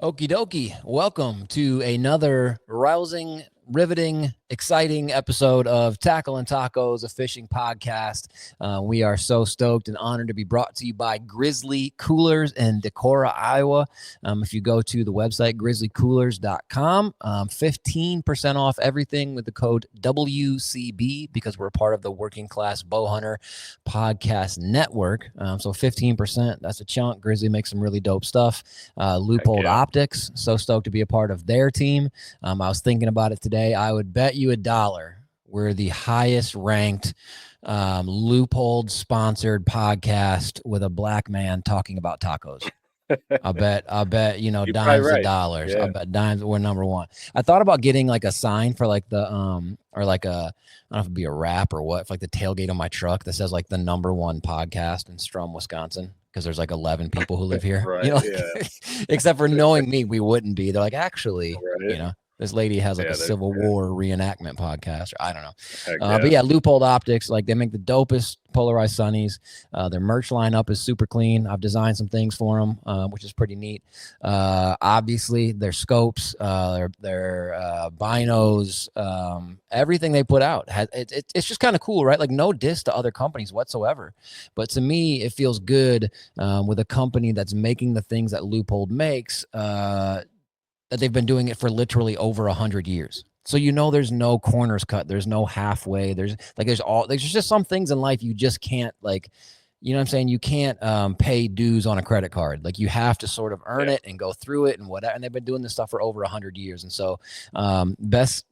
Okie dokie. Welcome to another rousing, riveting, exciting episode of Tackle and Tacos, a fishing podcast. We are so stoked and honored to be brought to you by Grizzly Coolers in Decorah, Iowa. If you go to the website, grizzlycoolers.com, 15% off everything with the code WCB because we're part of the Working Class Bowhunter Podcast Network. So 15%, that's a chunk. Grizzly makes some really dope stuff. GOLLLLD Optics, so stoked to be a part of their team. I was thinking about it today. I would bet you $1 we're the highest ranked Loophole sponsored podcast with a black man talking about tacos. I bet, You're dimes right. of dollars. Yeah. I bet dimes we're number one. I thought about getting like a sign for like the or like a, I don't know if it'd be a wrap or what, if like the tailgate of my truck that says like the #1 podcast in Strum, Wisconsin. Because there's like 11 people who live here, Right. Yeah. except for knowing me, we wouldn't be. They're like, actually, Right. this lady has like Yeah. a Civil War reenactment podcast. Or I don't know. Heck But yeah, Loophole Optics, like they make the dopest polarized sunnies. Their merch lineup is super clean. I've designed some things for them, which is pretty neat. Obviously, their scopes, their binos, everything they put out, it's just kind of cool, right? Like no diss to other companies whatsoever. But to me, it feels good with a company that's making the things that Loophole makes, that they've been doing it for literally over 100 years. So there's no corners cut, there's no halfway, there's just some things in life you just can't you know what I'm saying? You can't pay dues on a credit card. Like you have to sort of earn it and go through it and whatever. And they've been doing this stuff for over 100 years. And so best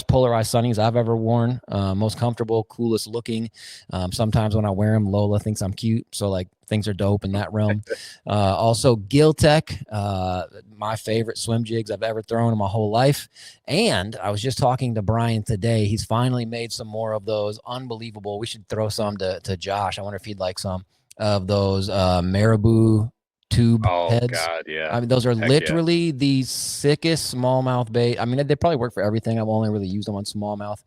polarized sunnies I've ever worn, most comfortable, coolest looking. Sometimes when I wear them, Lola thinks I'm cute. So like things are dope in that realm. Also Giltech, my favorite swim jigs I've ever thrown in my whole life. And I was just talking to Brian today. He's finally made some more of those. Unbelievable. We should throw some to Josh. I wonder if he'd like some of those marabou tube heads. God. Yeah. I mean, those are literally the sickest smallmouth bait. I mean, they probably work for everything. I've only really used them on smallmouth.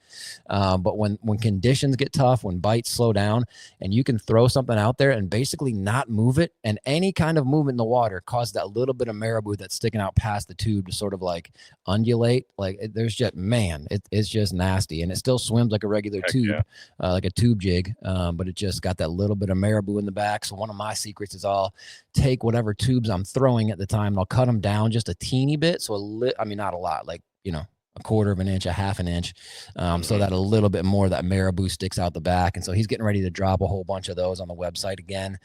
But when conditions get tough, when bites slow down, and you can throw something out there and basically not move it, and any kind of movement in the water causes that little bit of marabou that's sticking out past the tube to sort of like undulate. Like there's just, it's just nasty, and it still swims like a regular tube, like a tube jig. But it just got that little bit of marabou in the back. So one of my secrets is I'll take whatever tubes I'm throwing at the time, and I'll cut them down just a teeny bit. So not a lot, like, a quarter of an inch, a half an inch, so that a little bit more of that marabou sticks out the back. And so he's getting ready to drop a whole bunch of those on the website again.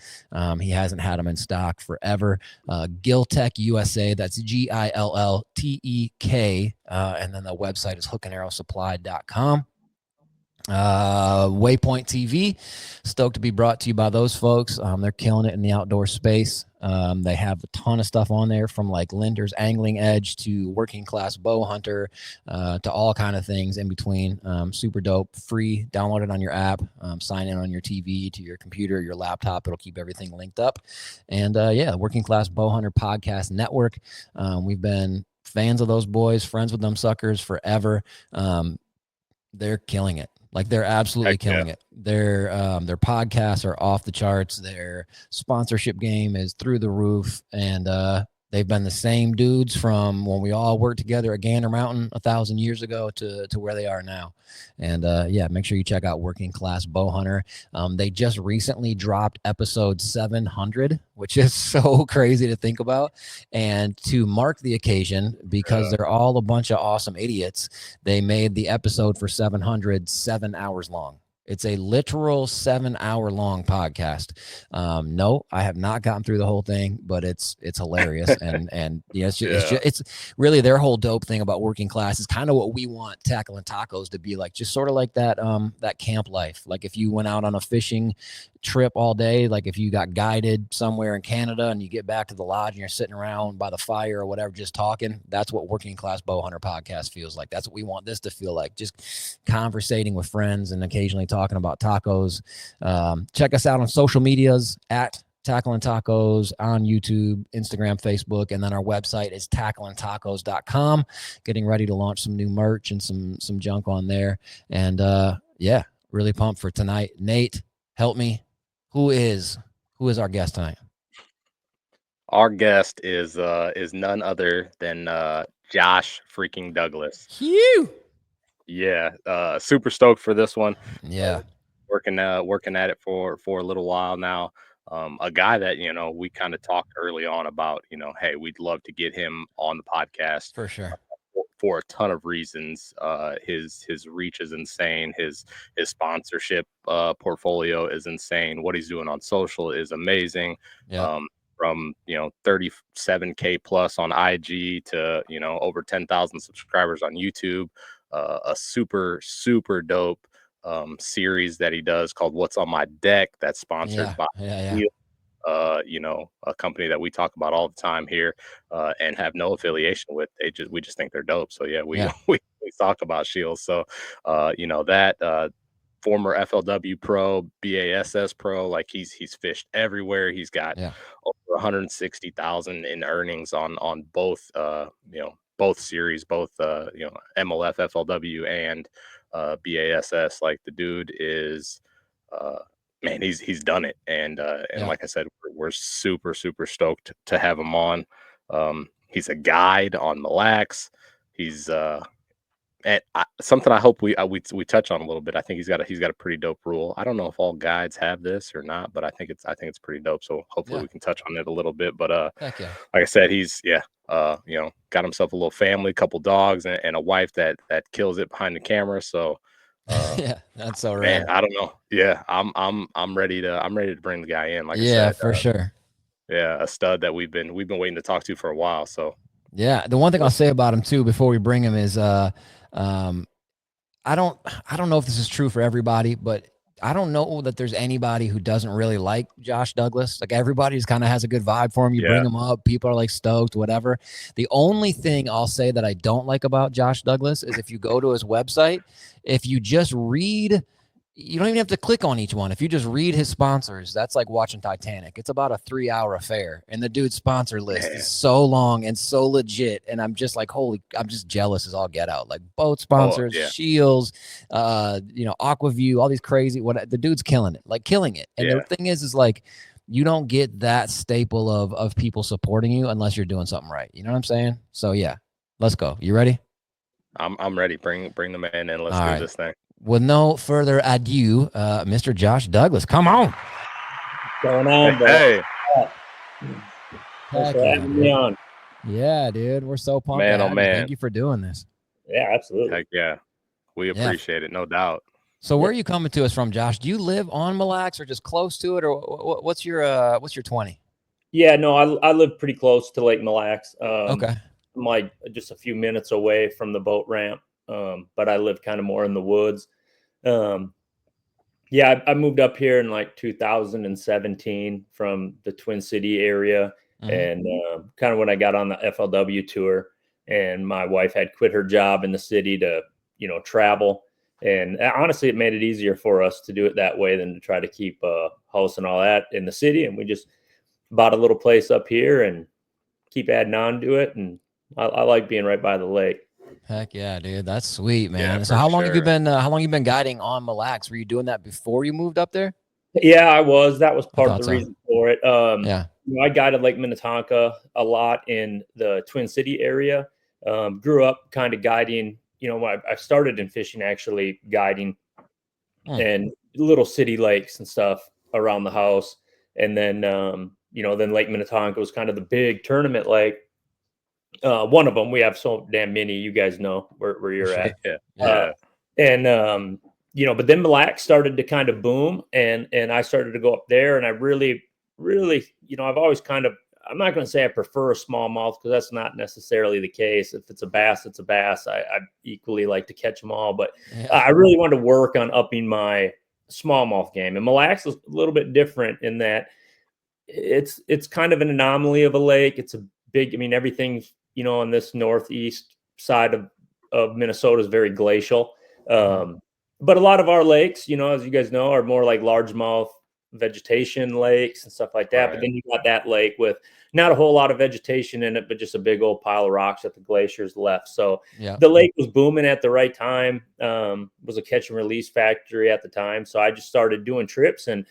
He hasn't had them in stock forever. Giltech USA, that's GILLTEK. And then the website is hookandarrowsupply.com. Waypoint TV, stoked to be brought to you by those folks. They're killing it in the outdoor space. They have a ton of stuff on there, from like Linder's Angling Edge to Working Class Bow Hunter, to all kind of things in between. Super dope, free, download it on your app, sign in on your TV, to your computer, your laptop. It'll keep everything linked up. And Working Class Bow Hunter Podcast Network. We've been fans of those boys, friends with them suckers forever. They're killing it. Like they're absolutely killing it. Their podcasts are off the charts. Their sponsorship game is through the roof. And they've been the same dudes from when we all worked together at Gander Mountain 1,000 years ago to where they are now. And make sure you check out Working Class Bow Hunter. They just recently dropped episode 700, which is so crazy to think about. And to mark the occasion, because they're all a bunch of awesome idiots, they made the episode for 700 7 hours long. It's a literal 7-hour-long podcast. No, I have not gotten through the whole thing, but it's hilarious. And it's really their whole dope thing about Working Class is kind of what we want Tackle and Tacos to be like, just sort of like that camp life. Like if you went out on a fishing trip all day, like if you got guided somewhere in Canada and you get back to the lodge and you're sitting around by the fire or whatever, just talking, that's what Working Class Bow Hunter Podcast feels like. That's what we want this to feel like, just conversating with friends and occasionally talking about tacos. Check us out on social medias at Tackle and Tacos on YouTube, Instagram, Facebook, and then our website is tackleandtacos.com. Getting ready to launch some new merch and some junk on there. And really pumped for tonight. Nate, help me. Who is our guest tonight? Our guest is none other than Josh freaking Douglas. Phew. Yeah, super stoked for this one. Yeah, Working at it for a little while now. A guy that we kind of talked early on about. Hey, we'd love to get him on the podcast for sure. for a ton of reasons. His reach is insane. His sponsorship portfolio is insane. What he's doing on social is amazing. Yeah, Um, from 37K plus on IG to over 10,000 subscribers on YouTube. A super dope series that he does called "What's on My Deck" that's sponsored yeah, by yeah, a company that we talk about all the time here, and have no affiliation with. We just think they're dope. So yeah, we yeah, we talk about Shields. So that former FLW pro, BASS pro, like he's fished everywhere. He's got yeah, over 160,000 in earnings on both both series, both MLF, FLW, and BASS. Like the dude is man, he's done it, and yeah, like I said, we're super stoked to have him on. He's a guide on Mille Lacs. He's and something I hope we touch on a little bit. I think he's got a pretty dope rule. I don't know if all guides have this or not, but I think it's pretty dope. So hopefully yeah. we can touch on it a little bit. But Heck yeah. like I said, he's got himself a little family, couple dogs, and a wife that kills it behind the camera. So Yeah, that's so man, rad. I don't know. Yeah, I'm ready to bring the guy in. Like I Yeah, said, for sure. yeah, a stud that we've been waiting to talk to for a while. So Yeah, the one thing I'll say about him too before we bring him is um I don't I don't know if this is true for everybody, but I don't know that there's anybody who doesn't really like Josh Douglas. Like everybody just kind of has a good vibe for him. You bring yeah, him up, people are like stoked, whatever. The only thing I'll say that I don't like about Josh Douglas is if you go to his website, if you just read, you don't even have to click on each one. If you just read his sponsors, that's like watching Titanic. It's about a 3-hour affair. And the dude's sponsor list man. is so long and so legit. And I'm just like, I'm just jealous as all get out. Like boat Oh sponsors, yeah, Shields, Aquaview, all these crazy, the dude's killing it, like killing it. And the yeah. thing is like, you don't get that staple of people supporting you unless you're doing something right. You know what I'm saying? So yeah, let's go. You ready? I'm ready. Bring the man in. Let's All do right. this thing. With no further ado, Mr. Josh Douglas, come on. Going on, bro? Hey, Thanks Heck for yeah, having me dude. on. Yeah, dude. We're so pumped to man, oh have you. Thank man, you for doing this. Yeah, absolutely. heck yeah, we Yeah. appreciate it, no doubt. So where Yeah, are you coming to us from, Josh? Do you live on Mille Lacs or just close to it, or what's your 20? yeah. No, I live pretty close to Lake Mille Lacs. Okay. I'm like just a few minutes away from the boat ramp, but I live kind of more in the woods. Um, yeah, I moved up here in like 2017 from the Twin City area, Mm-hmm. and kind of when I got on the FLW tour, and my wife had quit her job in the city to travel. And honestly, it made it easier for us to do it that way than to try to keep a house and all that in the city. And we just bought a little place up here and keep adding on to it. And I like being right by the lake. Heck yeah, dude. That's sweet, Yeah, man. So for how long have you sure. been guiding on Mille Lacs? Were you doing that before you moved up there? Yeah, I was. That was I part of thought the so. reason for it. Yeah. I guided Lake Minnetonka a lot in the Twin City area. Grew up kind of guiding. I started in fishing, actually guiding and little city lakes and stuff around the house. And then, then Lake Minnetonka was kind of the big tournament lake. One of them, we have so damn many, you guys know where For you're sure. at. Yeah, Yeah. yeah. And but then Mille Lacs started to kind of boom, and I started to go up there, and I really, I've always kind of, I'm not going to say I prefer a smallmouth because that's not necessarily the case. If it's a bass, it's a bass. I equally like to catch them all, but Yeah. I really wanted to work on upping my smallmouth game. And Mille Lacs is a little bit different in that it's kind of an anomaly of a lake. It's a big, I mean, everything's, on this northeast side of Minnesota is very glacial. But a lot of our lakes, as you guys know, are more like largemouth vegetation lakes and stuff like that. But Right. then you got that lake with not a whole lot of vegetation in it, but just a big old pile of rocks that the glaciers left. So Yeah. the lake was booming at the right time. Was a catch and release factory at the time. So I just started doing trips and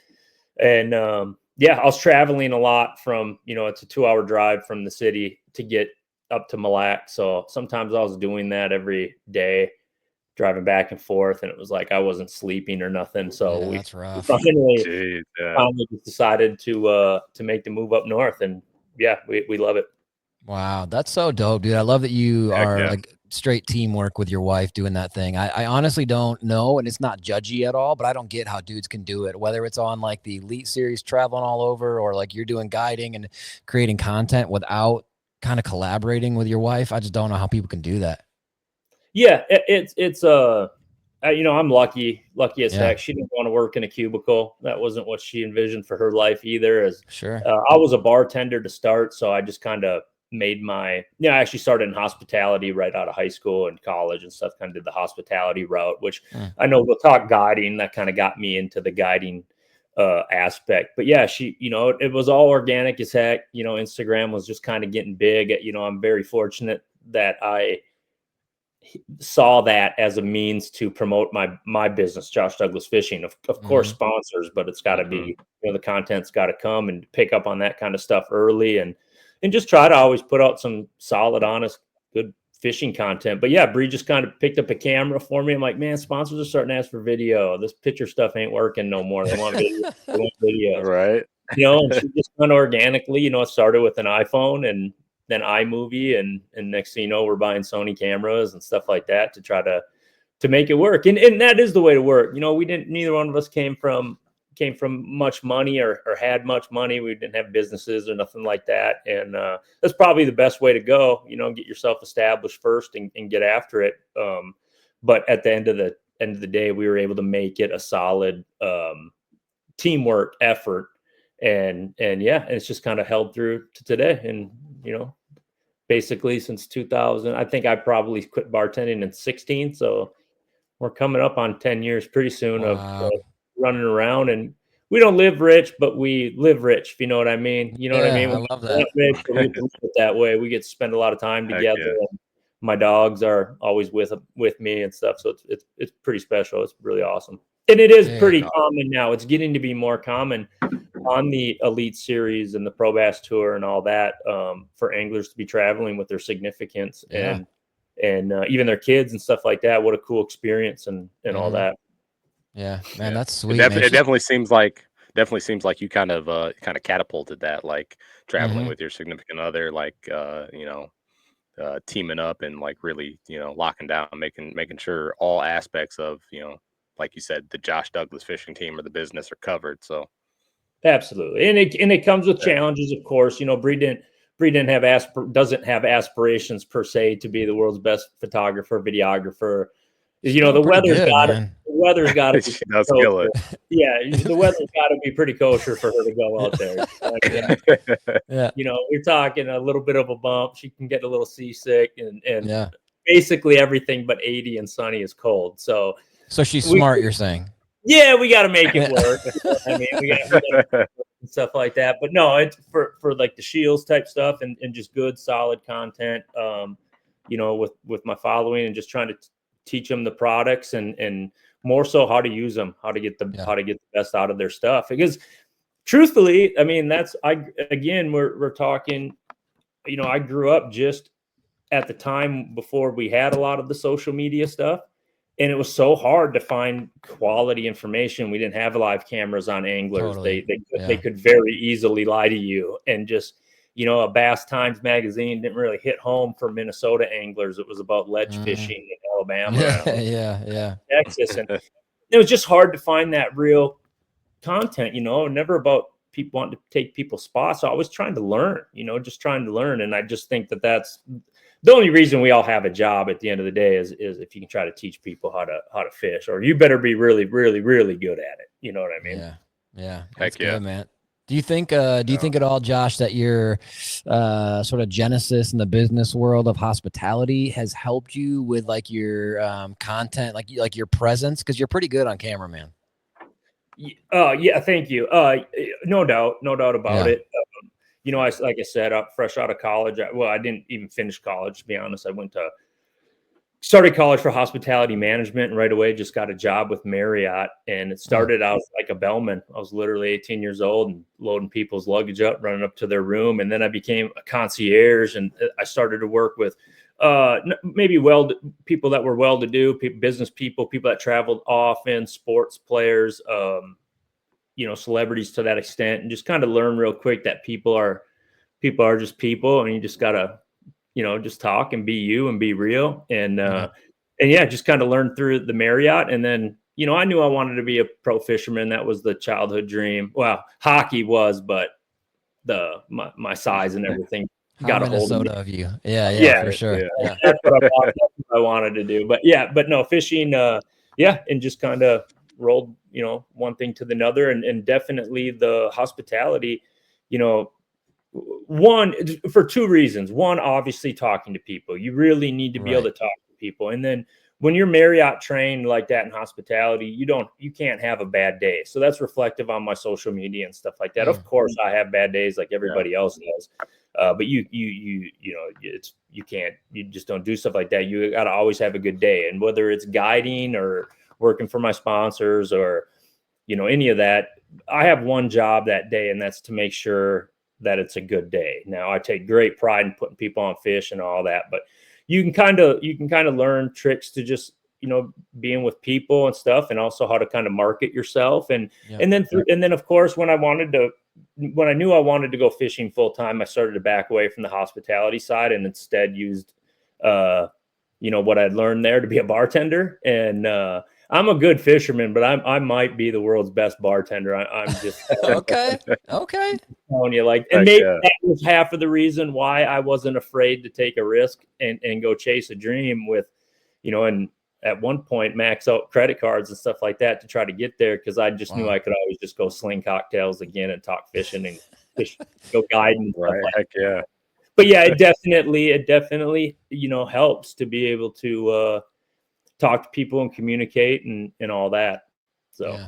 yeah, I was traveling a lot from, it's a 2-hour drive from the city to get up to Mille Lacs. So sometimes I was doing that every day, driving back and forth, and it was like I wasn't sleeping or nothing. So Yeah, we that's rough. finally, Jeez, yeah. finally just decided to make the move up north, and yeah, we love it. Wow, that's so dope, dude. I love that you Heck are yeah. like straight teamwork with your wife doing that thing. I honestly don't know, and it's not judgy at all, but I don't get how dudes can do it, whether it's on like the Elite Series traveling all over or like you're doing guiding and creating content without kind of collaborating with your wife. I just don't know how people can do that. Yeah, it's I'm lucky as Yeah. heck. She didn't want to work in a cubicle. That wasn't what she envisioned for her life either. As Sure. I was a bartender to start, so I just kind of made I actually started in hospitality right out of high school and college and stuff. Kind of did the hospitality route, which I know we'll talk guiding. That kind of got me into the guiding aspect. But yeah, she, it was all organic as heck. Instagram was just kind of getting big. I'm very fortunate that I saw that as a means to promote my business, Josh Douglas Fishing. Of course, sponsors, but it's got to be, the content's got to come and pick up on that kind of stuff early, and just try to always put out some solid, honest, good fishing content. But yeah, Bree just kind of picked up a camera for me. I'm like, man, sponsors are starting to ask for video. This picture stuff ain't working no more. They want video. They want videos. Right. And she just kind of organically, it started with an iPhone and then iMovie, and next thing you know, we're buying Sony cameras and stuff like that to try to make it work. And that is the way to work. Neither one of us came from much money or had much money. We didn't have businesses or nothing like that. And that's probably the best way to go, get yourself established first and get after it. But at the end of the day, we were able to make it a solid teamwork effort. And yeah, it's just kind of held through to today. And, basically since 2000, I think I probably quit bartending in 16. So we're coming up on 10 years pretty soon of running around, and we don't live rich, but we live rich. If you know what I mean, what I mean? I love that. We live it that way. We get to spend a lot of time together. Yeah. And my dogs are always with me and stuff. So it's pretty special. It's really awesome. And it is pretty common now. It's getting to be more common on the Elite Series and the Pro Bass Tour and all that, for anglers to be traveling with their significants and even their kids and stuff like that. What a cool experience and all that. Yeah, man, that's sweet. It definitely seems like you kind of catapulted that, like traveling with your significant other, like teaming up and like really locking down, making sure all aspects of like you said, the Josh Douglas Fishing team or the business are covered. So absolutely, and it comes with challenges, of course. Bree doesn't have aspirations per se to be the world's best photographer, videographer. The weather's got to be yeah, the weather's got to be pretty kosher for her to go out there. Yeah. We're talking a little bit of a bump. She can get a little seasick, and basically everything but 80 and sunny is cold. So she's smart, you're saying? Yeah, we got to make it work. I mean, we got and stuff like that. But no, it's for like the Shields type stuff and just good, solid content. With my following and just trying to teach them the products and more so how to use them, how to get the best out of their stuff. Because truthfully, I mean, we're talking. I grew up just at the time before we had a lot of the social media stuff. And it was so hard to find quality information. We didn't have live cameras on anglers. Totally. They could very easily lie to you. And just, a Bass Times magazine didn't really hit home for Minnesota anglers. It was about ledge fishing in Alabama, Texas. And it was just hard to find that real content, never about people wanting to take people's spots. So I was trying to learn, just trying to learn. And I just think that's the only reason we all have a job at the end of the day is if you can try to teach people how to fish, or you better be really, really, really good at it. You know what I mean? Yeah. That's good, man. Do you think at all, Josh, that your sort of genesis in the business world of hospitality has helped you with like your content, like your presence? Because you're pretty good on camera, man. Yeah, thank you. No doubt about it. Like I said, fresh out of college. I didn't even finish college, to be honest. I went to started college for hospitality management, and right away just got a job with Marriott. And it started out like a bellman. I was literally 18 years old and loading people's luggage up, running up to their room. And then I became a concierge, and I started to work with maybe people that were well-to-do, business people that traveled often, sports players, celebrities to that extent, and just kind of learn real quick that people are just people, and you just gotta just talk and be you and be real. And yeah, just kind of learned through the Marriott. And then, I knew I wanted to be a pro fisherman. That was the childhood dream. Well, hockey was, but my size and everything got a hold of me. Of you. Yeah, for sure. Yeah. That's what I wanted to do. But no, fishing, and just kind of rolled, one thing to another. And definitely the hospitality, one, for two reasons. One, obviously talking to people. You really need to be able to talk to people. And then when you're Marriott trained like that in hospitality, you can't have a bad day. So that's reflective on my social media and stuff like that. Of course, I have bad days like everybody else does. But you just don't do stuff like that. You got to always have a good day. And whether it's guiding or working for my sponsors or, any of that, I have one job that day, and that's to make sure that it's a good day. Now I take great pride in putting people on fish and all that, but you can kind of learn tricks to just, being with people and stuff, and also how to kind of market yourself. And then of course, when I knew I wanted to go fishing full time, I started to back away from the hospitality side and instead used, what I'd learned there to be a bartender. And, I'm a good fisherman, but I might be the world's best bartender. I'm just okay. Telling you, and maybe that was half of the reason why I wasn't afraid to take a risk and go chase a dream with, and at one point max out credit cards and stuff like that to try to get there, because I just knew I could always just go sling cocktails again and talk fishing and go guiding. Right. Heck yeah. But yeah, it definitely helps to be able to talk to people and communicate and all that. So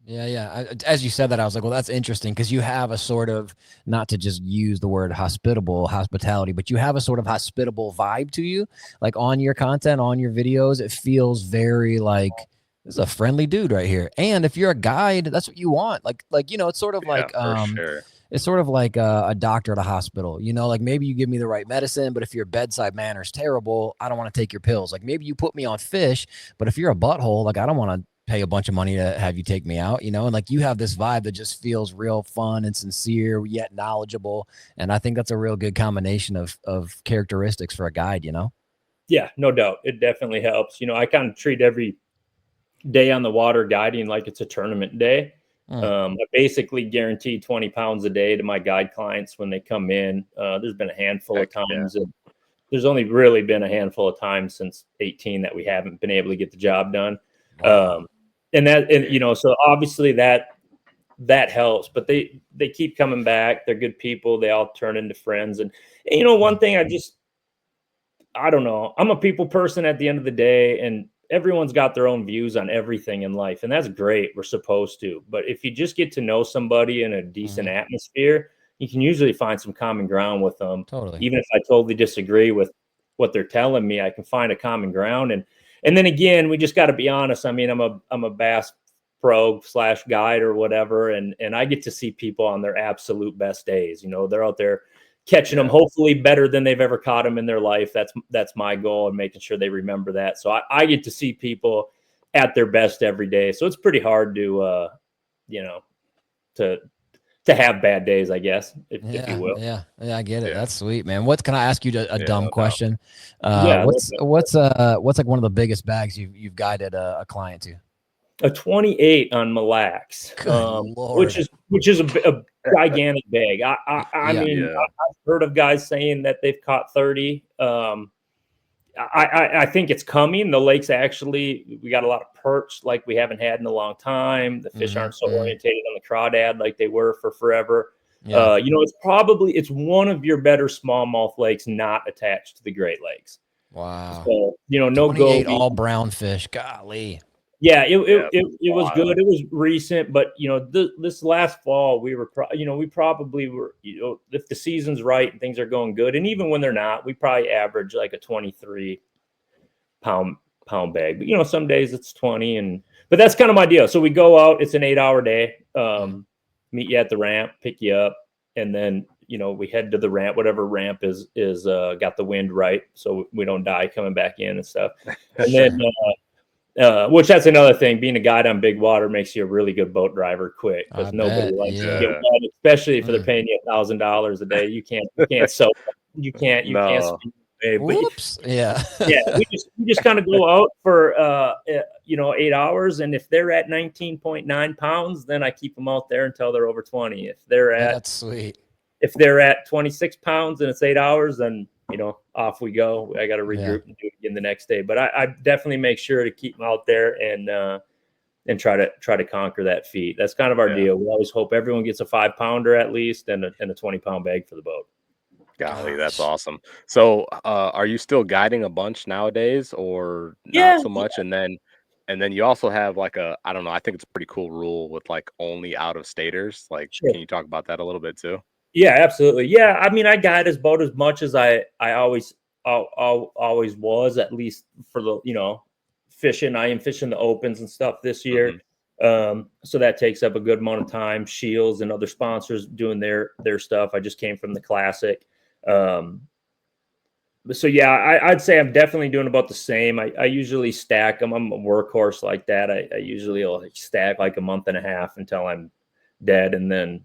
yeah. As you said that, I was like, well, that's interesting, because you have a sort of, not to just use the word hospitality, but you have a sort of hospitable vibe to you, like on your content, on your videos. It feels very like, this is a friendly dude right here. And if you're a guide, that's what you want. It's sort of like, sure. It's sort of like a doctor at a hospital, like maybe you give me the right medicine, but if your bedside manner is terrible, I don't want to take your pills. Like maybe you put me on fish, but if you're a butthole, like I don't want to pay a bunch of money to have you take me out, and like you have this vibe that just feels real fun and sincere, yet knowledgeable. And I think that's a real good combination of characteristics for a guide, Yeah, no doubt. It definitely helps. I kind of treat every day on the water guiding like it's a tournament day. I basically guarantee 20 pounds a day to my guide clients when they come in. There's been a handful of times, and there's only really been a handful of times since 18 that we haven't been able to get the job done. So obviously that helps, but they keep coming back. They're good people. They all turn into friends. And one thing I don't know, I'm a people person at the end of the day, and everyone's got their own views on everything in life, and that's great. We're supposed to. But if you just get to know somebody in a decent atmosphere, you can usually find some common ground with them. Totally. Even if I totally disagree with what they're telling me, I can find a common ground. And then again, we just got to be honest. I mean, I'm a bass pro / guide or whatever, and I get to see people on their absolute best days. They're out there catching them hopefully better than they've ever caught them in their life. That's my goal, and making sure they remember that. So I get to see people at their best every day. So it's pretty hard to have bad days, I guess, if you will. Yeah, I get it. That's sweet, man. What can I ask you a dumb question? What's like one of the biggest bags you've guided a client to? A 28 on Mille Lacs, which is a gigantic bag. I mean, I've heard of guys saying that they've caught 30. I think it's coming. The lake's we got a lot of perch like we haven't had in a long time. The fish aren't so orientated on the crawdad like they were for forever. It's one of your better smallmouth lakes not attached to the Great Lakes. Wow. So, no gold. All brown fish. Golly. Yeah, it was good. It was recent, but this last fall we were, we probably were, if the season's right and things are going good, and even when they're not, we probably average like a 23 pound bag. But, you know, some days it's 20, but that's kind of my deal. So we go out, it's an 8-hour day, meet you at the ramp, pick you up, and then, you know, we head to the ramp, whatever ramp is got the wind right, so we don't die coming back in and stuff. And then, which that's another thing. Being a guide on big water makes you a really good boat driver quick, because nobody likes to get wet, especially if they're paying you $1,000 a day. You can't soak. You can't. Whoops. Yeah. We just kind of go out for 8 hours, and if they're at 19.9 pounds, then I keep them out there until they're over 20. If they're at That's sweet. If they're at 26 pounds and it's 8 hours, then, you know, off we go. I got to regroup and do it again the next day. But I definitely make sure to keep them out there and try to conquer that feat. That's kind of our deal. We always hope everyone gets a 5-pounder at least, and a 20-pound bag for the boat. Golly, that's awesome. So, are you still guiding a bunch nowadays, or not so much? And then you also have like I don't know, I think it's a pretty cool rule with like only out of staters. Like, can you talk about that a little bit too? Yeah, absolutely. Yeah, I mean, I guide as boat as much as I always was, at least for the, you know, fishing. I am fishing the opens and stuff this year. So that takes up a good amount of time. Shields and other sponsors doing their stuff. I just came from the Classic. So yeah, I'd say I'm definitely doing about the same. I usually stack them. I'm a workhorse like that. I usually will stack like a month and a half until I'm dead, and then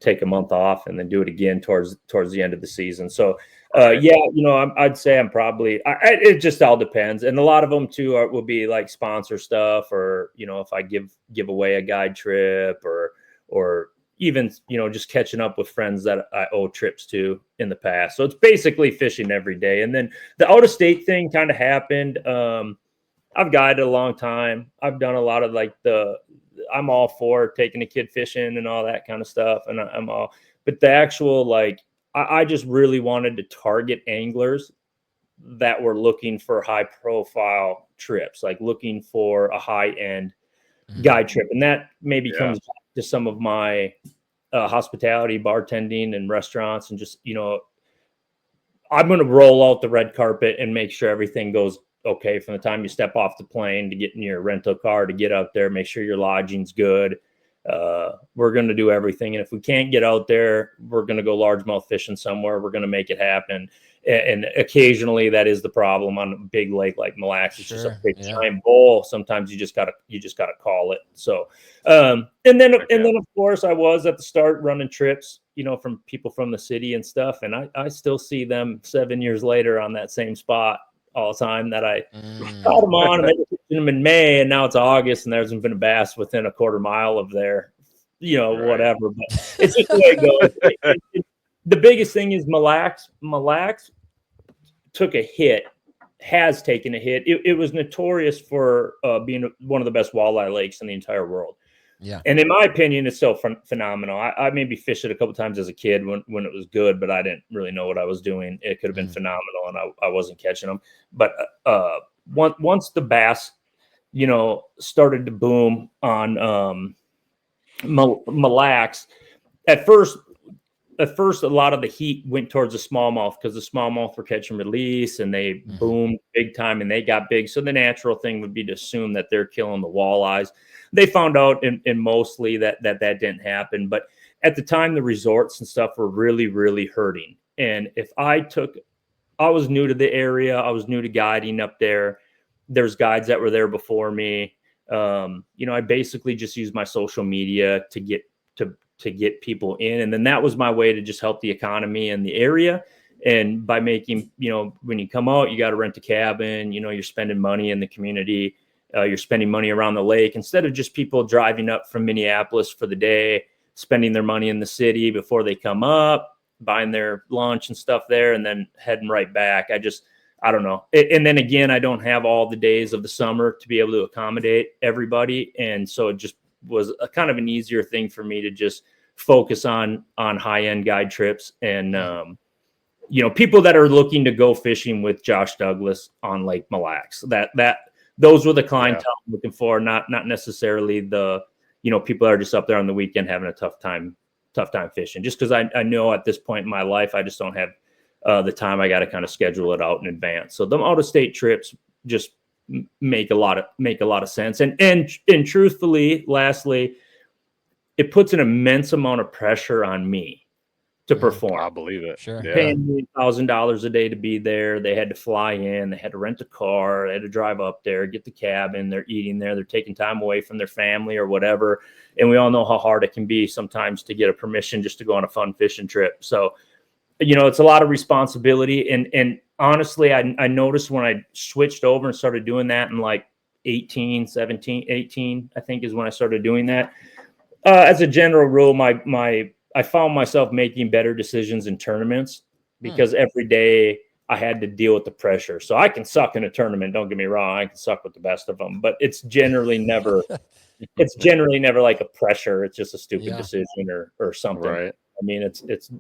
take a month off and then do it again towards the end of the season. So you know, I'd say I'm probably, it just all depends. And a lot of them too will be like sponsor stuff, or, you know, if I give away a guide trip, or even, you know, just catching up with friends that I owe trips to in the past. So it's basically fishing every day. And then the out of state thing kind of happened. I've guided a long time. I've done a lot of like I'm all for taking a kid fishing and all that kind of stuff. And but the actual, like, I just really wanted to target anglers that were looking for high profile trips, like looking for a high end guide trip. And that maybe comes back to some of my hospitality, bartending, and restaurants. And just, you know, I'm going to roll out the red carpet and make sure everything goes okay from the time you step off the plane to get in your rental car to get out there, make sure your lodging's good. We're going to do everything. And if we can't get out there, we're going to go largemouth fishing somewhere. We're going to make it happen. And occasionally that is the problem on a big lake like Mille Lacs. It's just a big giant bowl. Sometimes you just gotta call it. So, and then of course I was at the start running trips, you know, from people from the city and stuff. And I still see them 7 years later on that same spot all the time that I caught them on, and they were fishing them in May, and now it's August and there hasn't been a bass within a quarter mile of there, you know, whatever. But it's just the way it goes. The biggest thing is Mille Lacs took a hit, has taken a hit. It was notorious for being one of the best walleye lakes in the entire world. Yeah. And in my opinion, it's still phenomenal. I maybe fished it a couple times as a kid when it was good, but I didn't really know what I was doing. It could have been phenomenal, and I wasn't catching them. But once the bass, you know, started to boom on Mille Lacs, at first, a lot of the heat went towards the smallmouth, because the smallmouth were catch and release, and they boomed big time, and they got big. So the natural thing would be to assume that they're killing the walleyes. They found out in mostly that didn't happen. But at the time, the resorts and stuff were really, really hurting. And if I was new to the area, I was new to guiding up there. There's guides that were there before me. You know, I basically just used my social media to get people in. And then that was my way to just help the economy in the area. And by making, you know, when you come out, you got to rent a cabin, you know, you're spending money in the community. You're spending money around the lake, instead of just people driving up from Minneapolis for the day, spending their money in the city before they come up, buying their lunch and stuff there, and then heading right back. I don't know. And then again, I don't have all the days of the summer to be able to accommodate everybody. And so it just was a kind of an easier thing for me to just focus on high-end guide trips. And, you know, people that are looking to go fishing with Josh Douglas on Lake Mille Lacs, those were the clientele I'm looking for, not necessarily the, you know, people that are just up there on the weekend having a tough time fishing. Just because I know at this point in my life, I just don't have the time. I got to kind of schedule it out in advance. So them out of state trips just make a lot of sense. And truthfully, lastly, it puts an immense amount of pressure on me to perform. I believe it. Sure. Yeah. Paying me $1,000 a day to be there. They had to fly in. They had to rent a car. They had to drive up there, get the cabin. They're eating there. They're taking time away from their family or whatever. And we all know how hard it can be sometimes to get a permission just to go on a fun fishing trip. So, it's a lot of responsibility. And honestly, I noticed when I switched over and started doing that in like 18, I think is when I started doing that. As a general rule, I found myself making better decisions in tournaments because every day I had to deal with the pressure. So I can suck in a tournament. Don't get me wrong. I can suck with the best of them, but it's generally never like a pressure. It's just a stupid decision or something. Right. I mean, it's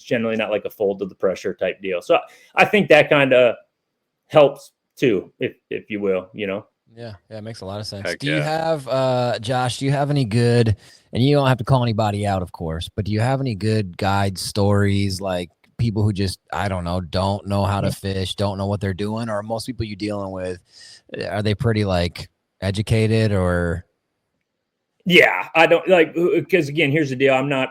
generally not like a fold to the pressure type deal. So I think that kind of helps too, if you will, Yeah, it makes a lot of sense. Heck Do you have, Josh, do you have any good, and you don't have to call anybody out, of course, but do you have any good guide stories, like people who just, I don't know how to fish, don't know what they're doing, or most people you're dealing with, are they pretty like educated or? Yeah, I don't like, because again, here's the deal. I'm not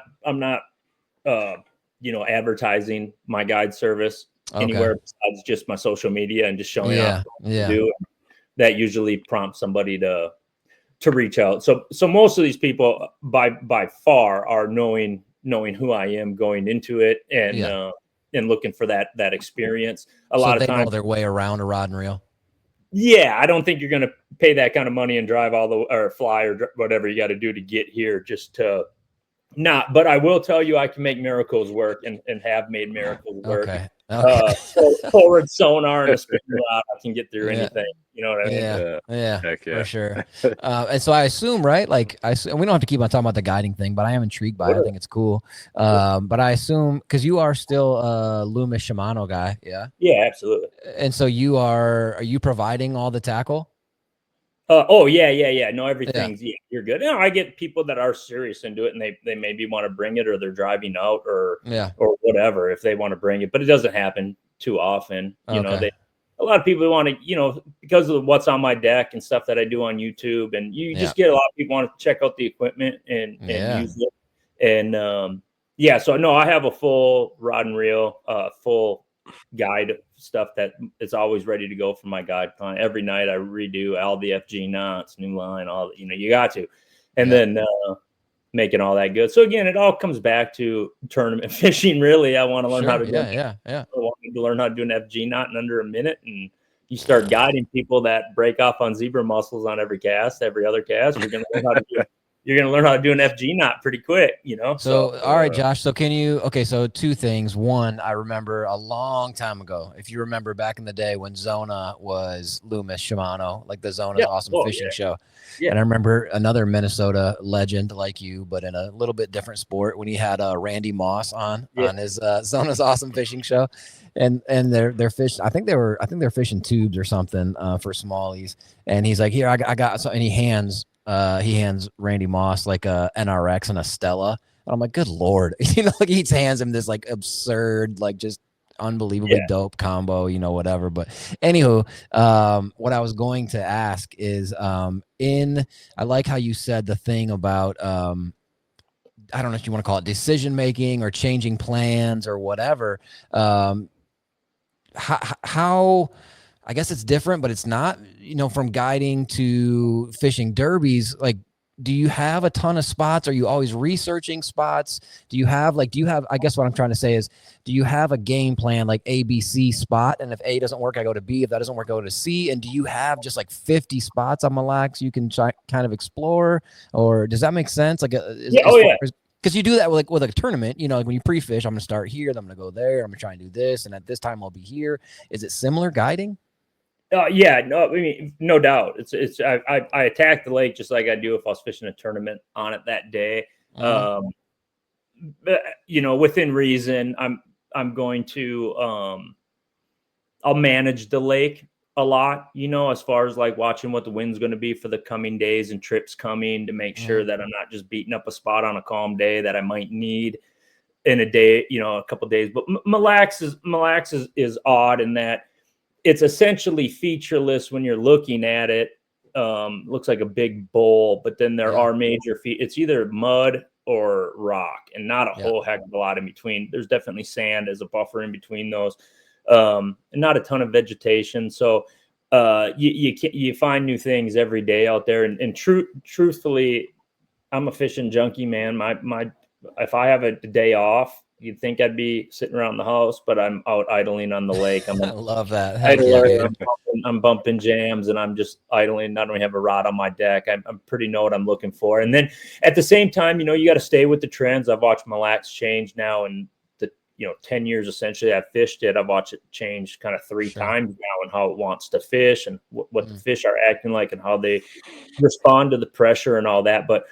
advertising my guide service anywhere besides just my social media and just showing up to do. That usually prompts somebody to reach out. So most of these people by far are knowing who I am going into it and looking for that experience. A lot of times they know their way around a rod and reel. Yeah, I don't think you're going to pay that kind of money and drive or fly or whatever you got to do to get here just to not. But I will tell you, I can make miracles work and have made miracles work. Okay. Forward sonar and a spin rod, I can get through anything. You know what I mean? Yeah, Heck yeah. for sure. And so I assume, right? Like we don't have to keep on talking about the guiding thing, but I am intrigued by it. I think it's cool. But I assume because you are still a Loomis Shimano guy, yeah? Yeah, absolutely. And so are you providing all the tackle? Yeah. No, everything's you're good. I get people that are serious into it and they maybe want to bring it or they're driving out or whatever if they want to bring it, but it doesn't happen too often. You know, a lot of people want to, because of what's on my deck and stuff that I do on YouTube, and you just get a lot of people want to check out the equipment and use it. And so no, I have a full rod and reel, full guide stuff that it's always ready to go for my guide client. Every night I redo all the FG knots, new line, all you got to, and then making all that good. So again, it all comes back to tournament fishing. Really, I want to learn how to do I want to learn how to do an FG knot in under a minute, and you start guiding people that break off on zebra mussels on every other cast. You're gonna learn how to do an FG knot pretty quick, So all right, Josh. So so two things. One, I remember a long time ago, if you remember back in the day when Zona was Loomis Shimano, like the Zona's awesome fishing show. Yeah. And I remember another Minnesota legend like you, but in a little bit different sport, when he had Randy Moss on his Zona's awesome fishing show. And they're fishing. I think they're fishing tubes or something for smallies. And he's like, here, I got so, and he hands Randy Moss like a NRX and a Stella. And I'm like, good Lord. Like he hands him this like absurd, like just unbelievably dope combo, whatever. But anywho, what I was going to ask is I like how you said the thing about I don't know if you want to call it decision making or changing plans or whatever. How I guess it's different, but it's not, from guiding to fishing derbies. Like, do you have a ton of spots? Are you always researching spots? I guess what I'm trying to say is, do you have a game plan like A, B, C spot? And if A doesn't work, I go to B. If that doesn't work, I go to C. And do you have just like 50 spots on Mille Lacs you can kind of explore? Or does that make sense? Like, because you do that with a tournament, like when you pre-fish, I'm going to start here, then I'm going to go there, I'm going to try and do this, and at this time I'll be here. Is it similar guiding? No, I mean, no doubt. I attack the lake just like I do if I was fishing a tournament on it that day. But within reason, I'm going to I'll manage the lake a lot, as far as like watching what the wind's going to be for the coming days and trips coming to make sure that I'm not just beating up a spot on a calm day that I might need in a day, a couple of days. But Mille Lacs is odd in that it's essentially featureless when you're looking at it. Looks like a big bowl, but then there are major it's either mud or rock, and not a whole heck of a lot in between. There's definitely sand as a buffer in between those, and not a ton of vegetation. So you find new things every day out there. And truthfully, I'm a fishing junkie, man. My if I have a day off, you'd think I'd be sitting around the house, but I'm out idling on the lake. I'm I love that. idler. I'm bumping jams, and I'm just idling. Not only have a rod on my deck, I'm pretty know what I'm looking for. And then at the same time, you got to stay with the trends. I've watched mille lacs change now, and 10 years essentially I've fished it. I've watched it change kind of 3 times now, and how it wants to fish, and what the fish are acting like, and how they respond to the pressure and all that. But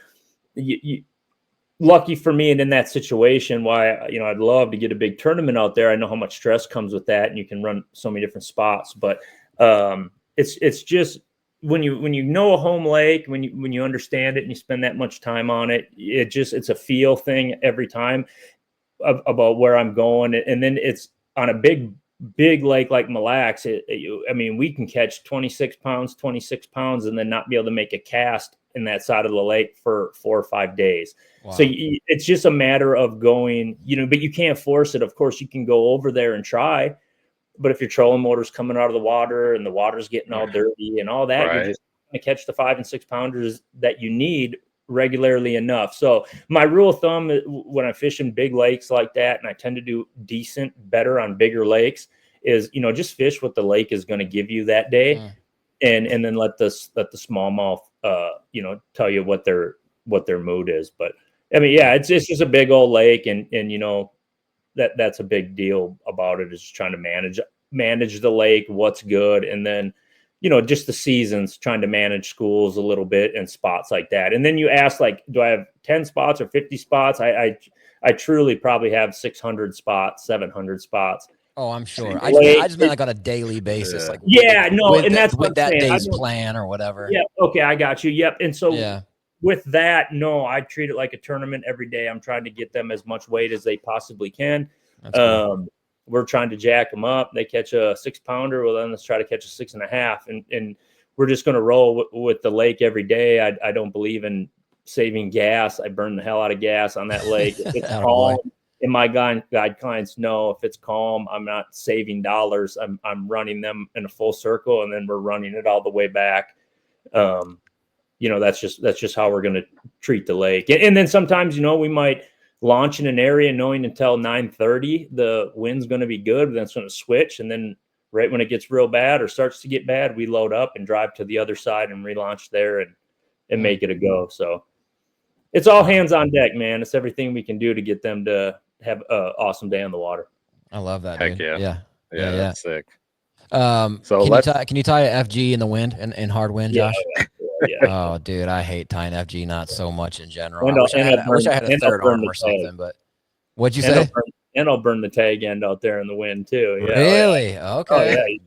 lucky for me, and in that situation, why I'd love to get a big tournament out there. I know how much stress comes with that, and you can run so many different spots. But it's just when you know a home lake, when you understand it and you spend that much time on it, it's a feel thing every time about where I'm going. And then it's on a big lake like Mille Lacs. We can catch 26 pounds and then not be able to make a cast in that side of the lake for 4 or 5 days. Wow. So it's just a matter of going, but you can't force it. Of course, you can go over there and try, but if your trolling motor's coming out of the water and the water's getting all dirty and all that, you're just going to catch the 5 and 6 pounders that you need regularly enough. So my rule of thumb when I'm fishing big lakes like that, and I tend to do better on bigger lakes, is just fish what the lake is going to give you that day, and then let the smallmouth tell you what their mood is. But it's just a big old lake, and that's a big deal about it, is just trying to manage the lake, what's good, and then just the seasons, trying to manage schools a little bit and spots like that. And then you ask, like, do I have 10 spots or 50 spots? I truly probably have 600 spots, 700 spots. Oh, I'm sure. I just meant like on a daily basis. That's with that day's plan or whatever. Yeah. Okay. I got you. Yep. And so with that, no, I treat it like a tournament every day. I'm trying to get them as much weight as they possibly can. That's cool. We're trying to jack them up. They catch a 6 pounder. Well, then let's try to catch a 6.5. And we're just going to roll with the lake every day. I don't believe in saving gas. I burn the hell out of gas on that lake. If it's calm, and my guide clients know, if it's calm, I'm not saving dollars. I'm running them in a full circle, and then we're running it all the way back. That's just how we're going to treat the lake. And then sometimes, we might launch in an area knowing until 9:30 the wind's going to be good, but then it's going to switch, and then right when it gets real bad or starts to get bad, we load up and drive to the other side and relaunch there and make it a go. So it's all hands on deck, man. It's everything we can do to get them to have an awesome day on the water. I love that. Heck dude. yeah, that's sick. So can you tie a FG in the wind and hard wind, Josh? Yeah. Oh, dude, I hate tying FG knots so much in general. I wish I had a third arm or something, but what'd you say? And I'll burn the tag end out there in the wind too. Yeah, really? Okay.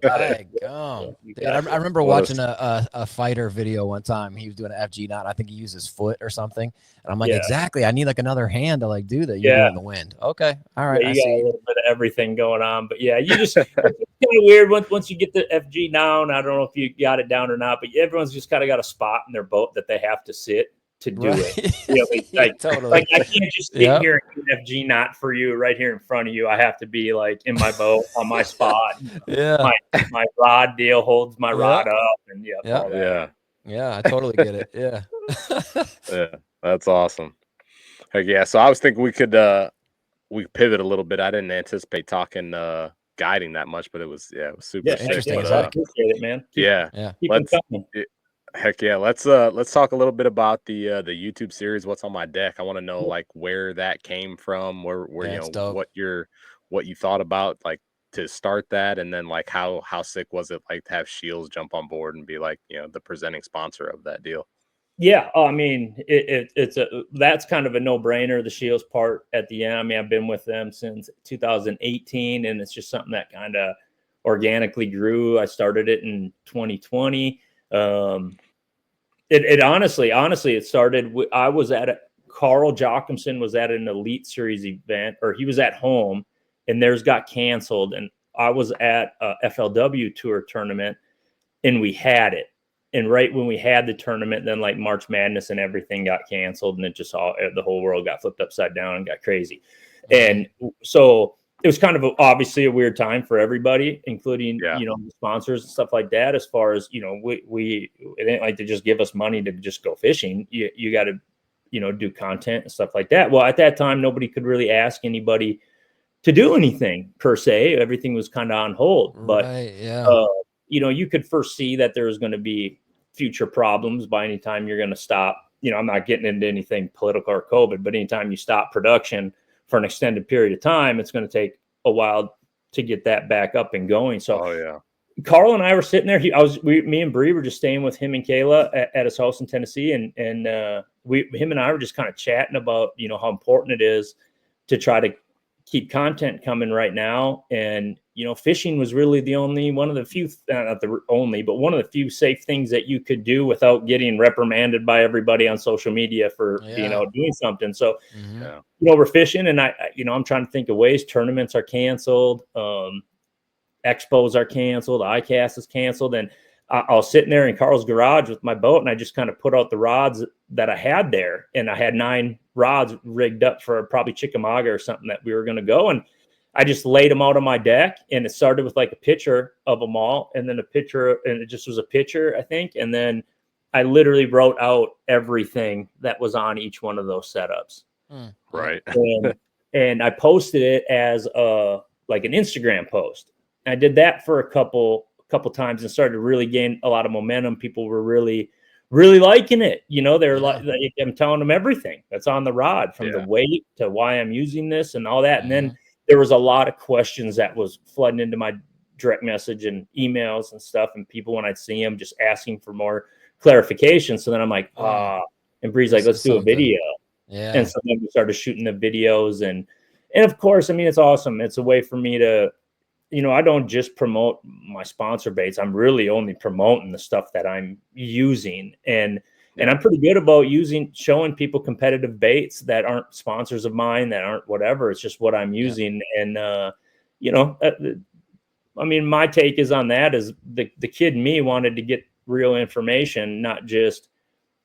Oh, yeah, dude, I remember watching a fighter video one time. He was doing an FG knot. I think he used his foot or something. And I'm like, exactly. I need like another hand to do that. You do it in the wind. Okay. All right. You got a little bit of everything going on, but you just it's kind of weird once you get the FG down. I don't know if you got it down or not, but everyone's just kind of got a spot in their boat that they have to sit to do it. Totally. Like I can't just sit here and do an FG knot for you right here in front of you. I have to be like in my boat on my spot. My rod deal holds my rod up, and I totally get it. Yeah. Yeah, that's awesome. Heck yeah. So I was thinking we could pivot a little bit. I didn't anticipate talking guiding that much, but it was super interesting. I appreciate it, man. Keep them coming. Heck yeah, let's talk a little bit about the YouTube series. What's on my deck? I want to know where that came from, where what you thought about to start that, and then how sick was it to have Shields jump on board and be the presenting sponsor of that deal. Yeah, I mean that's kind of a no-brainer, the Shields part at the end. I mean, I've been with them since 2018, and it's just something that kind of organically grew. I started it in 2020. It honestly, it started. I was Carl Jochimson was at an Elite Series event, or he was at home, and theirs got canceled. And I was at a FLW tour tournament and we had it. And right when we had the tournament, then like March Madness and everything got canceled, and it just the whole world got flipped upside down and got crazy. And so it was kind of obviously a weird time for everybody, including, you know, the sponsors and stuff like that. As far as, you know, it ain't like to just give us money to just go fishing. You got to, you know, do content and stuff like that. Well, at that time, nobody could really ask anybody to do anything per se. Everything was kind of on hold, but, you know, you could foresee that there was going to be future problems by any time you're going to stop. You know, I'm not getting into anything political or COVID, but anytime you stop production for an extended period of time, it's going to take a while to get that back up and going. So, Carl and I were sitting there. Me and Bree were just staying with him and Kayla at his house in Tennessee, and him and I were just kind of chatting about, you know, how important it is to try to keep content coming right now. And, you know, fishing was really one of the few, not the only, but one of the few safe things that you could do without getting reprimanded by everybody on social media for, you know, doing something. So, you know, we're fishing, and I'm trying to think of ways. Tournaments are canceled. Expos are canceled. ICAST is canceled. And I was sitting there in Carl's garage with my boat, and I just kind of put out the rods that I had there. And I had 9 rods rigged up for probably Chickamauga or something that we were going to go. And I just laid them out on my deck, and it started with like a picture of them all, and then a picture, and it just was a picture, I think. And then I literally wrote out everything that was on each one of those setups. Right. And I posted it as like an Instagram post. And I did that for a couple times and started to really gain a lot of momentum. People were really liking it. You know, they're like, I'm telling them everything that's on the rod, from the weight to why I'm using this and all that. And then there was a lot of questions that was flooding into my direct message and emails and stuff. And people, when I'd see them, just asking for more clarification. So then I'm like, and Bree's like, let's do a video. And so then we started shooting the videos. And of course, I mean, it's awesome. It's a way for me to, you know, I don't just promote my sponsor baits. I'm really only promoting the stuff that I'm using. And I'm pretty good about showing people competitive baits that aren't sponsors of mine, that aren't whatever. It's just what I'm using. And, you know, I mean, my take is on that is the kid in me wanted to get real information, not just,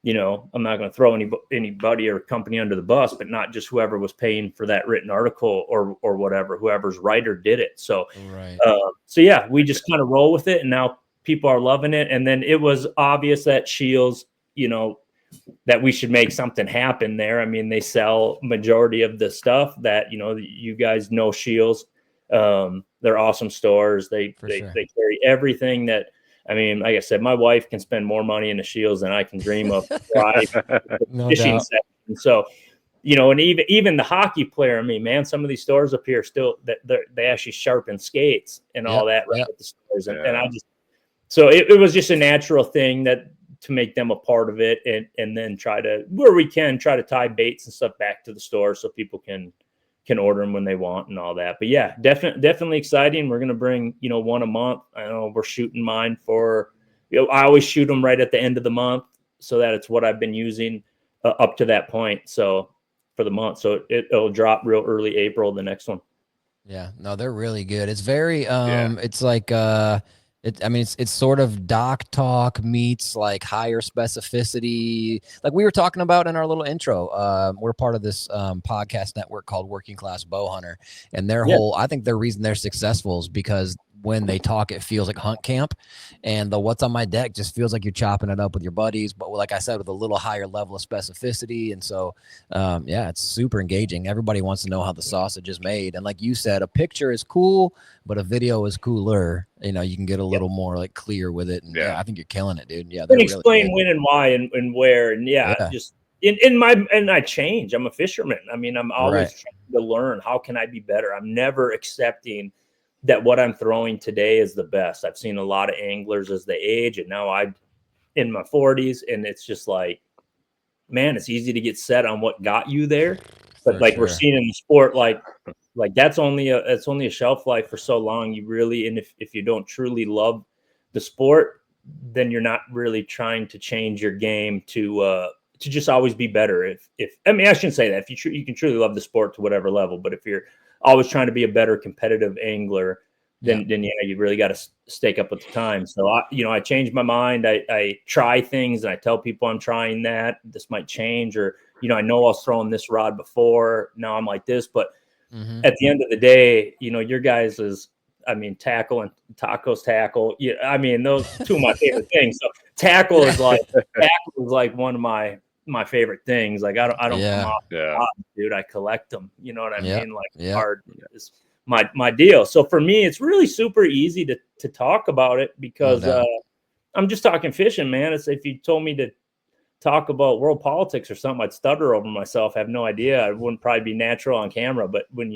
you know, I'm not going to throw anybody or company under the bus, but not just whoever was paying for that written article or whatever, whoever's writer did it. So, so yeah, we just kind of roll with it, and now people are loving it. And then it was obvious that Shields, you know, that we should make something happen there. I mean, they sell majority of the stuff that, you know, you guys know Shields. They're awesome stores. They carry everything that, I mean, like I said, my wife can spend more money in the Shields than I can dream of. Fishing section. So, you know, and even the hockey player, I mean, man, some of these stores up here still that they actually sharpen skates and all that right at the stores. And I just, so it was just a natural thing that to make them a part of it, and then try to, where we can, try to tie baits and stuff back to the store so people can order them when they want and all that. But yeah, definitely exciting. We're going to bring, you know, one a month. I know we're shooting mine for, you know, I always shoot them right at the end of the month so that it's what I've been using up to that point. So for the month, so it'll drop real early April, the next one. Yeah, no, they're really good. It's very, it's like, I mean, it's sort of dock talk meets like higher specificity. Like we were talking about in our little intro, we're part of this podcast network called Working Class Bow Hunter, and their whole, I think the reason they're successful is because when they talk, it feels like hunt camp, and the what's on my deck just feels like you're chopping it up with your buddies, but like I said, with a little higher level of specificity. And so, yeah, it's super engaging. Everybody wants to know how the sausage is made. And like you said, a picture is cool, but a video is cooler. You know, you can get a little more like clear with it. And I think you're killing it, dude. Yeah. Then explain when and why and where. And just and I change. I'm a fisherman. I mean, I'm always trying to learn. How can I be better? I'm never accepting that what I'm throwing today is the best. I've seen a lot of anglers as they age, and now I'm in my 40s, and it's just like, man, it's easy to get set on what got you there. But we're seeing in the sport, like that's only a shelf life for so long. You really, and if you don't truly love the sport, then you're not really trying to change your game to just always be better. If I mean, I shouldn't say that. If you can truly love the sport to whatever level, but if you're always trying to be a better competitive angler, then yeah, you really got to stake up with the time. So I changed my mind. I try things and I tell people I'm trying that. This might change, or I know I was throwing this rod before. Now I'm like this, but at the end of the day, your guys is, tackle and tacos tackle. Yeah, those two of my favorite things. So tackle is like one of my favorite things. Like I don't come off, dude. I collect them. You know what I mean? Like hard is my deal. So for me, it's really super easy to talk about it because I'm just talking fishing, man. It's if you told me to talk about world politics or something, I'd stutter over myself. I have no idea. It wouldn't probably be natural on camera. But when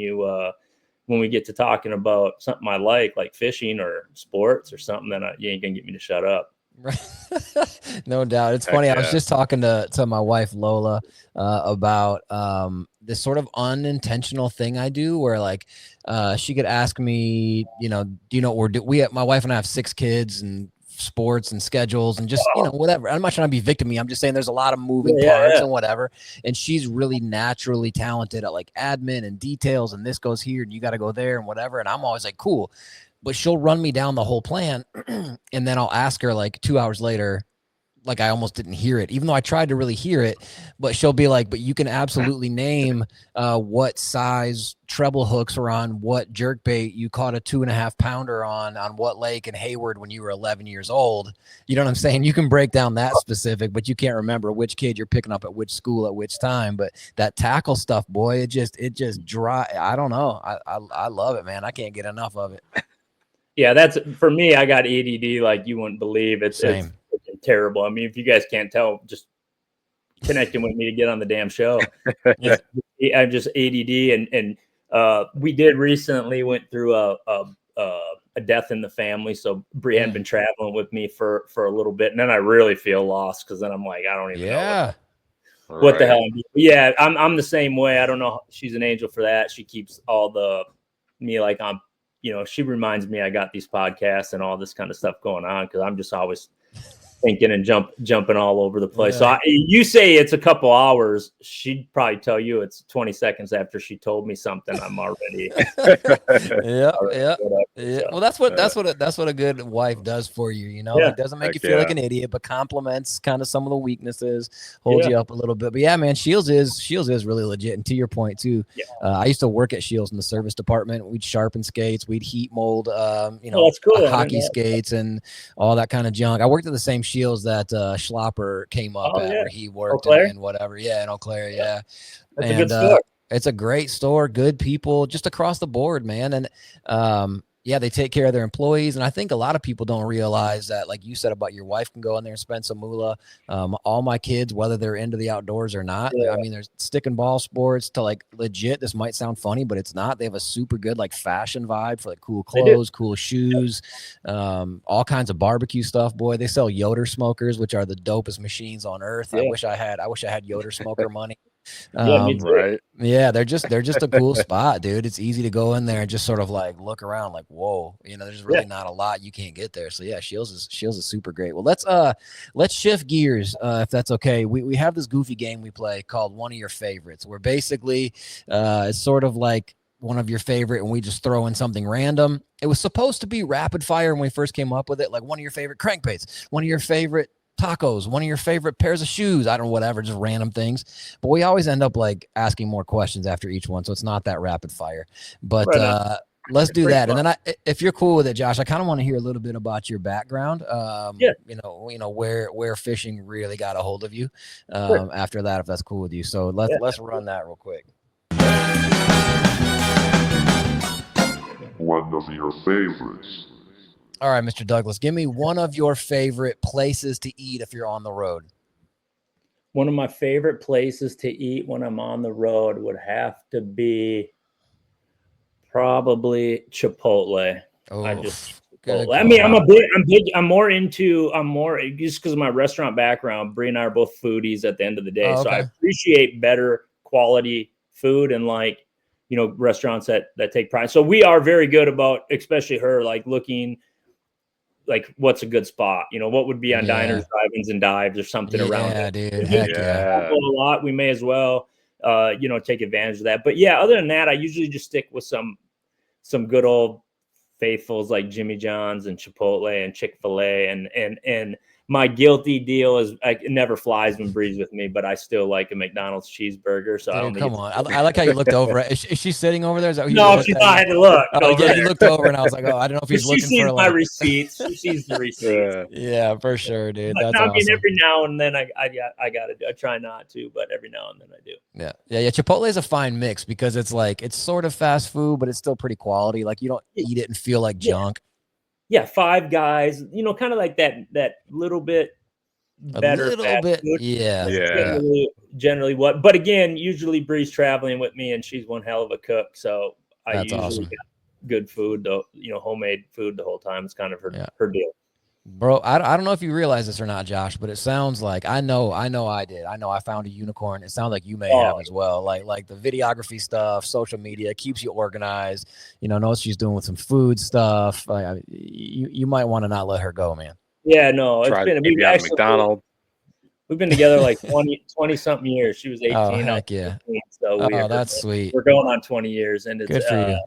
we get to talking about something I like fishing or sports or something, then you ain't gonna get me to shut up. No doubt. It's funny. I was just talking to my wife Lola about this sort of unintentional thing I do where she could ask me, do you know what my wife and I have 6 kids and sports and schedules and just whatever. I'm not trying to be victim. I'm just saying there's a lot of moving parts and whatever. And she's really naturally talented at admin and details, and this goes here and you got to go there and whatever. And I'm always like, cool. But she'll run me down the whole plan, and then I'll ask her 2 hours later, I almost didn't hear it, even though I tried to really hear it. But she'll be like, but you can absolutely name what size treble hooks are on what jerkbait you caught a 2.5 pounder on what lake in Hayward when you were 11 years old. You know what I'm saying? You can break down that specific, but you can't remember which kid you're picking up at which school at which time. But that tackle stuff, boy, it just dry. I don't know. I love it, man. I can't get enough of it. Yeah, that's for me. I got ADD like you wouldn't believe. It's terrible. If you guys can't tell, just connecting with me to get on the damn show. I'm just ADD, and we did recently went through a death in the family. So Bree had been traveling with me for a little bit, and then I really feel lost because then I'm like, I don't even know what the hell I'm doing. Yeah, I'm the same way. I don't know. She's an angel for that. She keeps all me I'm. She reminds me I got these podcasts and all this kind of stuff going on because I'm just always thinking and jumping all over the place. So you say it's a couple hours. She'd probably tell you it's 20 seconds after she told me something. I'm already. Yeah. Well, that's what a good wife does for you. It doesn't make you feel like an idiot, but compliments kind of some of the weaknesses, holds you up a little bit. But yeah, man, Shields is really legit. And to your point too, I used to work at Shields in the service department. We'd sharpen skates, we'd heat mold, that's cool. Hockey skates and all that kind of junk. I worked at the same Shields that Schlopper came up at where he worked and whatever. Yeah, in Eau Claire. Yeah. That's a good store. It's a great store, good people just across the board, man. And they take care of their employees. And I think a lot of people don't realize that, like you said about your wife can go in there and spend some moolah. All my kids, whether they're into the outdoors or not, there's stick and ball sports to legit. This might sound funny, but it's not. They have a super good fashion vibe for cool clothes, cool shoes, all kinds of barbecue stuff. Boy, they sell Yoder smokers, which are the dopest machines on earth. I wish I had Yoder smoker money. Me too. Right. Yeah, they're just a cool spot, dude. It's easy to go in there and just sort of look around whoa, there's really not a lot you can't get there. So yeah, Shields is super great. Well, let's shift gears if that's okay. We have this goofy game we play called One of Your Favorites, where basically it's sort of like one of your favorite and we just throw in something random. It was supposed to be rapid fire when we first came up with it, like one of your favorite crankbaits, one of your favorite tacos, one of your favorite pairs of shoes, I don't know, whatever, just random things. But we always end up asking more questions after each one, so it's not that rapid fire. But let's do that. And then if you're cool with it, Josh, I kind of want to hear a little bit about your background. Where fishing really got a hold of you. After that, if that's cool with you. So let's run that real quick. One of your favorites. All right, Mr. Douglas, give me one of your favorite places to eat if you're on the road. One of my favorite places to eat when I'm on the road would have to be probably Chipotle. Oh, I'm more just because of my restaurant background. Bree and I are both foodies at the end of the day. So I appreciate better quality food and restaurants that take pride. So we are very good about, especially her, looking what's a good spot, what would be on diners, drive-ins and dives or something around that. Dude. Heck a lot. We may as well, take advantage of that. But yeah, other than that, I usually just stick with some good old faithfuls like Jimmy John's and Chipotle and Chick-fil-A, and my guilty deal is it never flies when Bree's with me, but I still like a McDonald's cheeseburger. So Dude, I don't come think on. I like how you looked over. Is she sitting over there? Is that who you no, looked she's at? not. I had to look. Oh, over yeah, there. you looked over and I was like, oh, I don't know if he's She looking sees for my like. receipts. She sees the receipts. Yeah, for sure, dude. But, That's I mean, awesome. every now and then I gotta do. I try not to, but every now and then I do. Yeah. Chipotle is a fine mix because it's like it's sort of fast food, but it's still pretty quality. Like you don't eat it and feel like junk. Yeah, Five Guys. Kind of like that little bit better. A little fast bit. food. Yeah. Generally what. But again, usually Bree's traveling with me, and she's one hell of a cook. So I That's usually awesome. get good food, though. Homemade food the whole time. It's kind of her deal. Bro, I don't know if you realize this or not, Josh, but it sounds like I know I did. I know I found a unicorn. It sounds like you may have as well. Like the videography stuff, social media keeps you organized. Know what she's doing with some food stuff. Like, you might want to not let her go, man. Yeah, no, it's been McDonald's. We've been together like 20 something years. She was 18. Oh, heck yeah. 15, so that's sweet. We're going on 20 years, and it's good for you.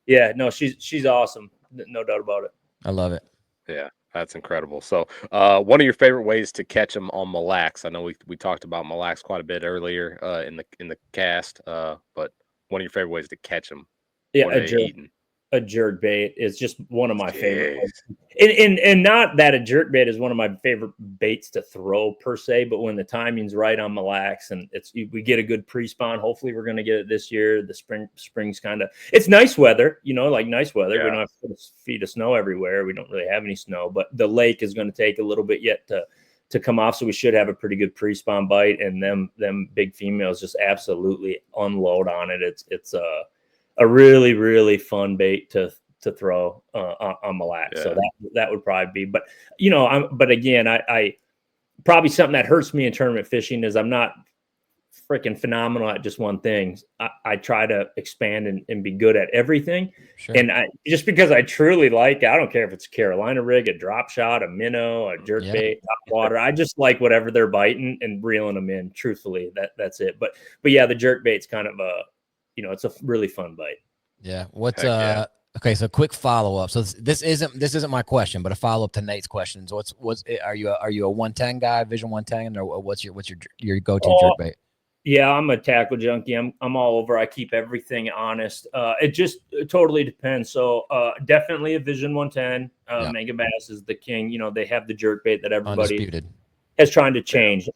Yeah, no, she's awesome. No doubt about it. I love it. Yeah. That's incredible. So, one of your favorite ways to catch them on Mille Lacs? I know we talked about Mille Lacs quite a bit earlier in the cast, but one of your favorite ways to catch them? Yeah, a jerk bait is just one of my favorite. And not that a jerk bait is one of my favorite baits to throw per se, but when the timing's right on Mille Lacs and we get a good pre-spawn. Hopefully, we're going to get it this year. The spring's kind of it's nice weather, like nice weather. Yeah. We don't have to put feet of snow everywhere. We don't really have any snow, but the lake is going to take a little bit yet to come off. So we should have a pretty good pre-spawn bite, and them big females just absolutely unload on it. It's a really, really fun bait to throw on Mille Lacs. So that would probably be, but but again, I probably something that hurts me in tournament fishing is I'm not freaking phenomenal at just one thing. I try to expand and be good at everything. Sure. And just because I truly like, I don't care if it's a Carolina rig, a drop shot, a minnow, a jerk bait, top water. I just like whatever they're biting and reeling them in. Truthfully, that's it. But yeah, the jerk bait's kind of it's a really fun bite. Yeah. Okay, so quick follow-up. So this isn't my question, but a follow-up to Nate's questions. Are you a 110 guy, Vision 110, or what's your go-to jerk bait? Yeah, I'm a tackle junkie. I'm all over. I keep everything honest. It just totally depends. So definitely a Vision 110. Mega Bass is the king. They have the jerk bait that everybody is trying to change.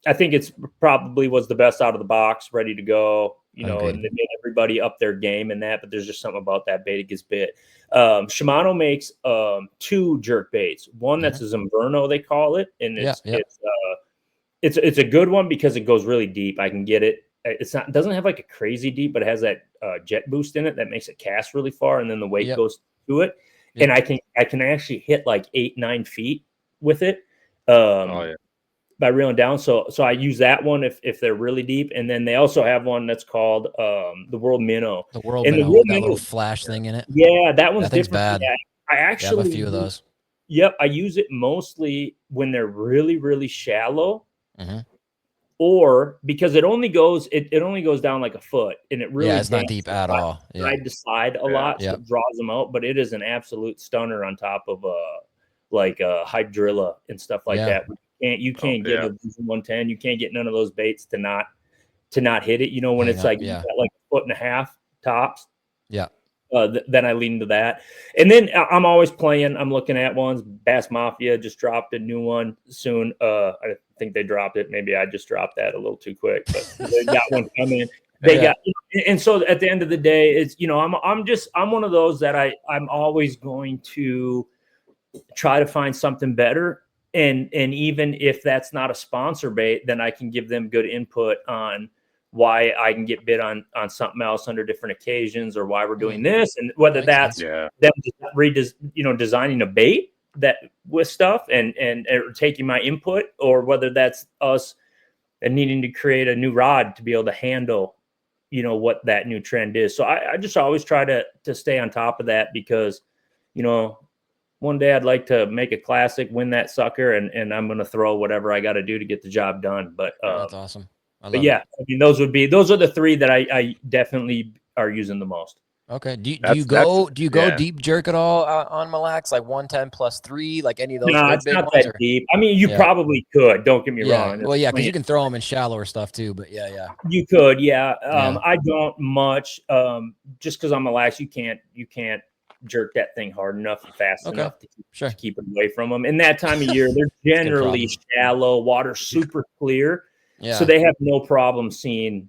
I think it's probably was the best out of the box, ready to go. And they made everybody up their game in that, but there's just something about that bait. It gets bit. Shimano makes 2 jerk baits. One that's a Zimverno, they call it, and it's a good one because it goes really deep. I can get it. It doesn't have like a crazy deep, but it has that jet boost in it that makes it cast really far, and then the weight goes to it. And I can actually hit like 8-9 feet with it. By reeling down. So I use that one if they're really deep. And then they also have one that's called the World Minnow. The World Minnow with that little flash thing in it. Yeah, that one's different. Bad. Yeah, I actually have a few of those. Yep, I use it mostly when they're really, really shallow. Or because it only goes down like a foot, and it really it's not deep at all. Side to side a lot, so it draws them out. But it is an absolute stunner on top of like hydrilla and stuff like that. You can't get a Vision 110. You can't get none of those baits to not hit it. When it's like a foot and a half tops. Yeah. Then I lean to that. And then I'm always playing. I'm looking at ones. Bass Mafia just dropped a new one soon. I think they dropped it. Maybe I just dropped that a little too quick, but they got one coming. And so at the end of the day, it's I'm one of those that I'm always going to try to find something better. And even if that's not a sponsor bait, then I can give them good input on why I can get bit on something else under different occasions, or why we're doing this, and whether that's them designing a bait that with stuff and taking my input, or whether that's us and needing to create a new rod to be able to handle, what that new trend is. So I just always try to stay on top of that, because, one day I'd like to make a classic, win that sucker, and I'm going to throw whatever I got to do to get the job done. But that's awesome. But yeah, I mean, those are the 3 that I definitely are using the most. Okay. Do you go yeah. deep jerk at all on Mille Lacs, like 110 plus 3, like any of those No, big it's not ones? that Or deep. I mean, you yeah, probably could. Don't get me yeah. wrong. Well, yeah, because Plenty you can throw them in shallower stuff too. But yeah. You could, yeah. Yeah. I don't much. Just because I'm a lax, you can't jerk that thing hard enough and fast Okay. enough Sure. to keep it away from them. And that time of year, they're generally shallow, water super clear, Yeah. so they have no problem seeing,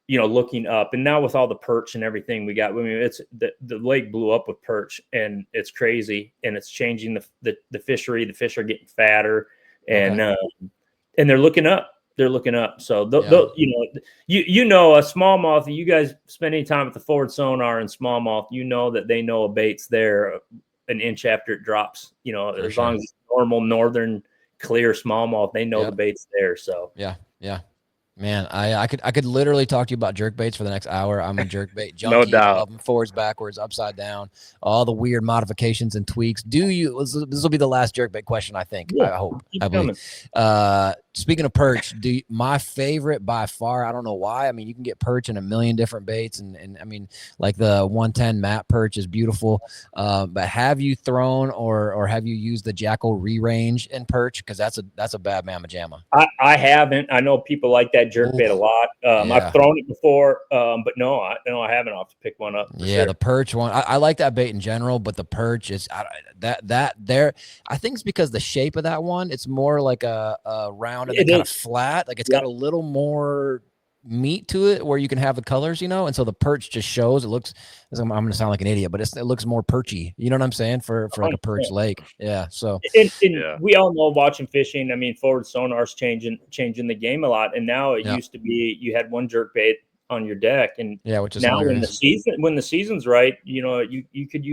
looking up. And now with all the perch and everything we got, I mean, it's the lake blew up with perch, and it's crazy, and it's changing the fishery. The fish are getting fatter, and and they're looking up. They're looking up. So, a smallmouth, you guys spend any time with the forward sonar and smallmouth, that they know a bait's there an inch after it drops. As long as it's normal northern clear smallmouth, they know the bait's there. So, yeah. Man, I could literally talk to you about jerk baits for the next hour. I'm a jerk bait junkie. No doubt. Love them forwards, backwards, upside down, all the weird modifications and tweaks. This will be the last jerk bait question, I think. Yeah, I hope. I believe. Speaking of perch, my favorite by far, I don't know why. I mean, you can get perch in a million different baits, and I mean, like the 110 mat perch is beautiful. But have you thrown or have you used the Jackal re-range in perch? Because that's a bad mamma jamma. I haven't. I know people like that jerk bait a lot. I've thrown it before, but no, I haven't. I'll have to pick one up. The perch one. I like that bait in general, but the perch is I think it's because the shape of that one. It's more like a round and then kind of flat. Like it's got a little more meat to it where you can have the colors, and so the perch just shows. It looks. I'm going to sound like an idiot, but it looks more perchy. You know what I'm saying for like a perch lake. Yeah. So we all know watching fishing. I mean, forward sonar's changing the game a lot, and now it used to be you had one jerk bait on your deck, and which is now hilarious. when the season's right, you could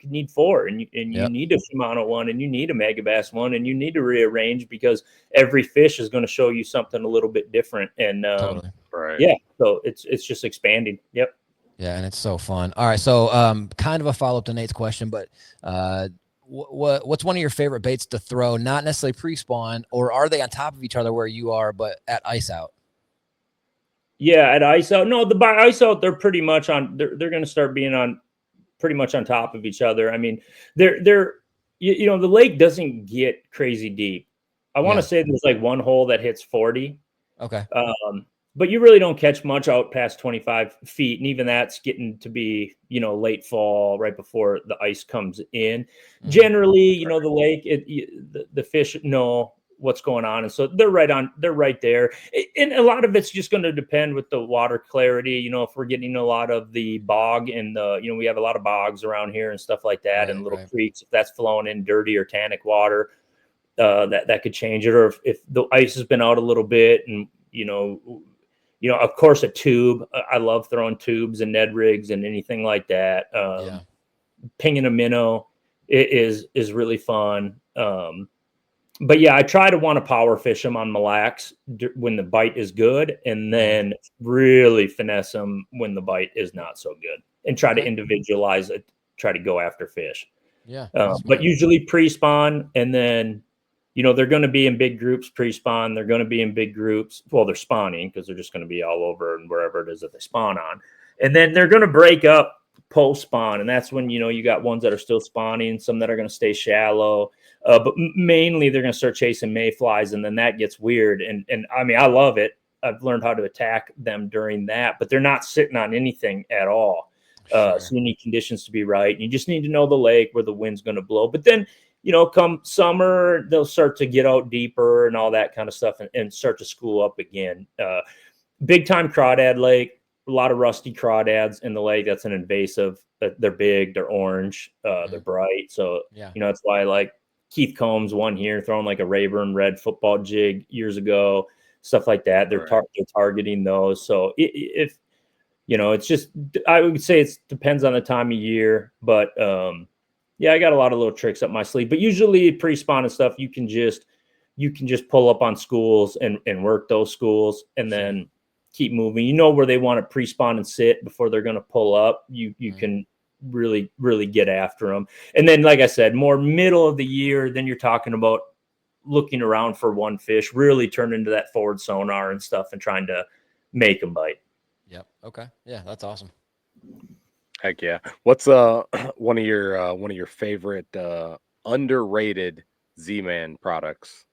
need four, and you need a Shimano one, and you need a Megabass one, and you need to rearrange because every fish is going to show you something a little bit different, and totally. Right. So it's just expanding. Yep. Yeah, and it's so fun. All right, so kind of a follow up to Nate's question, but what's one of your favorite baits to throw? Not necessarily pre-spawn, or are they on top of each other where you are, but at ice out? Yeah, at ice out. No, by ice out, they're pretty much on. They're going to start being on pretty much on top of each other. I mean, they're the lake doesn't get crazy deep. I want to say there's like one hole that hits 40. Okay. But you really don't catch much out past 25 feet. And even that's getting to be, late fall, right before the ice comes in. Mm-hmm. Generally, the lake, the fish know what's going on. And so they're right there. And a lot of it's just going to depend with the water clarity. If we're getting a lot of the bog and we have a lot of bogs around here and stuff like that, and little creeks, if that's flowing in dirty or tannic water, that could change it. Or if the ice has been out a little bit and, of course, a tube. I love throwing tubes and Ned rigs and anything like that. Pinging a minnow is really fun. But yeah, I try to want to power fish them on Mille Lacs when the bite is good, and then really finesse them when the bite is not so good, and try to individualize it. Try to go after fish. Yeah, but usually pre-spawn, and then. They're going to be in big groups pre-spawn. They're going to be in big groups. Well, they're spawning because they're just going to be all over and wherever it is that they spawn on. And then they're going to break up post-spawn. And that's when, you got ones that are still spawning, some that are going to stay shallow. But mainly they're going to start chasing mayflies. And then that gets weird. And I mean, I love it. I've learned how to attack them during that. But they're not sitting on anything at all. So you need conditions to be right. You just need to know the lake where the wind's going to blow. But then, come summer, they'll start to get out deeper and all that kind of stuff and start to school up again. Big time crawdad lake, a lot of rusty crawdads in the lake. That's an invasive. They're big, they're orange, they're bright. So, that's why I like Keith Combs won here, throwing like a Rayburn red football jig years ago, stuff like that. They're targeting those. So if it's just, I would say it depends on the time of year, but I got a lot of little tricks up my sleeve, but usually pre-spawn and stuff, you can just pull up on schools and work those schools and then keep moving. Where they want to pre-spawn and sit before they're going to pull up. You can really, really get after them. And then, like I said, more middle of the year, then you're talking about looking around for one fish, really turn into that forward sonar and stuff and trying to make them bite. Yep. Okay. Yeah, that's awesome. Heck yeah. What's one of your favorite underrated Z-Man products?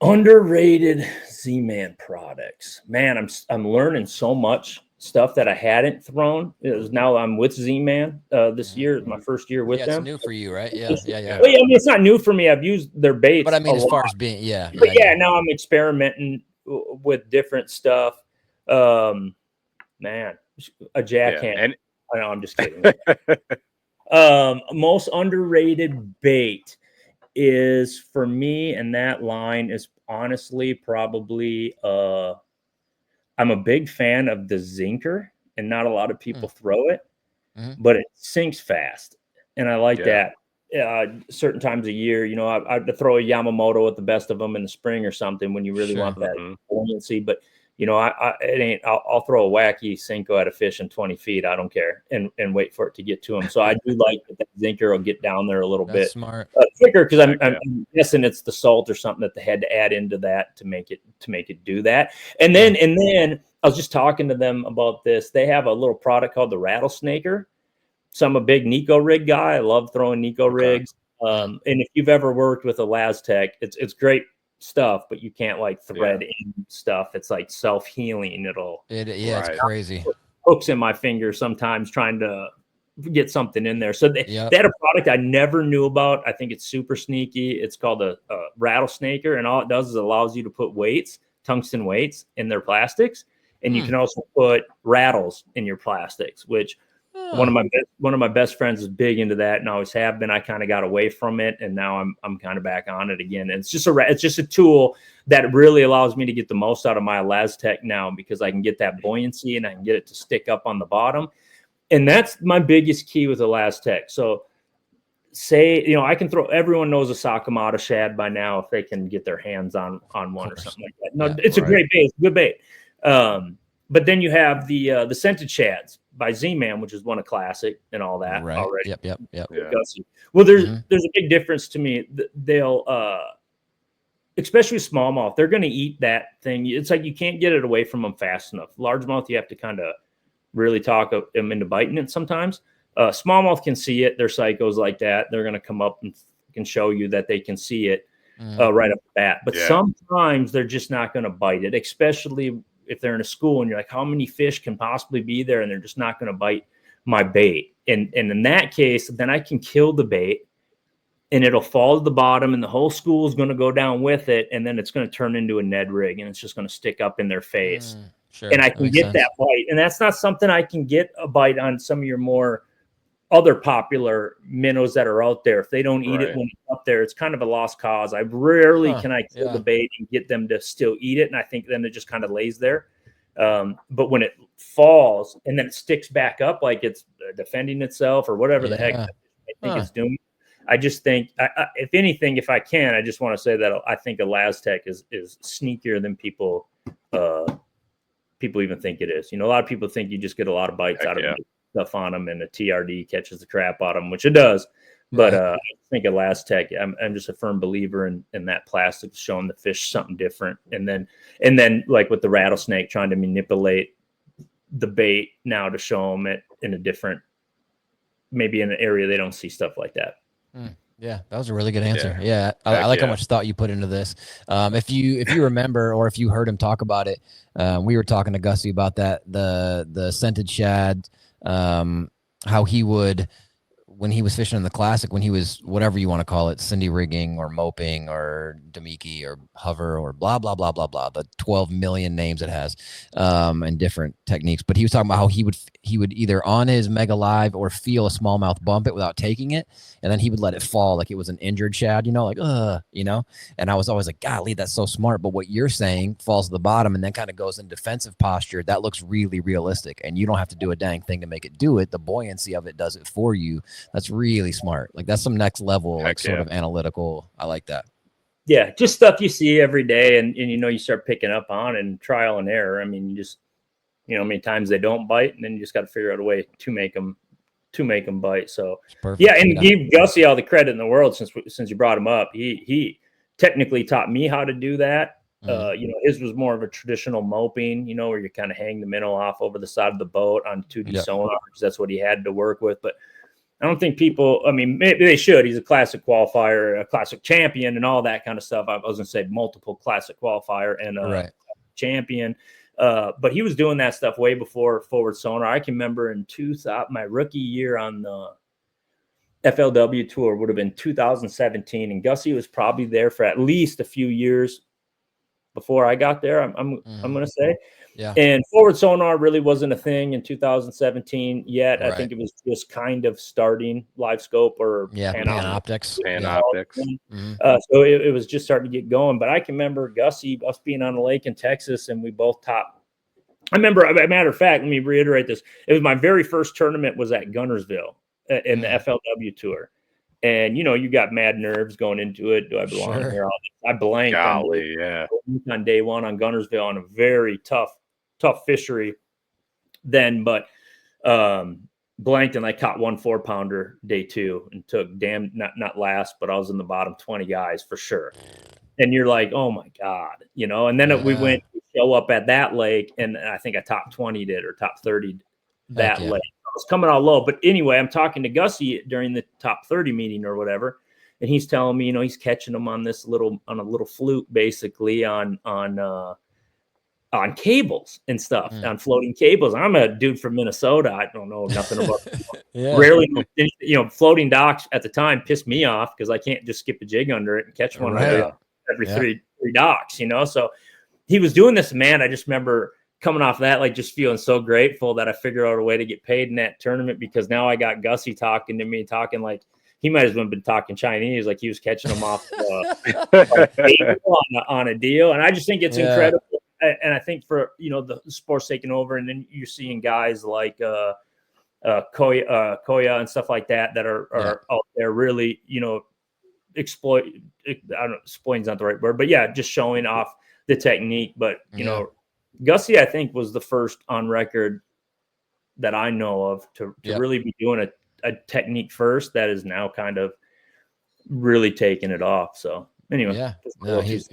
Underrated Z-Man products. Man, I'm learning so much stuff that I hadn't thrown. Now I'm with Z-Man. This year is my first year with Yeah, them. it's new for you, right? Yeah. Well, yeah, I mean, it's not new for me. I've used their baits, But I mean, a as lot. far as being, yeah. But yeah, now I'm experimenting with different stuff. Man, a jackhammer. And I know, I'm just kidding. Most underrated bait is for me, and that line is honestly probably I'm a big fan of the zinker, and not a lot of people throw it, but it sinks fast, and I like that. Certain times of year, you know, I'd throw a Yamamoto at the best of them in the spring or something when you really want that buoyancy. But you know, I'll throw a wacky Cinco at a fish in 20 feet. I don't care, and wait for it to get to him. So I do like that zinker will get down there a little bit smart. quicker, because I'm guessing it's the salt or something that they had to add into that to make it do that. And then I was just talking to them about this. They have a little product called the rattlesnaker. So I'm a big Nico rig guy. I love throwing Nico rigs. And if you've ever worked with a Laztech, it's great stuff, but you can't like thread in stuff. It's like self-healing. It's crazy. Hooks in my finger sometimes trying to get something in there. So they had a product I never knew about. I think it's super sneaky. It's called a rattlesnaker, and all it does is it allows you to put weights, tungsten weights, in their plastics, and you can also put rattles in your plastics, which one of my best friends is big into that and always have been. I kind of got away from it, and now I'm kind of back on it again. And it's just a tool that really allows me to get the most out of my Laztech now, because I can get that buoyancy and I can get it to stick up on the bottom. And that's my biggest key with the Laztech. So say, you know, I can throw, everyone knows a Sakamata shad by now if they can get their hands on one or something like that. No, it's a great bait, good bait. But then you have the scented shads by Z-Man, which is one of classic and all that already. Yep. Well, there's a big difference to me. They'll especially smallmouth, they're going to eat that thing. It's like you can't get it away from them fast enough. Largemouth, you have to kind of really talk them into biting it sometimes. Smallmouth can see it. They're psychos like that. They're going to come up and can show you that they can see it right off the bat. But sometimes they're just not going to bite it, especially if they're in a school and you're like, how many fish can possibly be there? And they're just not going to bite my bait. And in that case, then I can kill the bait and it'll fall to the bottom and the whole school is going to go down with it. And then it's going to turn into a Ned rig and it's just going to stick up in their face. And I can get that bite. And that's not something I can get a bite on some of your more other popular minnows that are out there. If they don't eat it when it's up there, it's kind of a lost cause. I rarely can I kill the bait and get them to still eat it. And I think then it just kind of lays there. But when it falls and then it sticks back up like it's defending itself or whatever the heck I think it's doing, I just think, if anything, if I can, I just want to say that I think a Laztech is sneakier than people even think it is. You know, a lot of people think you just get a lot of bites out of it. Stuff on them and the TRD catches the crap out of them, which it does. But I think at Laztech, I'm just a firm believer in that plastic showing the fish something different. And then like with the rattlesnake, trying to manipulate the bait now to show them it in a different, maybe in an area they don't see stuff like that. Yeah, that was a really good answer. Yeah, I like how much thought you put into this. If you remember, or if you heard him talk about it, we were talking to Gussie about that, the scented shad, how he would, when he was fishing in the classic, when he was, whatever you want to call it, Cindy rigging or moping or Demiki or hover or blah, blah, blah, blah, blah, the 12 million names it has, and different techniques. But he was talking about how he would either on his Mega Live or feel a smallmouth bump it without taking it. And then he would let it fall like it was an injured shad, you know, like, you know, and I was always like, golly, that's so smart. But what you're saying falls to the bottom and then kind of goes in defensive posture. That looks really realistic. And you don't have to do a dang thing to make it do it. The buoyancy of it does it for you. That's really smart. Like that's some next level, like sort of analytical. I like that. Yeah. Just stuff you see every day. And you know, you start picking up on and trial and error. I mean, you just, you know, how many times they don't bite and then you just got to figure out a way to make them bite. So yeah. And give Gussie all the credit in the world since you brought him up. He technically taught me how to do that. His was more of a traditional moping, where you kind of hang the minnow off over the side of the boat on 2D sonar, because that's what he had to work with. But I don't think people, I mean, maybe they should. He's a classic qualifier, a classic champion, and all that kind of stuff. I was going to say multiple classic qualifier and champion. But he was doing that stuff way before forward sonar. I can remember in my rookie year on the FLW tour would have been 2017, and Gussie was probably there for at least a few years before I got there. I'm going to say. Yeah. And forward sonar really wasn't a thing in 2017 yet. Right. I think it was just kind of starting live scope or Panoptics. So it was just starting to get going. But I can remember Gussie, us being on a lake in Texas, and we both topped. I remember, as a matter of fact, let me reiterate this. It was my very first tournament was at Guntersville in the FLW tour. And, you got mad nerves going into it. Do I belong here? I blanked on day one on Guntersville on a very tough fishery then, but blanked, and I caught 1 4-pounder day 2 and took not last, but I was in the bottom 20 guys for sure. And you're like, oh my God, and then we went to show up at that lake, and I think I top 20 or top 30 that lake. I was coming out low, but anyway, I'm talking to Gussie during the top 30 meeting or whatever. And he's telling me, he's catching them on a little flute, basically on cables and stuff, on floating cables. I'm a dude from Minnesota. I don't know nothing about rarely, floating docks at the time pissed me off because I can't just skip a jig under it and catch one every three docks, So he was doing this, man. I just remember coming off that, like just feeling so grateful that I figured out a way to get paid in that tournament, because now I got Gussie talking to me, talking like he might as well have been talking Chinese, like he was catching them off on a deal. And I just think it's incredible. And I think for, the sport's taking over, and then you're seeing guys like Koya and stuff like that are out there really, exploiting's not the right word, but just showing off the technique. But, Gussie, I think, was the first on record that I know of to really be doing a technique first that is now kind of really taking it off. So anyway, he's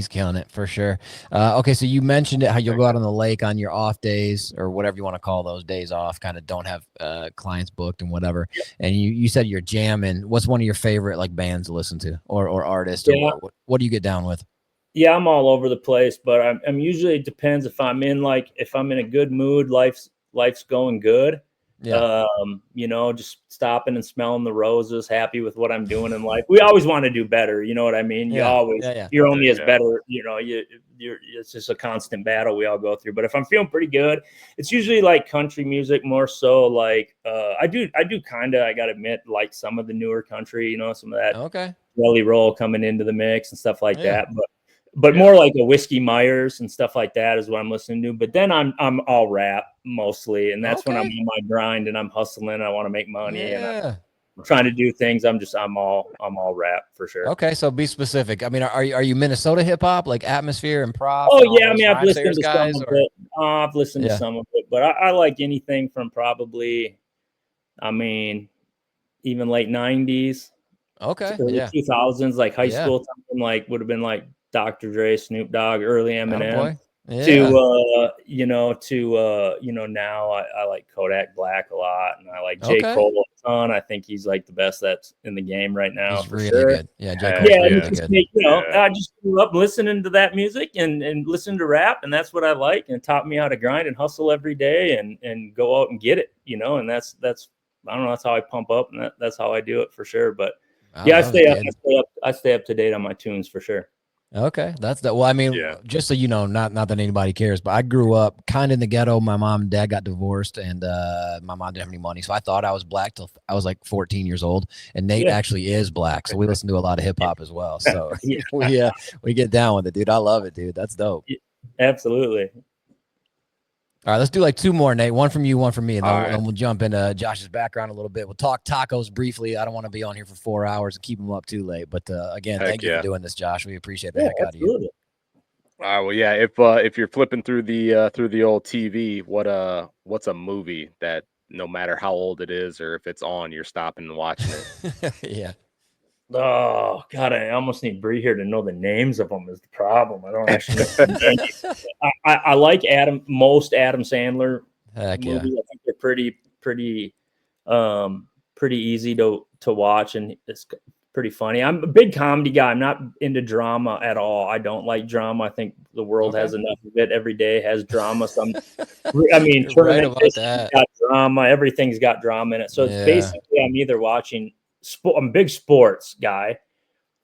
killing it for sure. Okay, so you mentioned it, how you'll go out on the lake on your off days, or whatever you want to call those days off, kind of don't have clients booked and whatever. And you said you're jamming. What's one of your favorite like bands to listen to, or artists? Or what do you get down with? Yeah, I'm all over the place, but I'm usually, it depends if I'm in a good mood, life's going good. Just stopping and smelling the roses, happy with what I'm doing in life. We always want to do better. You know what I mean? You always, you're only as better, it's just a constant battle we all go through. But if I'm feeling pretty good, it's usually like country music, more so like, I do kind of, I got to admit, like some of the newer country, some of that Jelly Roll coming into the mix and stuff like that. But more like a Whiskey Myers and stuff like that is what I'm listening to. But then I'm all rap mostly, and that's when I'm on my grind and I'm hustling. I want to make money and I'm trying to do things. I'm all rap for sure. Okay, so be specific. I mean, are you Minnesota hip hop, like Atmosphere and Prof? Oh yeah, I mean, I've listened to some of it. I've listened to some of it, but I like anything from probably, even late '90s. Okay, early 2000s, like high school time, like would have been like Dr. Dre, Snoop Dogg, early Eminem, now I like Kodak Black a lot, and I like J. Cole a ton. I think he's like the best that's in the game right now. He's really good. Yeah, J. Cole's really good. I just grew up listening to that music and listening to rap, and that's what I like, and it taught me how to grind and hustle every day and go out and get it, and that's I don't know, that's how I pump up, and that's how I do it for sure. But I stay up to date on my tunes for sure. Okay, that's that. Well, I mean, just so you know, not that anybody cares, but I grew up kind of in the ghetto. My mom and dad got divorced, and my mom didn't have any money, so I thought I was black till I was like 14 years old. And Nate actually is black, so we listen to a lot of hip hop as well. So we get down with it, dude. I love it, dude. That's dope. Absolutely. All right, let's do like 2 more, Nate. One from you, one from me, and then we'll jump into Josh's background a little bit. We'll talk tacos briefly. I don't want to be on here for 4 hours and keep them up too late. But again, thank you for doing this, Josh. We appreciate the heck out of you. All right, well, if you're flipping through the old TV, what's a movie that no matter how old it is or if it's on, you're stopping and watching it? Oh God, I almost need Bree here to know the names of them. Is the problem? I don't actually know. The names. I like most Adam Sandler Heck yeah. movies. I think they're pretty easy to watch, and it's pretty funny. I'm a big comedy guy. I'm not into drama at all. I don't like drama. I think the world has enough of it. Every day has drama. I mean, You're right tournament about that. got drama. Everything's got drama in it. So it's Yeah. basically I'm either watching I'm a big sports guy,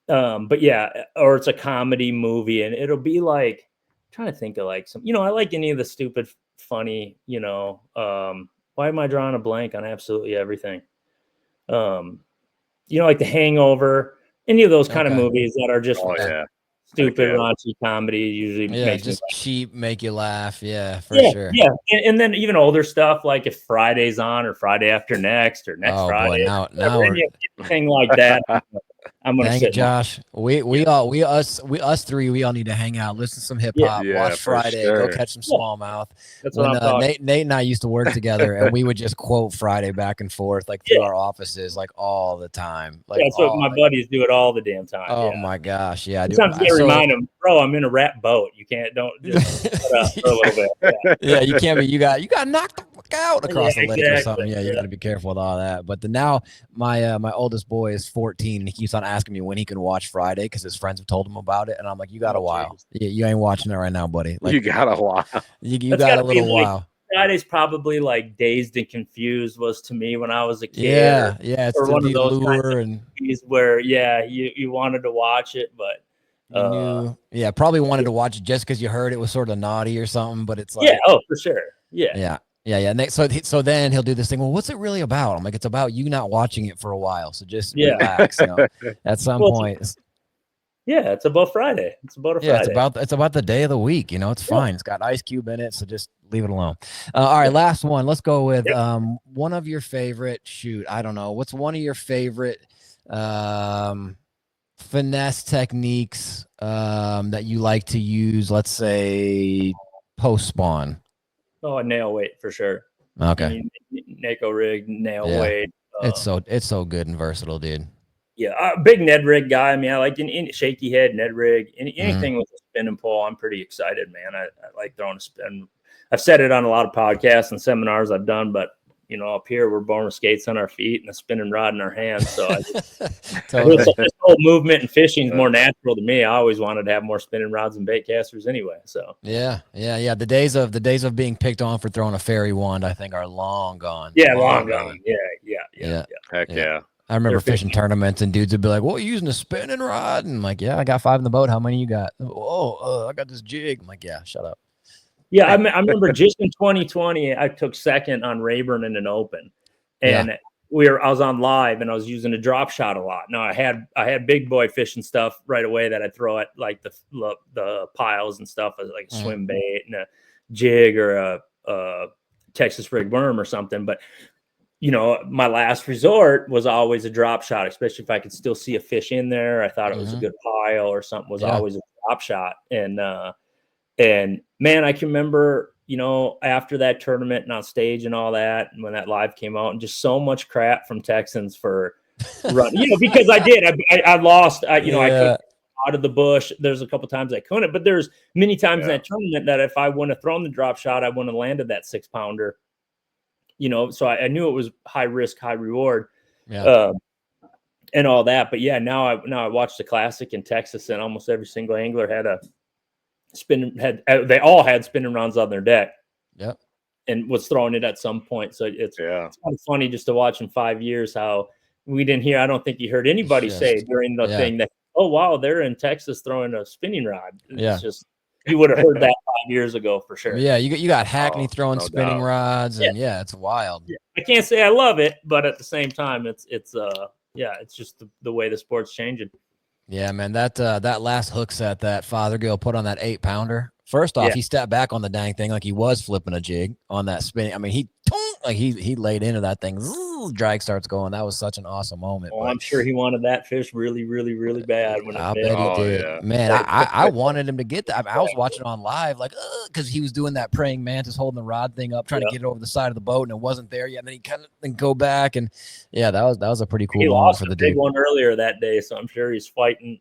but yeah, or it's a comedy movie, and it'll be like I'm trying to think of like some. I like any of the stupid, funny. Why am I drawing a blank on absolutely everything? Like The Hangover, any of those kind of movies that are just stupid, raunchy comedy usually makes just me cheap, make you laugh. Yeah, for yeah, sure. Yeah, and then even older stuff like if Friday's on or Friday after next or next Friday, boy, now anything like that. I'm gonna dang sit it, Josh. Us three, we all need to hang out, listen to some hip hop, watch Friday, go catch some smallmouth. That's what I'm talking. Nate and I used to work together, and we would just quote Friday back and forth like through our offices, like all the time. Like that's what my buddies do it all the damn time. Oh my gosh, yeah. Sometimes you remind them, bro, I'm in a rap boat. You don't just put up for a little bit. Yeah, you can't be. You got knocked the fuck out across the lake or something. Yeah, you got to be careful with all that. But now my oldest boy is 14, and he keeps on asking me when he can watch Friday because his friends have told him about it, and I'm like, you got a while. You ain't watching it right now, buddy. Like, you got a while. You got a little while. Friday's probably like Dazed and Confused was to me when I was a kid. Yeah, it's or one of those lure kinds of movies where you wanted to watch it, but probably wanted to watch it just because you heard it was sort of naughty or something. But it's like for sure, yeah. And so then he'll do this thing. Well, what's it really about? I'm like, it's about you not watching it for a while. So just relax. At some point. It's about Friday. It's about a Friday. It's about the day of the week. It's fine. It's got Ice Cube in it, so just leave it alone. All right, last one. Let's go with one of your favorite. Shoot, I don't know. What's one of your favorite finesse techniques that you like to use? Let's say post spawn. Oh, a nail weight for sure. Okay. Naco rig, nail weight. It's so good and versatile, dude. Yeah, big Ned rig guy. I mean, I like any shaky head, Ned rig, anything with a spin and pull. I'm pretty excited, man. I like throwing a spin. I've said it on a lot of podcasts and seminars I've done, but up here we're born with skates on our feet and a spinning rod in our hands. So this whole movement and fishing is more natural to me. I always wanted to have more spinning rods and bait casters anyway. So yeah. The days of being picked on for throwing a fairy wand, I think, are long gone. Yeah, long gone. Yeah. Heck yeah. I remember fishing tournaments and dudes would be like, "Well, you're using a spinning rod," and I'm like, "Yeah, I got 5 in the boat. How many you got?" I got this jig. I'm like, "Yeah, shut up." Yeah, I remember just in 2020, I took second on Rayburn in an open, and I was on live and I was using a drop shot a lot. Now I had big boy fishing stuff right away that I throw at like the piles and stuff, like a swim bait and a jig or a Texas rig worm or something, but. My last resort was always a drop shot, especially if I could still see a fish in there. I thought it was a good pile or something was always a drop shot. And man, I can remember, after that tournament and on stage and all that, and when that live came out and just so much crap from Texans for running, because I did, I lost, I couldn't out of the bush. There's a couple times I couldn't, but there's many times in that tournament that if I wouldn't have thrown the drop shot, I wouldn't have landed that 6-pounder. So I knew it was high risk, high reward, and all that. But now I watched the Classic in Texas, and almost every single angler had they all had spinning rounds on their deck. Yep. And was throwing it at some point. So it's kind of funny just to watch in 5 years how we didn't hear. I don't think you heard anybody say during the thing that, oh wow, they're in Texas throwing a spinning rod. It's just. You would have heard that 5 years ago for sure. Yeah, you got Hackney throwing spinning rods, and it's wild. Yeah. I can't say I love it, but at the same time, it's just the way the sport's changing. Yeah, man, that last hook set that Fothergill put on that 8-pounder. First off, he stepped back on the dang thing like he was flipping a jig on that spin. I mean, he Like he laid into that thing. Zzz, drag starts going. That was such an awesome moment. Oh, but I'm sure he wanted that fish really, really, really bad when it I bit. bet he Oh, did. yeah. Man, I wanted him to get that. I was watching it on live, like, because he was doing that praying mantis, holding the rod thing up, trying to get it over the side of the boat, and it wasn't there yet. And then he kind of then go back, and yeah, that was a pretty cool He moment lost for the a big dude. one earlier that day, so I'm sure he's fighting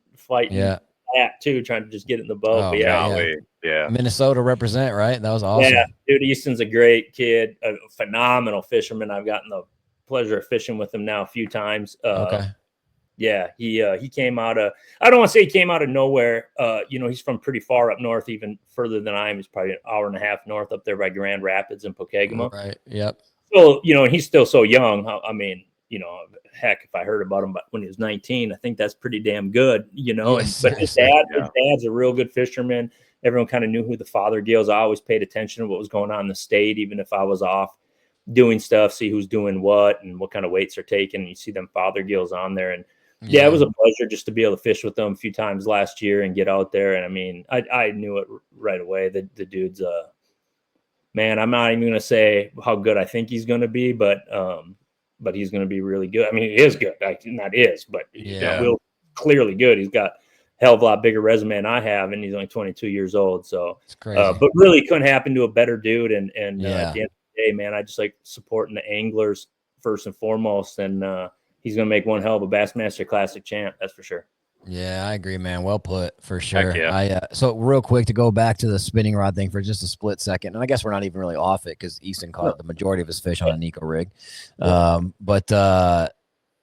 Yeah. that too, trying to just get it in the boat. Oh, But yeah, Golly. Yeah. Minnesota represent, right? That was awesome. yeah, dude, Easton's a great kid, a phenomenal fisherman. I've gotten the pleasure of fishing with him now a few times. Okay. Yeah, he came out of, I don't want to say he came out of nowhere. He's from pretty far up north, even further than I am. He's probably an hour and a half north up there by Grand Rapids and Pokegama. Right. Yep. So, and he's still so young. I mean, heck, if I heard about him when he was 19, I think that's pretty damn good, Yes, but his dad's a real good fisherman. Everyone kind of knew who the Fothergills. I always paid attention to what was going on in the state, even if I was off doing stuff, see who's doing what and what kind of weights are taken. And you see them Fothergills on there. And yeah, it was a pleasure just to be able to fish with them a few times last year and get out there. And I mean, I knew it right away. The dude's man, I'm not even going to say how good I think he's going to be, but he's going to be really good. I mean, he is good. Will clearly good. He's got a hell of a lot bigger resume than I have, and he's only 22 years old. So, it's crazy. But really couldn't happen to a better dude. And at the Yeah. end of the day, man, I just like supporting the anglers first and foremost. And he's going to make one hell of a Bassmaster Classic champ. That's for sure. Yeah, I agree, man. Well put, for sure. Heck yeah. So real quick to go back to the spinning rod thing for just a split second, and I guess we're not even really off it because Easton caught the majority of his fish on a Nico rig. But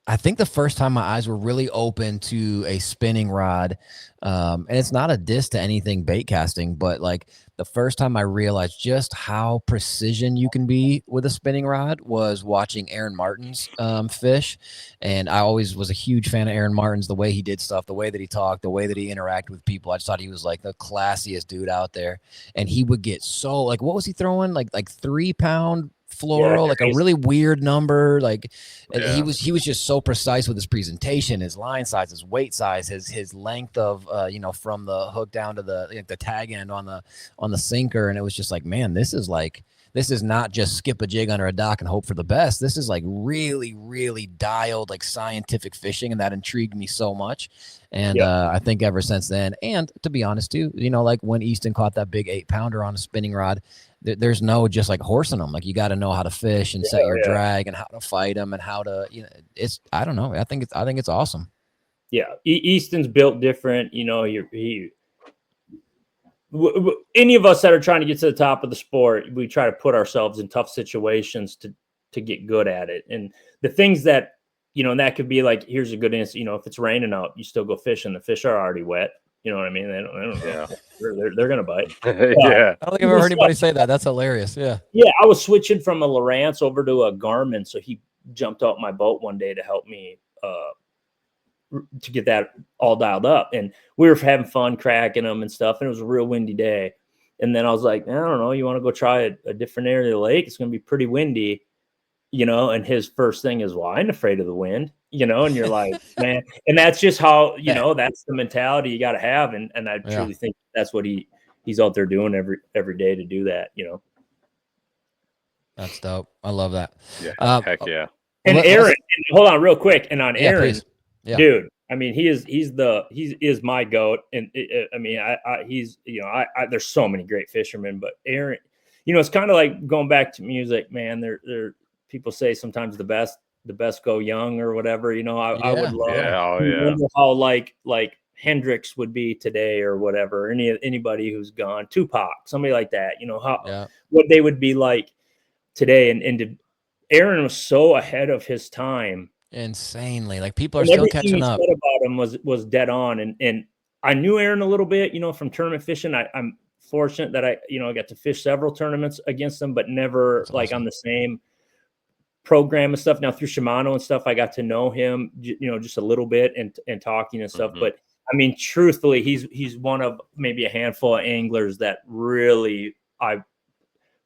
I think the first time my eyes were really open to a spinning rod, and it's not a diss to anything bait casting, but like the first time I realized just how precision you can be with a spinning rod was watching Aaron Martin's fish. And I always was a huge fan of Aaron Martin's, the way he did stuff, the way that he talked, the way that he interacted with people. I just thought he was like the classiest dude out there. And he would get so like, what was he throwing? Like 3-pound floral, like a really weird number. Like he was just so precise with his presentation, his line size, his weight size, his length of from the hook down to the tag end on the sinker. And it was just like, man, this is not just skip a jig under a dock and hope for the best. This is like really, really dialed, like scientific fishing. And that intrigued me so much. And I think ever since then, and to be honest too, like when Easton caught that big 8-pounder on a spinning rod, there's no just like horsing them. Like you got to know how to fish and set your drag and how to fight them and how to, it's, I don't know. I think it's awesome. Yeah. Easton's built different. Any of us that are trying to get to the top of the sport, we try to put ourselves in tough situations to get good at it. And the things that, and that could be like, here's a good answer. If it's raining out, you still go fishing. The fish are already wet. You know what I mean? They don't they're going to bite. Yeah. I don't think I've ever heard anybody say that. That's hilarious. Yeah. Yeah. I was switching from a Lowrance over to a Garmin. So he jumped out my boat one day to help me, to get that all dialed up, and we were having fun cracking them and stuff. And it was a real windy day. And then I was like, I don't know, you want to go try a different area of the lake? It's going to be pretty windy, and his first thing is, well, I ain't afraid of the wind, and you're like, man, and that's just how, that's the mentality you got to have. And I truly think that's what he's out there doing every day to do that, That's dope. I love that. Yeah. Heck yeah. And Aaron, hold on real quick. And on Aaron, yeah. Dude, I mean, he is my goat. And there's so many great fishermen, but Aaron, it's kind of like going back to music, man. There people say sometimes the best go young or whatever, I would love wonder how like Hendrix would be today or whatever. Anybody who's gone, Tupac, somebody like that, what they would be like today. And Aaron was so ahead of his time. Insanely, like people are still catching up. Said about him was dead on, and I knew Aaron a little bit, from tournament fishing. I'm fortunate that I got to fish several tournaments against him, but never like on the same program and stuff. Now through Shimano and stuff, I got to know him, just a little bit and talking and stuff. But I mean, truthfully, he's one of maybe a handful of anglers that really I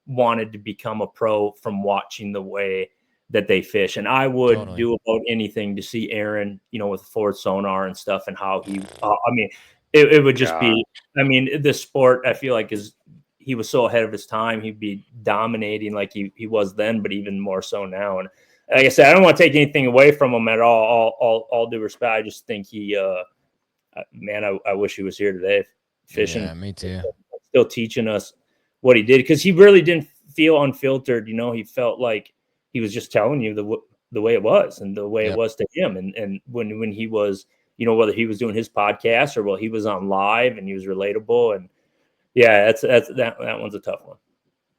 wanted to become a pro from watching the way that they fish. And I would do about anything to see Aaron, with forward sonar and stuff, and how he, it would just be, I mean, this sport, I feel like he was so ahead of his time. He'd be dominating like he was then, but even more so now. And like I said, I don't want to take anything away from him at all due respect. I just think he, man, I wish he was here today fishing. Yeah, me too. Still teaching us what he did, because he really didn't feel unfiltered. He felt like he was just telling you the way it was and the way it was to him. And when he was, whether he was doing his podcast or he was on live and he was relatable. And yeah, that one's a tough one.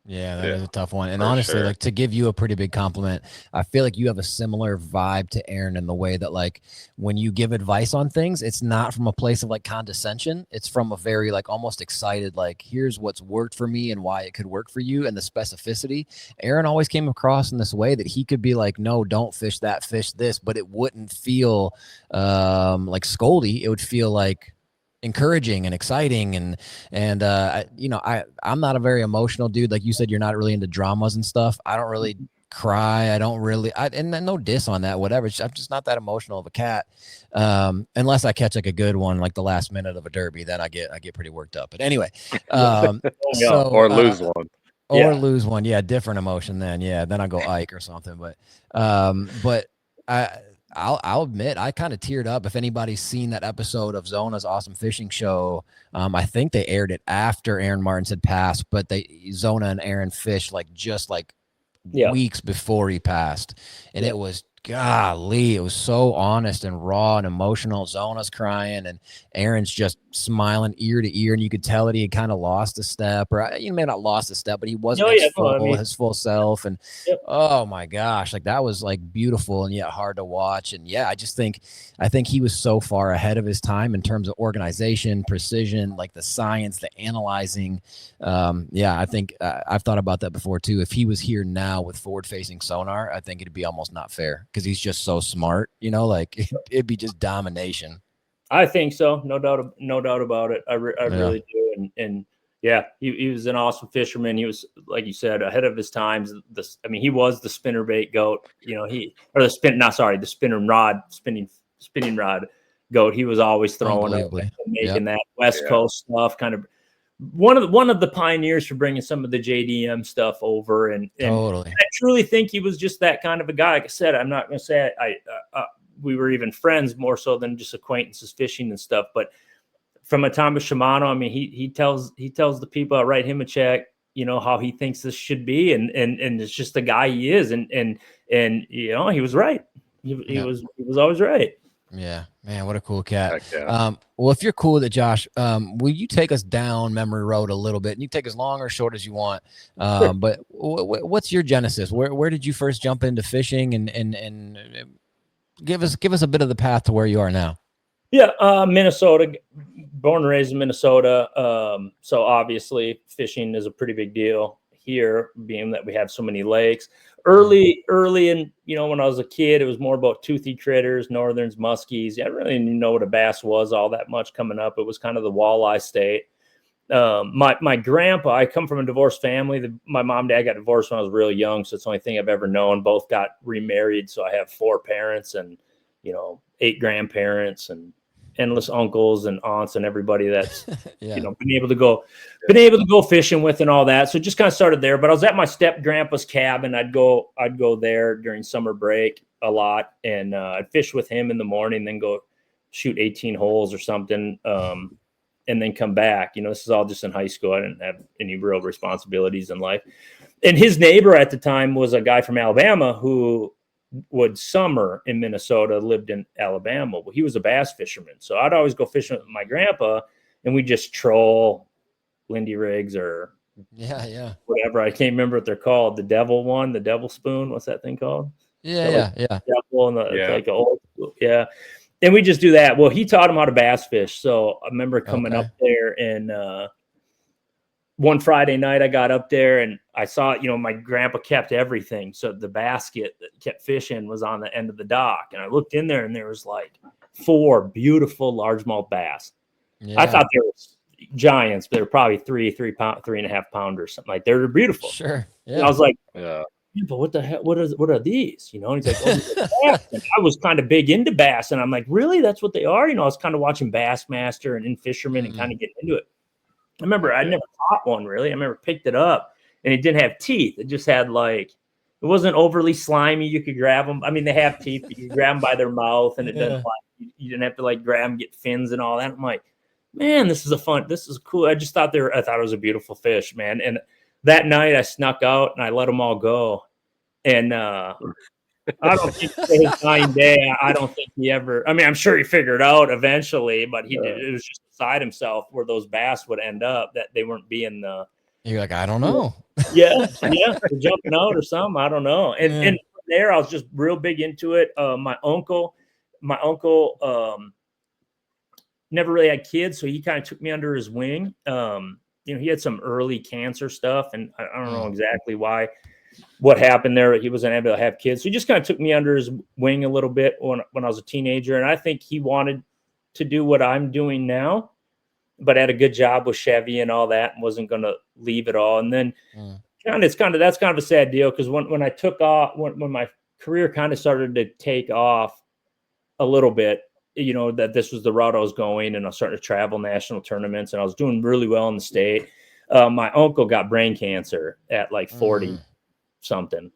Yeah, that is a tough one. And honestly, like, to give you a pretty big compliment, I feel like you have a similar vibe to Aaron in the way that, like, when you give advice on things, it's not from a place of like condescension. It's from a very like almost excited, like, here's what's worked for me and why it could work for you, and the specificity. Aaron always came across in this way that he could be like, no, don't fish that, fish this, but it wouldn't feel like scoldy. It would feel like encouraging and exciting. And I'm not a very emotional dude. Like you said, you're not really into dramas and stuff. I don't really cry. I don't really, and no diss on that, whatever. I'm just not that emotional of a cat. Unless I catch like a good one, like the last minute of a derby, then I get pretty worked up. But anyway, or lose one. Lose one. Yeah. Different emotion then. Yeah. Then I go Ike or something. But I'll admit I kind of teared up. If anybody's seen that episode of Zona's Awesome Fishing Show, I think they aired it after Aaron Martins had passed, but Zona and Aaron fished just weeks before he passed. And it was, golly, it was so honest and raw and emotional. Zona's crying and Aaron's just smiling ear to ear, and you could tell that he had kind of lost a step, or may not lost a step, but he wasn't his full self. And oh my gosh, like that was like beautiful and yet hard to watch. And yeah, I think he was so far ahead of his time in terms of organization, precision, like the science, the analyzing. I think I've thought about that before too. If he was here now with forward-facing sonar, I think it'd be almost not fair, because he's just so smart. Like it'd be just domination. I think so. No doubt about it. I really do. And yeah, he was an awesome fisherman. He was, like you said, ahead of his times. He was the spinnerbait goat. The spinning rod goat. He was always throwing up and making that West Coast stuff. Kind of one of the pioneers for bringing some of the JDM stuff over. And totally. I truly think he was just that kind of a guy. Like I said, I'm not going to say we were even friends more so than just acquaintances fishing and stuff. But from a time of Shimano, he tells the people that write him a check, how he thinks this should be. And it's just the guy he is. And he was right. He was always right. Yeah, man, what a cool cat. Yeah. Well, if you're cool with it, Josh, will you take us down memory road a little bit? And you take as long or short as you want. Sure. But what's your genesis? Where did you first jump into fishing, and give us a bit of the path to where you are now? Yeah, Minnesota, born and raised in Minnesota. So obviously fishing is a pretty big deal here, being that we have so many lakes. Early in, when I was a kid, it was more about toothy critters, northerns, muskies. I really didn't know what a bass was all that much coming up. It was kind of the walleye state. My grandpa, I come from a divorced family. My mom and dad got divorced when I was really young, so it's the only thing I've ever known. Both got remarried, so I have 4 parents and 8 grandparents and endless uncles and aunts and everybody that's been able to go fishing with and all that. So just kind of started there. But I was at my step grandpa's cabin. I'd go there during summer break a lot, and I'd fish with him in the morning, then go shoot 18 holes or something. And then come back. This is all just in high school. I didn't have any real responsibilities in life. And his neighbor at the time was a guy from Alabama who would summer in Minnesota, lived in Alabama. Well, he was a bass fisherman. So I'd always go fishing with my grandpa, and we just troll Lindy rigs or whatever. I can't remember what they're called. The devil one, the devil spoon. What's that thing called? Yeah. Devil and like an old, and we just do that. Well, he taught him how to bass fish. So I remember coming up there, and one Friday night I got up there and I saw, my grandpa kept everything. So the basket that kept fishing was on the end of the dock. And I looked in there and there was like 4 beautiful largemouth bass. Yeah. I thought they were giants, but they were probably 3.5 pounders, something like that. They were beautiful. Sure. Yeah. And I was like, but what the hell? What are these? And he's like, bass. And I was kind of big into bass, and I'm like, really? That's what they are? I was kind of watching Bassmaster and In Fisherman and kind of getting into it. I remember I never caught one really. I remember picked it up and it didn't have teeth. It just had like, it wasn't overly slimy. You could grab them. I mean, they have teeth, but you grab them by their mouth and it doesn't like, you didn't have to like grab them, get fins and all that. I'm like, man, this is cool. I just thought I thought it was a beautiful fish, man. And that night I snuck out and I let them all go. And I don't think his dying day, I don't think he ever, I mean, I'm sure he figured out eventually, but it was just beside himself where those bass would end up, that they weren't being You're like, I don't know. Yeah, jumping out or something. I don't know. And from there, I was just real big into it. My uncle, never really had kids, so he kind of took me under his wing. He had some early cancer stuff, and I don't know exactly what happened there. He wasn't able to have kids, so he just kind of took me under his wing a little bit when I was a teenager. And I think he wanted to do what I'm doing now, but had a good job with Chevy and all that, and wasn't going to leave it all. And then that's kind of a sad deal, because when I took off, when my career kind of started to take off a little bit, that this was the route I was going, and I was starting to travel national tournaments, and I was doing really well in the state. My uncle got brain cancer at like 40 something.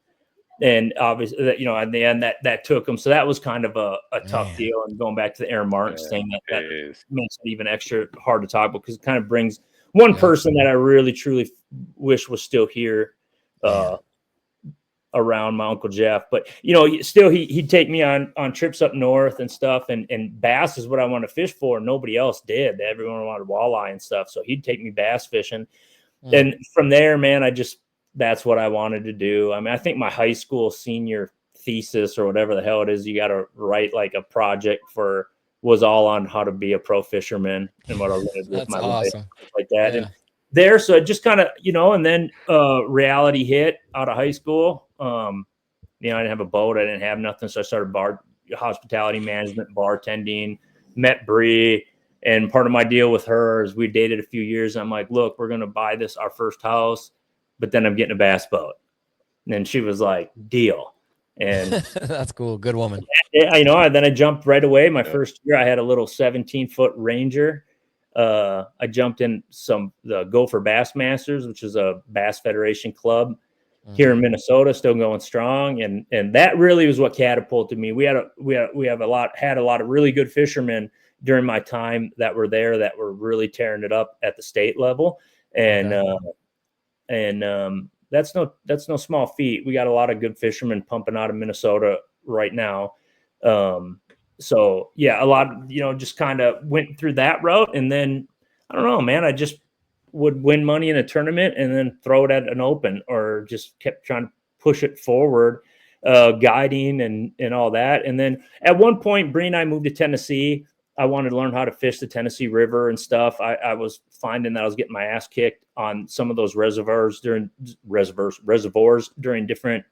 And obviously, in the end, that took him. So that was kind of a tough deal. And going back to the Aaron Martins thing, that makes it even extra hard to talk about, because it kind of brings one person that I really, truly wish was still here around, my Uncle Jeff. But, still he'd take me on trips up north and stuff. And bass is what I want to fish for. Nobody else did. Everyone wanted walleye and stuff. So he'd take me bass fishing. And from there, man, that's what I wanted to do. I mean, I think my high school senior thesis, or whatever the hell it is, you got to write like a project was all on how to be a pro fisherman and what I was going to do with my life, like that. And there, so it just kind of, and then reality hit out of high school. I didn't have a boat. I didn't have nothing. So I started hospitality management, bartending, met Bree. And part of my deal with her is we dated a few years. I'm like, look, we're going to buy our first house, but then I'm getting a bass boat. And then she was like, deal. And that's cool. Good woman. Then I jumped right away. My first year, I had a little 17-foot Ranger. I jumped in the Gopher Bass Masters, which is a Bass Federation club here in Minnesota, still going strong. And that really was what catapulted me. We had a lot of really good fishermen during my time that were there, that were really tearing it up at the state level. And that's no small feat. We got a lot of good fishermen pumping out of Minnesota right now. So yeah, a lot, just kind of went through that route. And then I don't know, man, I just would win money in a tournament and then throw it at an open, or just kept trying to push it forward, guiding and all that. And then at one point, Bree and I moved to Tennessee. I wanted to learn how to fish the Tennessee River and stuff. I was finding that I was getting my ass kicked on some of those reservoirs during different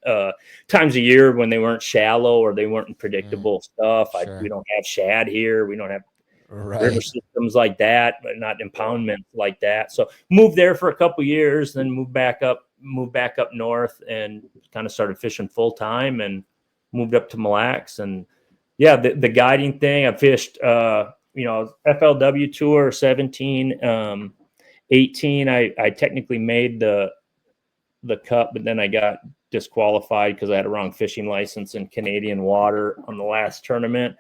times of year when they weren't shallow or they weren't predictable stuff. We don't have shad here. We don't have river systems like that, but not impoundment like that. So moved there for a couple years, then moved back up north, and kind of started fishing full time, and moved up to Mille Lacs. And yeah, the guiding thing, I fished, FLW Tour 17, 18. I technically made the cut, but then I got disqualified because I had a wrong fishing license in Canadian water on the last tournament.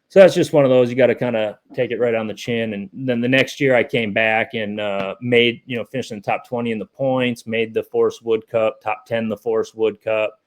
So that's just one of those, you got to kind of take it right on the chin. And then the next year I came back and made, finished in the top 20 in the points, made the Forest Wood Cup, top 10 in the Forest Wood Cup.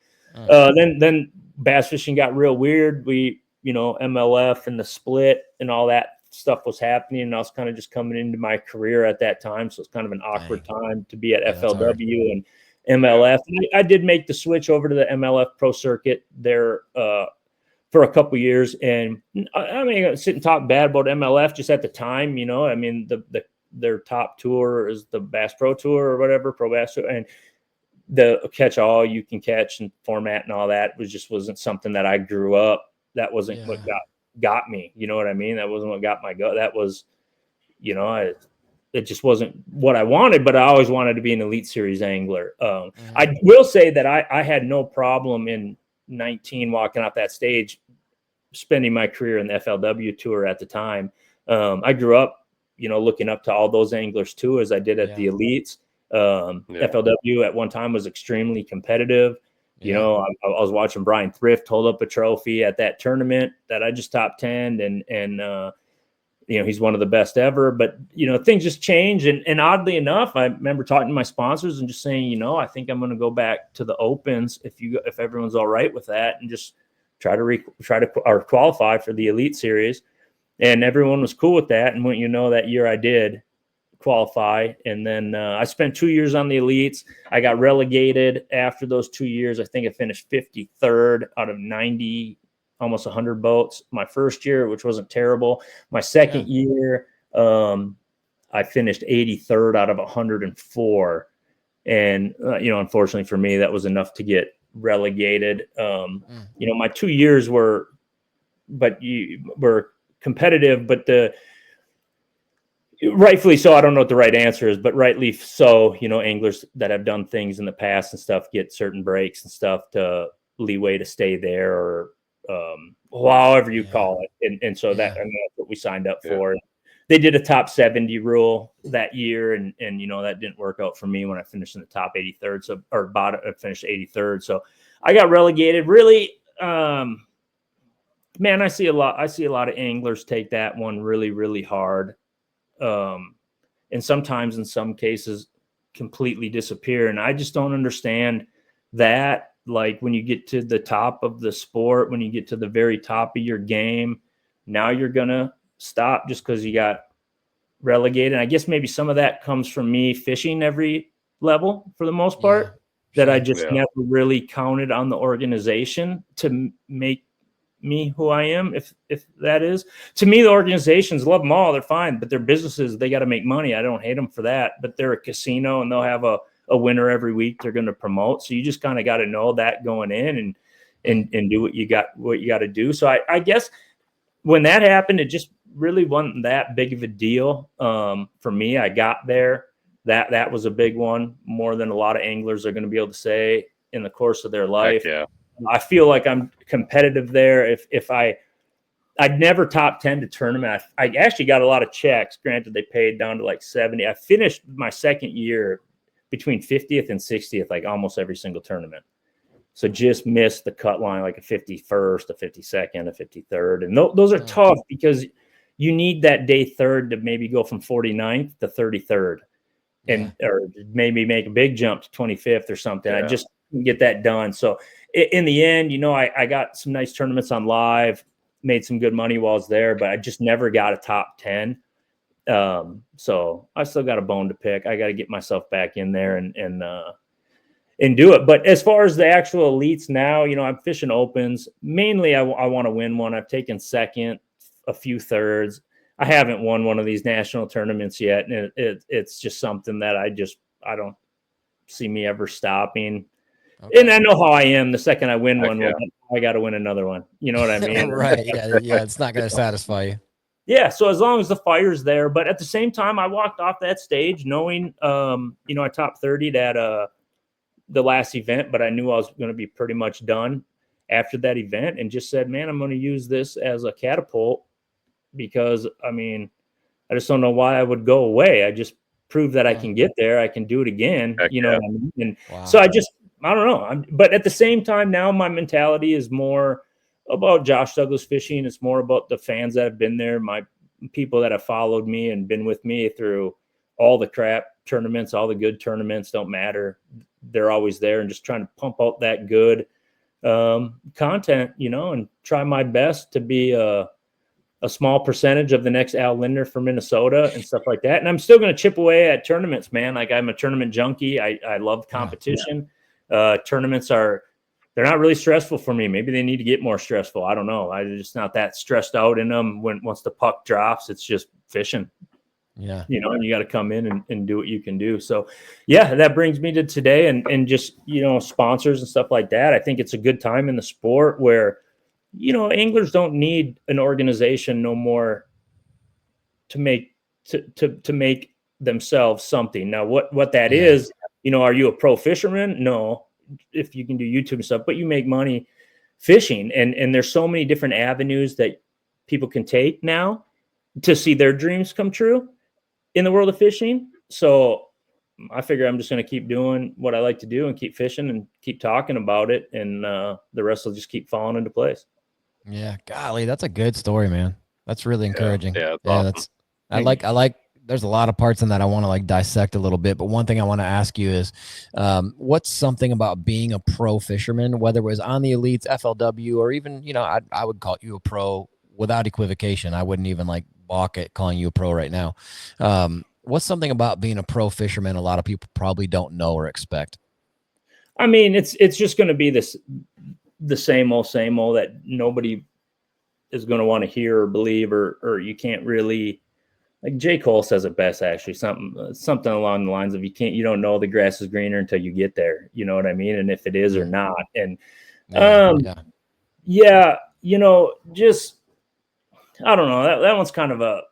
Then bass fishing got real weird. We, MLF and the split and all that stuff was happening, and I was kind of just coming into my career at that time. So it's kind of an awkward time to be at FLW and MLF. And I did make the switch over to the MLF pro circuit there for a couple of years. And I mean, I sit and talk bad about MLF just at the time, I mean, their top tour is the Bass Pro Tour or whatever, Pro Bass Tour, and the catch all you can catch and format and all that wasn't something that I grew up. That wasn't what got me. You know what I mean? That wasn't what got my go. That was, it just wasn't what I wanted, but I always wanted to be an Elite Series angler. I will say that I had no problem in 19 walking off that stage, spending my career in the FLW tour at the time. I grew up, looking up to all those anglers too, as I did at the elites. FLW at one time was extremely competitive. I was watching Brian Thrift hold up a trophy at that tournament that I just top 10, and he's one of the best ever. But things just change, and oddly enough, I remember talking to my sponsors and just saying, I think I'm going to go back to the opens if everyone's all right with that, and just try to qualify for the elite series. And everyone was cool with that. And that year I did qualify, and then I spent 2 years on the elites. I got relegated after those 2 years. I think I finished 53rd out of 90, almost 100 boats my first year, which wasn't terrible. My second year, I finished 83rd out of 104, and unfortunately for me, that was enough to get relegated. My 2 years were competitive, but rightfully so. I don't know what the right answer is, but rightly so. Anglers that have done things in the past and stuff get certain breaks and stuff to leeway to stay there, or however you call it. And so that's what we signed up for. They did a top 70 rule that year, and that didn't work out for me when I finished in the top 83rd. So, or bottom, I finished 83rd. So I got relegated. Really, man, I see a lot of anglers take that one really, really hard. And sometimes in some cases completely disappear. And I just don't understand that. Like, when you get to the top of the sport, when you get to the very top of your game, now you're going to stop just because you got relegated. And I guess maybe some of that comes from me fishing every level for the most part, that I just never really counted on the organization to make me who I am. If that is, to me, the organizations, love them all, they're fine, but they're businesses, they got to make money. I don't hate them for that, but they're a casino and they'll have a winner every week they're going to promote. So you just kind of got to know that going in, and do what you got to do. So I guess when that happened, it just really wasn't that big of a deal for me. I got there. That was a big one, more than a lot of anglers are going to be able to say in the course of their life. Heck yeah. I feel like I'm competitive there. If I'd never top 10 to tournament. I actually got a lot of checks. Granted, they paid down to like 70. I finished my second year between 50th and 60th, like almost every single tournament. So just missed the cut line, like a 51st, a 52nd, a 53rd. And those are tough because you need that day third to maybe go from 49th to 33rd, or maybe make a big jump to 25th or something. I just couldn't get that done. So in the end, I got some nice tournaments on live, made some good money while I was there, but I just never got a top 10. So I still got a bone to pick. I got to get myself back in there and do it. But as far as the actual elites now, I'm fishing opens. Mainly I want to win one. I've taken second, a few thirds. I haven't won one of these national tournaments yet. And it's just something that I don't see me ever stopping. Okay. And I know how I am. The second I win one, I got to win another one. You know what I mean? Right. Yeah. It's not going to satisfy you. Yeah. So as long as the fire's there, but at the same time, I walked off that stage knowing, I top 30 at the last event, but I knew I was going to be pretty much done after that event, and just said, man, I'm going to use this as a catapult, because I just don't know why I would go away. I just proved that I can get there. I can do it again. What I mean? And so I don't know. But at the same time, now my mentality is more about Josh Douglas fishing. It's more about the fans that have been there, my people that have followed me and been with me through all the crap tournaments, all the good tournaments, don't matter. They're always there, and just trying to pump out that good content, and try my best to be a small percentage of the next Al Lindner for Minnesota and stuff like that. And I'm still going to chip away at tournaments, man. Like, I'm a tournament junkie. I love competition. Tournaments they're not really stressful for me. Maybe they need to get more stressful. I don't know. I'm just not that stressed out in them. Once the puck drops, it's just fishing. Yeah. And you got to come in and do what you can do. So that brings me to today, and just, sponsors and stuff like that. I think it's a good time in the sport where, anglers don't need an organization no more to make themselves something. Now, what that is, are you a pro fisherman? No, if you can do YouTube and stuff, but you make money fishing, and there's so many different avenues that people can take now to see their dreams come true. in the world of fishing. So I figure I'm just going to keep doing what I like to do and keep fishing and keep talking about it. And the rest will just keep falling into place. Yeah. Golly, that's a good story, man. That's really encouraging. Yeah, it's awesome. That's, I like, there's a lot of parts in that I want to like dissect a little bit, but one thing I want to ask you is, what's something about being a pro fisherman, whether it was on the elites, FLW, or even, you know, I would call you a pro without equivocation. I wouldn't even like balk at calling you a pro right now. What's something about being a pro fisherman a lot of people probably don't know or expect? I mean, it's just going to be the same old that nobody is going to want to hear or believe, or you can't really, like J. Cole says it best, actually, something along the lines of you don't know the grass is greener until you get there. You know what I mean? And if it is or not. And yeah, you know, just, I don't know. That one's kind of a,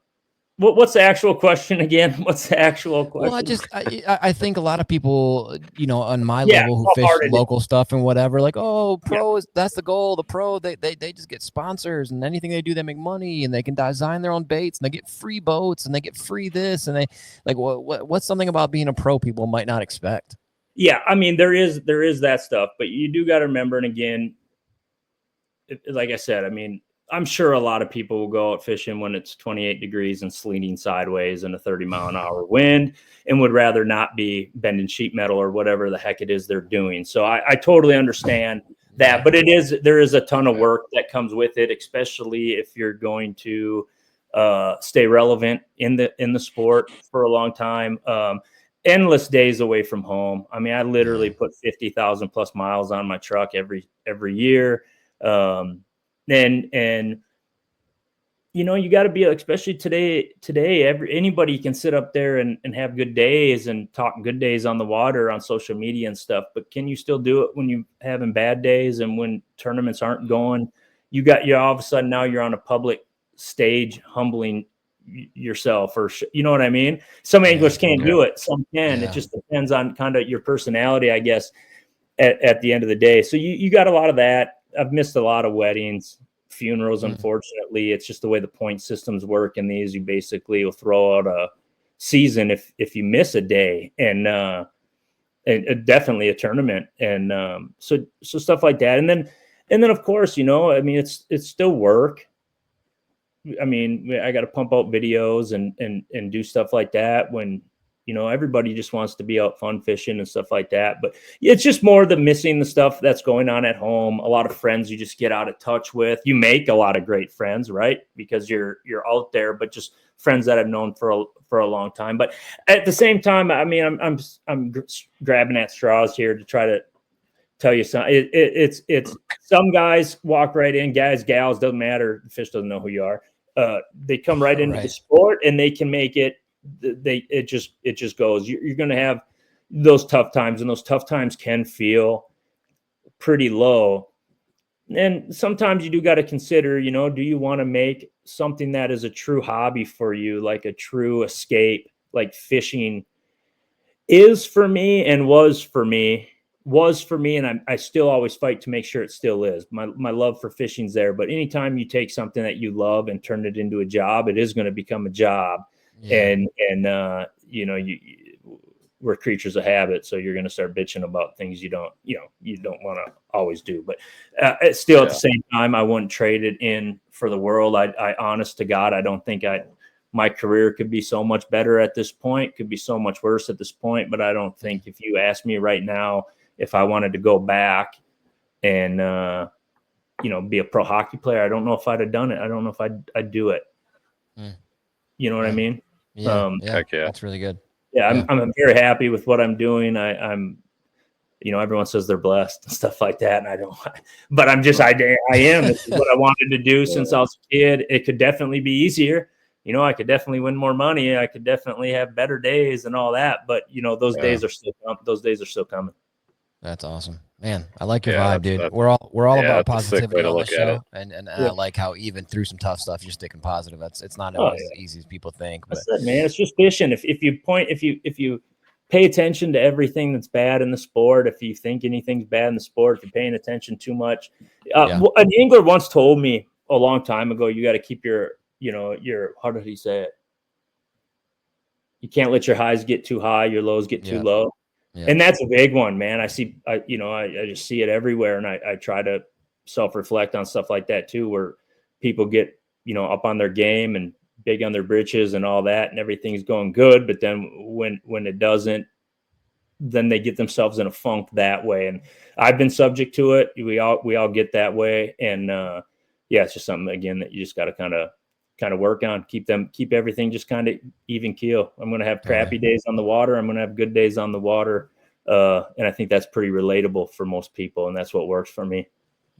what's the actual question again? What's the actual question? Well, I think a lot of people, you know, on my level who fish local stuff and whatever, like, oh, pro that's the goal. The pro, they just get sponsors, and anything they do, they make money, and they can design their own baits, and they get free boats, and they get free this, and they like, what's something about being a pro people might not expect? Yeah, I mean, there is that stuff, but you do got to remember, and again, like I said, I mean, I'm sure a lot of people will go out fishing when it's 28 degrees and sleeting sideways and a 30-mile-an-hour wind, and would rather not be bending sheet metal or whatever the heck it is they're doing. So I totally understand that, but there is a ton of work that comes with it, especially if you're going to stay relevant in the sport for a long time. Endless days away from home. I mean, I literally put 50,000 plus miles on my truck every year. And you know, you got to be, especially today, anybody can sit up there and have good days and talk good days on the water on social media and stuff. But can you still do it when you having bad days and when tournaments aren't going? You're all of a sudden now you're on a public stage, humbling yourself, or you know what I mean? Some anglers can't do it. Some can. It just depends on kind of your personality, I guess, at the end of the day. So you got a lot of that. I've missed a lot of weddings, funerals. Unfortunately, it's just the way the point systems work in these. You basically will throw out a season if you miss a day, and definitely a tournament, and so stuff like that. And then of course, you know, I mean, it's still work. I mean, I got to pump out videos and do stuff like that when, you know, everybody just wants to be out fun fishing and stuff like that. But it's just more the missing the stuff that's going on at home. A lot of friends you just get out of touch with. You make a lot of great friends, right? Because you're out there, but just friends that I've known for a long time. But at the same time, I mean, I'm grabbing at straws here to try to tell you something. It's some guys walk right in, guys, gals, doesn't matter. The fish doesn't know who you are. They come right into the sport and they can make it. It just goes. You're going to have those tough times, and those tough times can feel pretty low. And sometimes you do got to consider, you know, do you want to make something that is a true hobby for you, like a true escape, like fishing is for me and was for me, and I still always fight to make sure it still is. My love for fishing's there, but anytime you take something that you love and turn it into a job, it is going to become a job. And you know, we're creatures of habit, so you're going to start bitching about things you don't want to always do. But still, at the same time, I wouldn't trade it in for the world. I honest to God, I don't think my career could be so much better at this point, could be so much worse at this point. But I don't think, if you ask me right now if I wanted to go back and you know, be a pro hockey player, I don't know if I'd have done it. I don't know if I'd do it. You know what I mean? That's really good. I'm very happy with what I'm doing. I'm, you know, everyone says they're blessed and stuff like that, and I don't, but I'm just, I am. This is what I wanted to do since I was a kid. It could definitely be easier. You know, I could definitely win more money. I could definitely have better days and all that. But you know, those days are still coming. That's awesome, man. I like your vibe, dude. We're all about positivity on the show, and I like how even through some tough stuff, you're sticking positive. It's not always as easy as people think. But that's it, man. It's just fishing. If you pay attention to everything that's bad in the sport, if you think anything's bad in the sport, if you're paying attention too much, an angler once told me a long time ago, you got to keep your how did he say it? You can't let your highs get too high, your lows get too low. And that's a big one, man. I just see it everywhere. And I try to self-reflect on stuff like that too, where people get, up on their game and big on their britches and all that, and everything's going good. But then when it doesn't, then they get themselves in a funk that way. And I've been subject to it. We all get that way. And it's just something, again, that you just got to kind of work on, keep everything just kind of even keel. I'm going to have crappy days on the water. I'm going to have good days on the water. And I think that's pretty relatable for most people. And that's what works for me.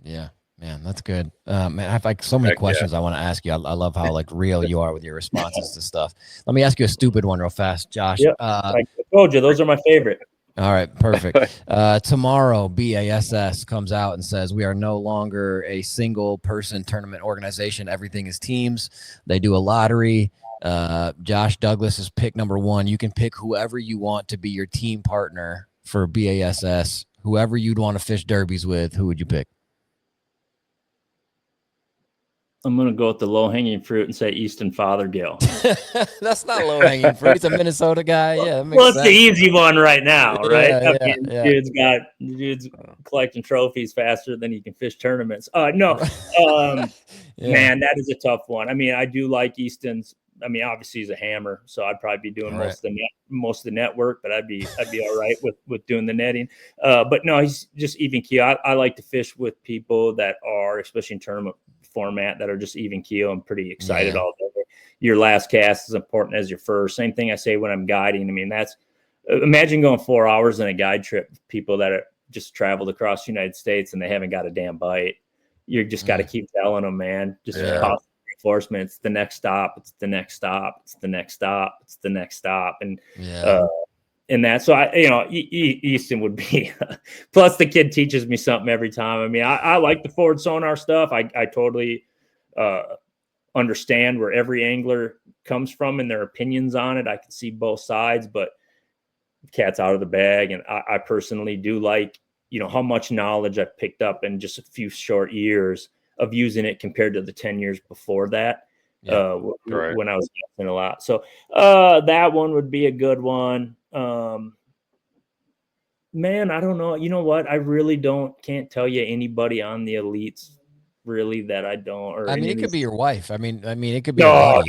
Yeah, man, that's good. Man, I have like so many questions I want to ask you. I love how like real you are with your responses to stuff. Let me ask you a stupid one real fast, Josh. Yep. I told you, those are my favorite. All right, perfect. Tomorrow, BASS comes out and says we are no longer a single person tournament organization. Everything is teams. They do a lottery. Josh Douglas is pick number 1. You can pick whoever you want to be your team partner for BASS. Whoever you'd want to fish derbies with, who would you pick? I'm going to go with the low-hanging fruit and say Easton Fothergill. That's not low-hanging fruit. He's a Minnesota guy. Yeah, well, it's the easy one right now, right? Dude's collecting trophies faster than he can fish tournaments. Man, that is a tough one. I mean, I do like Easton's. I mean, obviously he's a hammer, so I'd probably be doing most of the network, but I'd be all right with doing the netting. But no, he's just even keel. I like to fish with people that are, especially in tournament format, that are just even keel. I'm pretty excited all day. Your last cast is important as your first. Same thing I say when I'm guiding. I mean, imagine going 4 hours in a guide trip with people that are just traveled across the United States and they haven't got a damn bite. You just got to keep telling them, man, just reinforcement. It's the next stop. It's the next stop. It's the next stop. It's the next stop. And that, so Easton would be, plus the kid teaches me something every time. I mean, I like the forward sonar stuff. I totally understand where every angler comes from and their opinions on it. I can see both sides, but cat's out of the bag. And I personally do like, how much knowledge I've picked up in just a few short years of using it compared to the 10 years before that. When I was guessing a lot. So that one would be a good one. Man, I don't know. You know what? I really can't tell you anybody on the elites really that I don't. Or I mean, it could be your wife. I mean, it could be. No.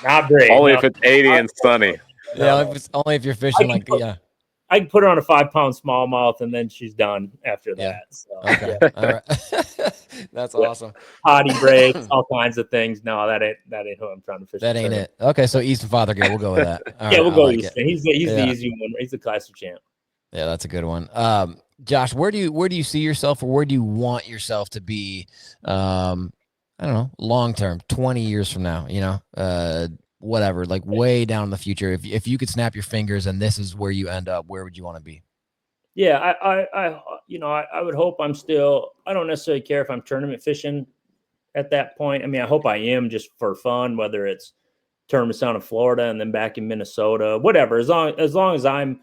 Not great. Only if it's 80 and sunny. Yeah, only if you're fishing I can put her on a 5-pound smallmouth and then she's done after that. So, okay. All right. That's awesome. Potty breaks, all kinds of things. No, that ain't who I'm trying to fish. That ain't it. Okay, so Easton Fothergill, we'll go with that. We'll go Easton. He's the easy one. He's the classic champ. Yeah, that's a good one. Josh, where do you see yourself, or where do you want yourself to be? I don't know, long term, 20 years from now, whatever, like way down in the future. If you could snap your fingers and this is where you end up, where would you want to be? Yeah, I would hope I'm still. I don't necessarily care if I'm tournament fishing at that point. I mean, I hope I am just for fun, whether it's tournaments down in Florida and then back in Minnesota, whatever. As long as I'm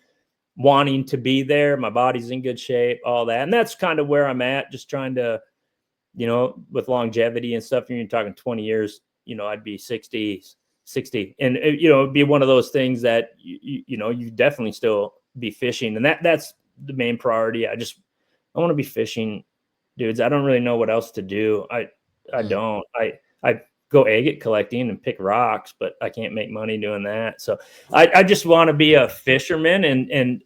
wanting to be there, my body's in good shape, all that, and that's kind of where I'm at. Just trying to, with longevity and stuff. You're talking 20 years. I'd be 60, and it'd be one of those things that you definitely still be fishing, and that's the main priority. I want to be fishing, dudes. I don't really know what else to do. I don't. I go agate collecting and pick rocks, but I can't make money doing that. So I just want to be a fisherman, and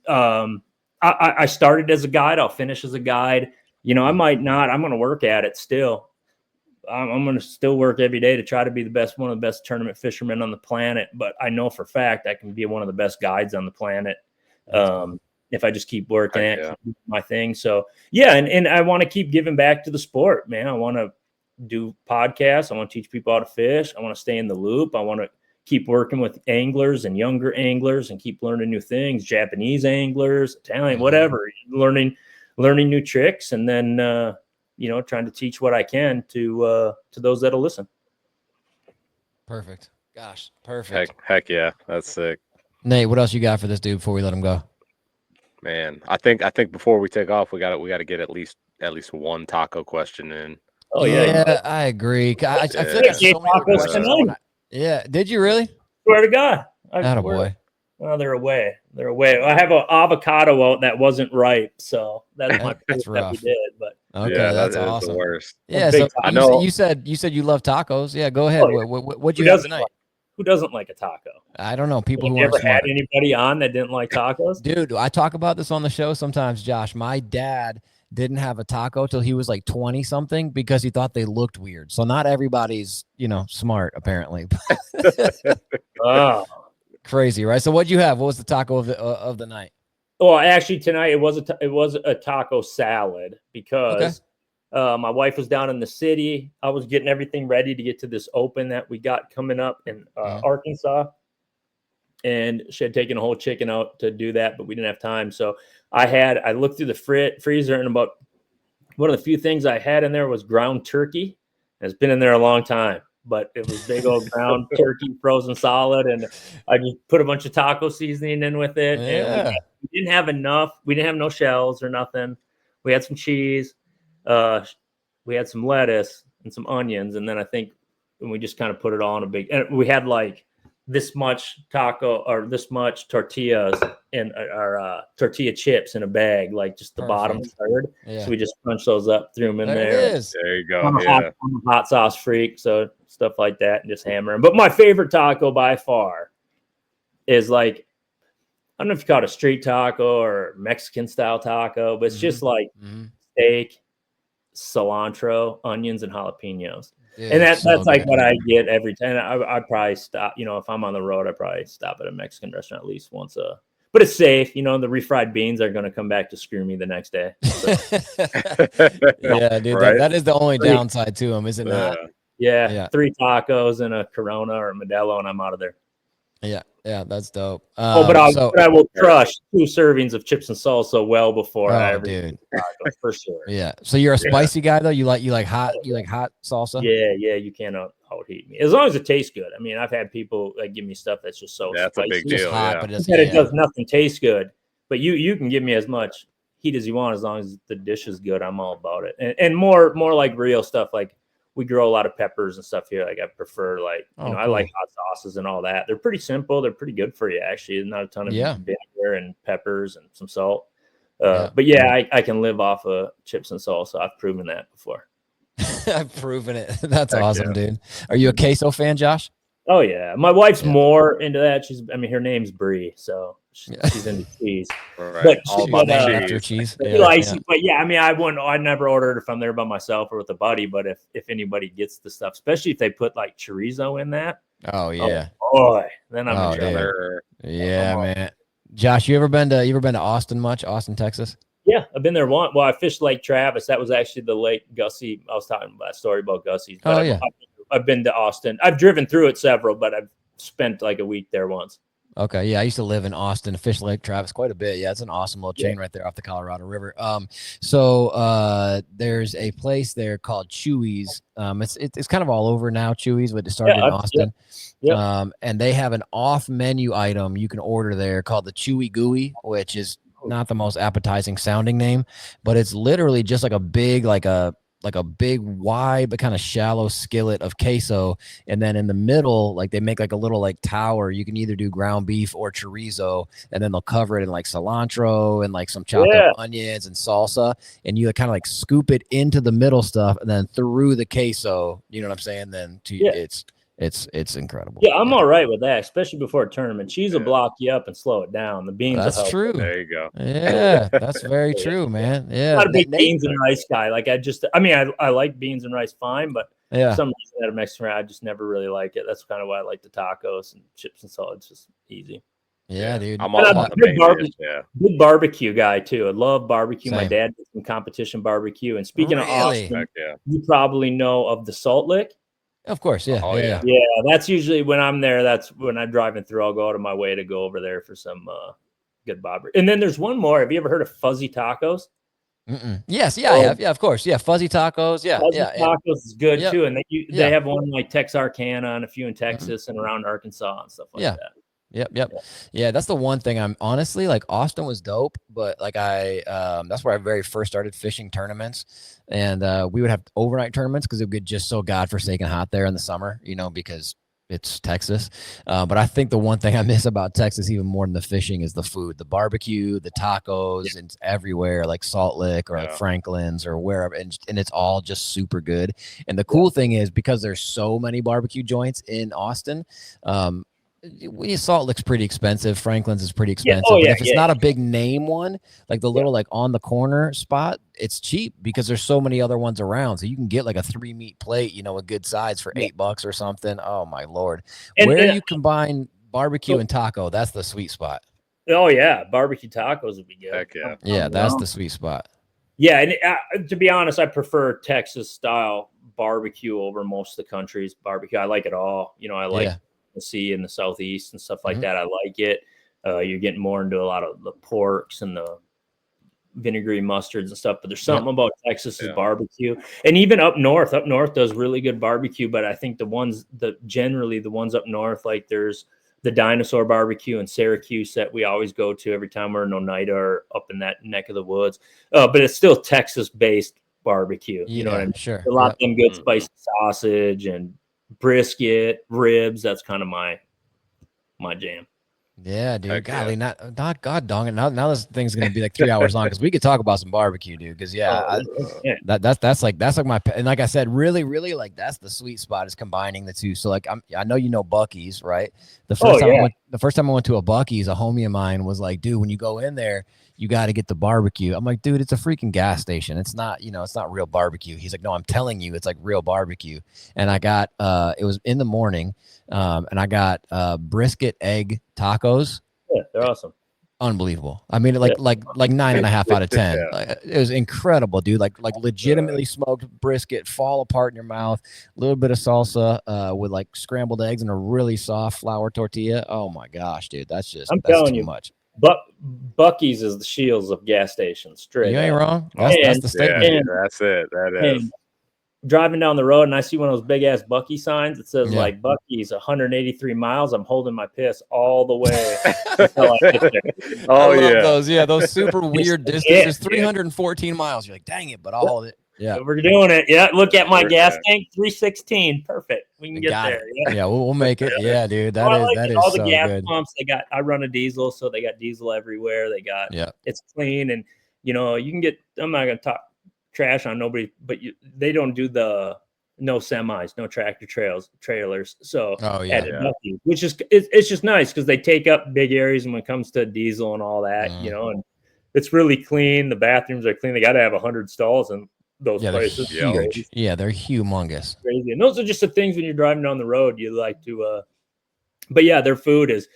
I started as a guide. I'll finish as a guide. I might not. I'm going to work at it still. I'm going to still work every day to try to be one of the best tournament fishermen on the planet. But I know for a fact I can be one of the best guides on the planet. If I just keep working at my thing. So and I want to keep giving back to the sport, man. I want to do podcasts. I want to teach people how to fish. I want to stay in the loop. I want to keep working with anglers and younger anglers and keep learning new things, Japanese anglers, Italian, whatever, learning new tricks. And then, trying to teach what I can to those that'll listen. Perfect. Gosh, perfect. Heck yeah. That's sick. Nate, what else you got for this dude before we let him go? Man, I think before we take off, we got to get at least one taco question in. Oh yeah, I agree. I feel like I have so many questions. Yeah. Did you really? Swear to God. Atta boy. Well, they're away. They're away. I have an avocado out that wasn't ripe, so that's my That's proof that we rough. did. But Okay, Yeah, that's that is awesome. the worst. Yeah, big so I know. you said you love tacos. Yeah, go ahead. Oh, yeah. What'd who you have doesn't tonight? like, who doesn't like a taco? I don't know. People Have who you aren't ever smart. had anybody on that didn't like tacos? Dude, I talk about this on the show sometimes, Josh. My dad didn't have a taco till he was like 20 something because he thought they looked weird. So not everybody's, smart apparently. Oh. Crazy, right? So what'd you have? What was the taco of the night? Well, actually, tonight it was a taco salad because my wife was down in the city. I was getting everything ready to get to this open that we got coming up in Arkansas, and she had taken a whole chicken out to do that, but we didn't have time. So I looked through the freezer, and about one of the few things I had in there was ground turkey. It's been in there a long time, but it was big old ground turkey, frozen solid, and I just put a bunch of taco seasoning in with it. Yeah. And we didn't have enough. We didn't have no shells or nothing. We had some cheese. We had some lettuce and some onions, and then I think we just kind of put it all in a big. And we had like this much taco or this much tortillas and our tortilla chips in a bag, like just the bottom third. Yeah. So we just crunch those up, threw them in there. It is. There you go. I'm a hot sauce freak, so stuff like that, and just hammer them. But my favorite taco by far is like, I don't know if you call it a street taco or Mexican style taco, but it's just like steak, cilantro, onions, and jalapenos. Dude, and that's like what I get every time. I probably stop, if I'm on the road, I probably stop at a Mexican restaurant at least once but it's safe, the refried beans are going to come back to screw me the next day. So. Yeah, dude, right? that is the only downside to them, is it not? Yeah, 3 tacos and a Corona or a Modelo, and I'm out of there. Yeah, that's dope. But I will crush 2 servings of chips and salsa well before I ever dude. Taco, for sure. Yeah. So you're a spicy guy though? You like hot salsa? Yeah, you can't out-heat me. As long as it tastes good. I mean, I've had people like give me stuff that's just so that's spicy. a big deal. Hot, yeah. but it does nothing taste good. But you can give me as much heat as you want as long as the dish is good. I'm all about it. And more like real stuff, like we grow a lot of peppers and stuff here. Like I prefer cool. I like hot sauces and all that. They're pretty simple. They're pretty good for you, actually. Not a ton of vinegar and peppers and some salt. But I can live off of chips and salsa. I've proven that before. I've proven it. That's awesome, dude. Are you a queso fan, Josh? Oh yeah, my wife's more into that. Her name's Bree, so she's into cheese. Right. But all about cheese. But I never ordered if I'm there by myself or with a buddy. But if anybody gets the stuff, especially if they put like chorizo in that. Oh yeah. Oh boy, then I'm in trouble. Yeah, man. Josh, you ever been to Austin much? Austin, Texas? Yeah, I've been there once. Well, I fished Lake Travis. That was actually the Lake Gussie. I was talking about a story about Gussie's. I've been to Austin. I've driven through it several, but I've spent like a week there once. Okay, yeah, I used to live in Austin, fish Lake Travis quite a bit. Yeah, it's an awesome little chain right there off the Colorado River. So there's a place there called Chewy's. It's kind of all over now, Chewy's, but it started in Austin. And they have an off-menu item you can order there called the Chewy Gooey, which is not the most appetizing sounding name, but it's literally just like a big wide but kind of shallow skillet of queso, and then in the middle, like they make like a little like tower. You can either do ground beef or chorizo, and then they'll cover it in like cilantro and like some chopped up onions and salsa, and you kind of like scoop it into the middle stuff and then through the queso. You know what I'm saying? Then it's incredible. Yeah, I'm all right with that, especially before a tournament. Cheese will block you up and slow it down. The beans. That's will help. true. There you go. Yeah, that's very true, man. Yeah, I'm not a big beans and rice guy. Like I like beans and rice fine, but some reason at a Mexican restaurant, I just never really like it. That's kind of why I like the tacos and chips and salt. It's just easy. Yeah, dude. I'm all about the big barbecue guy too. I love barbecue. Same. My dad did some competition barbecue. And speaking of Austin, yeah. you probably know of the Salt Lick. Of course, yeah. Oh, yeah. Yeah, that's usually when I'm there. That's when I'm driving through. I'll go out of my way to go over there for some good barbecue. And then there's one more. Have you ever heard of fuzzy tacos? Yes, I have. Yeah, of course. Yeah, fuzzy tacos. Yeah, fuzzy tacos is good too. And they have one like Texarkana and a few in Texas and around Arkansas and stuff like that. Yep. Yeah, that's the one thing I'm honestly like. Austin was dope, but like that's where I very first started fishing tournaments, and we would have overnight tournaments because it would get just so godforsaken hot there in the summer, because it's Texas. But I think the one thing I miss about Texas even more than the fishing is the food, the barbecue, the tacos, and it's everywhere, like Salt Lick or like Franklin's or wherever. And it's all just super good. And the cool thing is, because there's so many barbecue joints in Austin, Salt Lick's pretty expensive. Franklin's is pretty expensive. But if it's not a big name one, like the little like on the corner spot, it's cheap because there's so many other ones around. So you can get like a 3-meat plate, you know, a good size for $8 or something. Oh my Lord. Where you combine barbecue and taco, that's the sweet spot. Oh yeah. Barbecue tacos would be good. Heck yeah. Yeah, that's the sweet spot. Yeah. And to be honest, I prefer Texas style barbecue over most of the country's barbecue. I like it all. You know, I like the sea in the southeast and stuff like that. I like it. You're getting more into a lot of the porks and the vinegary mustards and stuff, but there's something about Texas's barbecue. And even up north does really good barbecue. But I think generally the ones up north, like there's the Dinosaur Barbecue in Syracuse that we always go to every time we're in Oneida or up in that neck of the woods. But it's still Texas based barbecue. You know what I mean? Sure. A lot of them good spicy sausage and brisket, ribs. That's kind of my jam. Yeah, dude. Golly, not God dong it. Now this thing's gonna be like 3 hours long because we could talk about some barbecue, dude. Because that's like my, and like I said, really like that's the sweet spot is combining the two. So like I know you know Buc-ee's, right? The first time I went to a Buc-ee's, a homie of mine was like, dude, when you go in there, you got to get the barbecue. I'm like, dude, it's a freaking gas station. It's not, it's not real barbecue. He's like, no, I'm telling you, it's like real barbecue. And I got, it was in the morning, and I got brisket egg tacos. Yeah, they're awesome. Unbelievable. I mean, like 9.5 out of 10. It was incredible, dude. Like legitimately smoked brisket, fall apart in your mouth. A little bit of salsa with like scrambled eggs and a really soft flour tortilla. Oh my gosh, dude, that's too much. But Buc-ee's is the Shields of gas stations. Straight. You ain't wrong. That's the statement. That's it. That is. Driving down the road and I see one of those big ass Buc-ee signs that says like Buc-ee's 183 miles. I'm holding my piss all the way until I get there. Oh, I love those. Yeah, those super weird distances. 314 miles. You're like, dang it, but all of it. Yeah, we're doing it. Yeah, look at my gas tank, 316. Perfect. We can get there. Yeah, we'll make it. Yeah, dude, that is all so the gas good. pumps. I run a diesel, so they got diesel everywhere. They got it's clean, and you can get. I'm not gonna talk trash on nobody, but they don't do the no semis, no tractor trailers. So which is it's just nice because they take up big areas, and when it comes to diesel and all that, and it's really clean. The bathrooms are clean. They got to have 100 stalls in those places. They're huge. Yeah, they're humongous. Crazy. And those are just the things when you're driving down the road you like to. But yeah, their food is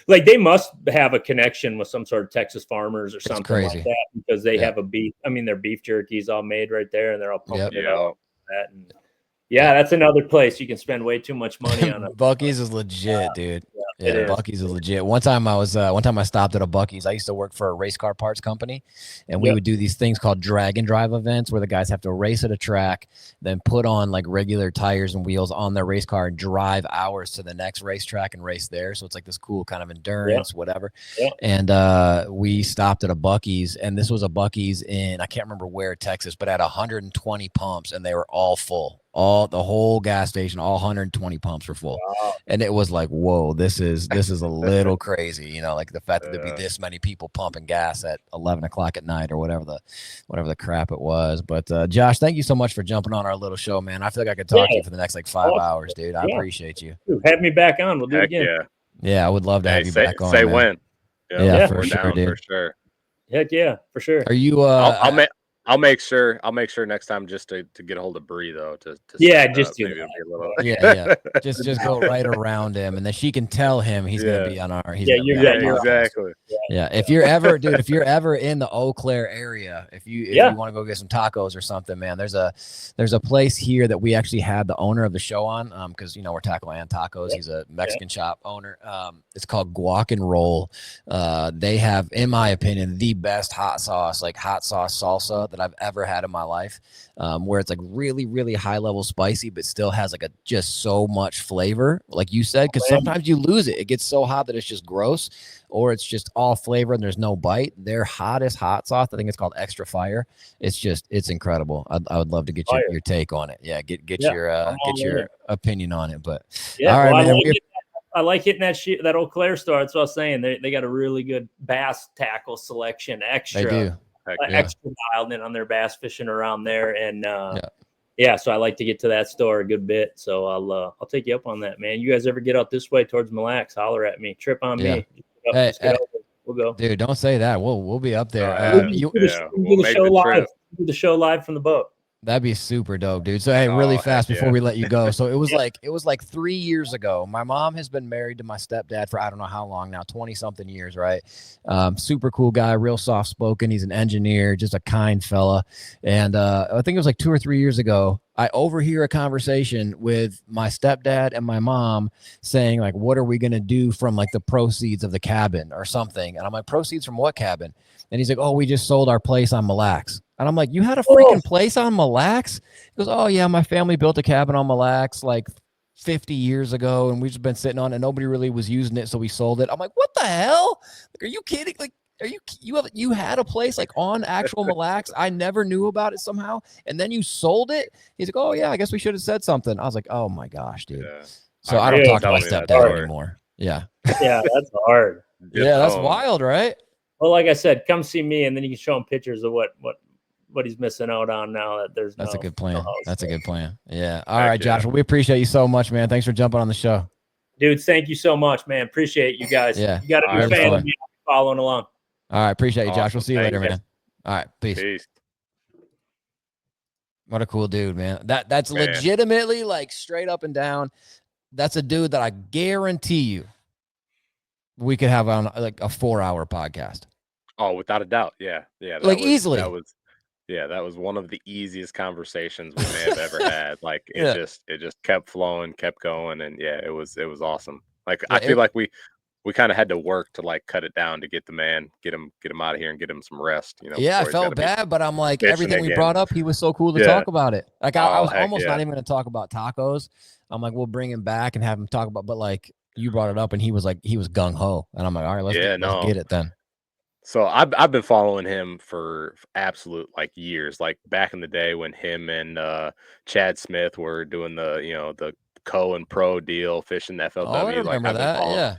like they must have a connection with some sort of Texas farmers or something like that because they have a beef. I mean, their beef jerky is all made right there, and they're all pumping it out. That and that's another place you can spend way too much money on. Buc-ee's is legit, dude. Yeah, Buc-ee's is legit. One time I stopped at a Buc-ee's. I used to work for a race car parts company, and we would do these things called drag and drive events where the guys have to race at a track, then put on like regular tires and wheels on their race car and drive hours to the next racetrack and race there. So it's like this cool kind of endurance, whatever. Yeah. And we stopped at a Buc-ee's, and this was a Buc-ee's in, I can't remember where, Texas, but at 120 pumps, and they were all full. The whole gas station, all 120 pumps were full. Wow. And it was like, whoa, this is a little crazy, like the fact that there'd be this many people pumping gas at 11 o'clock at night or whatever the crap it was. But Josh, thank you so much for jumping on our little show, man. I feel like I could talk to you for the next like 5 hours, dude. I appreciate you. Have me back on. We'll do it again. Yeah, I would love to have you back on. Say when. Yeah, for sure, dude. For sure. Heck yeah, for sure. Are you I'll make sure next time just to get a hold of Bree though. Just do that. Just go right around him, and then she can tell him he's gonna be on our. Exactly. Yeah. If you're ever, dude, if you're ever in the Eau Claire area, if you want to go get some tacos or something, man, there's a place here that we actually had the owner of the show on, because we're tackling on tacos. He's a Mexican shop owner. It's called Guac and Roll. They have, in my opinion, the best hot sauce salsa that I've ever had in my life, where it's like really, really high level spicy, but still has like just so much flavor, like you said, because sometimes you lose it. It gets so hot that it's just gross, or it's just all all flavor and there's no bite. Their hottest hot sauce, I think it's called Extra Fire. It's incredible. I would love to get your take on it. Yeah, get your opinion on it. But yeah, all right, man. I like hitting that Eau Claire store. That's what I was saying. They got a really good bass tackle selection. Extra. They do. Extra dialed in on their bass fishing around there, and so I like to get to that store a good bit. So I'll take you up on that, man. You guys ever get out this way towards Mille Lacs, holler at me, trip on me. We'll go, dude. Don't say that. We'll be up there. We'll do the show live. Do the show live from the boat. That'd be super dope, dude. So hey, really fast before we let you go. So it was like 3 years ago. My mom has been married to my stepdad for I don't know how long now, 20-something years, right? Super cool guy, real soft spoken. He's an engineer, just a kind fella. And I think it was like 2 or 3 years ago, I overhear a conversation with my stepdad and my mom saying, like, what are we gonna do from like the proceeds of the cabin or something? And I'm like, proceeds from what cabin? And he's like, oh, we just sold our place on Mille Lacs. And I'm like, you had a freaking place on Mille Lacs? He goes, oh, yeah, my family built a cabin on Mille Lacs like 50 years ago, and we've just been sitting on it. Nobody really was using it, so we sold it. I'm like, what the hell? Like, are you kidding? Like, you had a place like on actual Mille Lacs? I never knew about it somehow, and then you sold it? He's like, oh, yeah, I guess we should have said something. I was like, oh, my gosh, dude. Yeah. So I don't talk to my stepdad anymore. Yeah. Yeah, that's hard. Yeah, that's wild, right? Well, like I said, come see me, and then you can show him pictures of what he's missing out on now that there's That's a good plan. That's a good plan. Yeah. All right, Josh. Well, we appreciate you so much, man. Thanks for jumping on the show. Dudes, thank you so much, man. Appreciate you guys. Yeah. You got to be a fan of me following along. All right. Appreciate you, Josh. We'll see you later, man. All right. Peace. What a cool dude, man. That's legitimately like straight up and down. That's a dude that I guarantee you we could have on like a 4-hour podcast. Oh, without a doubt. Yeah. Easily. That was one of the easiest conversations we may have ever had. Like it just kept flowing, kept going, and it was awesome. Like I feel like we kind of had to work to like cut it down to get the man, get him out of here and get him some rest. You know. Yeah, I felt bad, but I'm like everything we brought up, he was so cool to talk about it. Like I was almost not even going to talk about tacos. I'm like, we'll bring him back and have him talk about, but like you brought it up and he was gung ho, and I'm like, all right, let's get it then. So I've been following him for absolute like years, like back in the day when him and Chad Smith were doing the co and pro deal, fishing FLW. Oh, I remember that.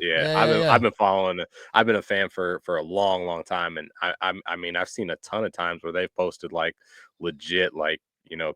I've been following. I've been a fan for a long time, and I mean I've seen a ton of times where they've posted like legit like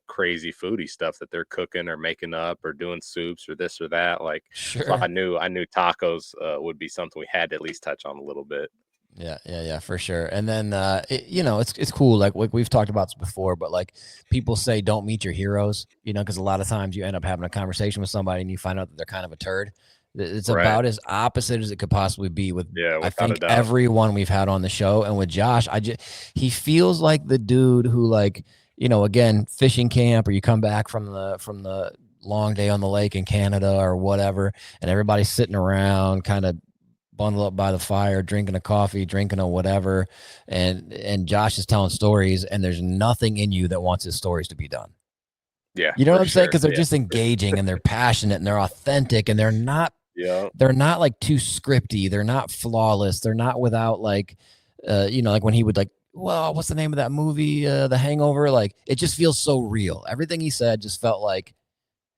crazy foodie stuff that they're cooking or making up or doing soups or this or that. Like so I knew tacos would be something we had to at least touch on a little bit. Yeah, for sure. And then it's cool. Like we've talked about this before, but like people say don't meet your heroes, because a lot of times you end up having a conversation with somebody and you find out that they're kind of a turd. It's about as opposite as it could possibly be with I think everyone we've had on the show. And with Josh, he feels like the dude who like, again, fishing camp, or you come back from the long day on the lake in Canada or whatever, and everybody's sitting around kind of bundle up by the fire, drinking a coffee, drinking a whatever, and Josh is telling stories, and there's nothing in you that wants his stories to be done. Yeah, you know what I'm saying? Because they're just engaging and they're passionate and they're authentic and they're not like too scripty. They're not flawless. They're not without like, like when he would like, well, what's the name of that movie? The Hangover. Like it just feels so real. Everything he said just felt like.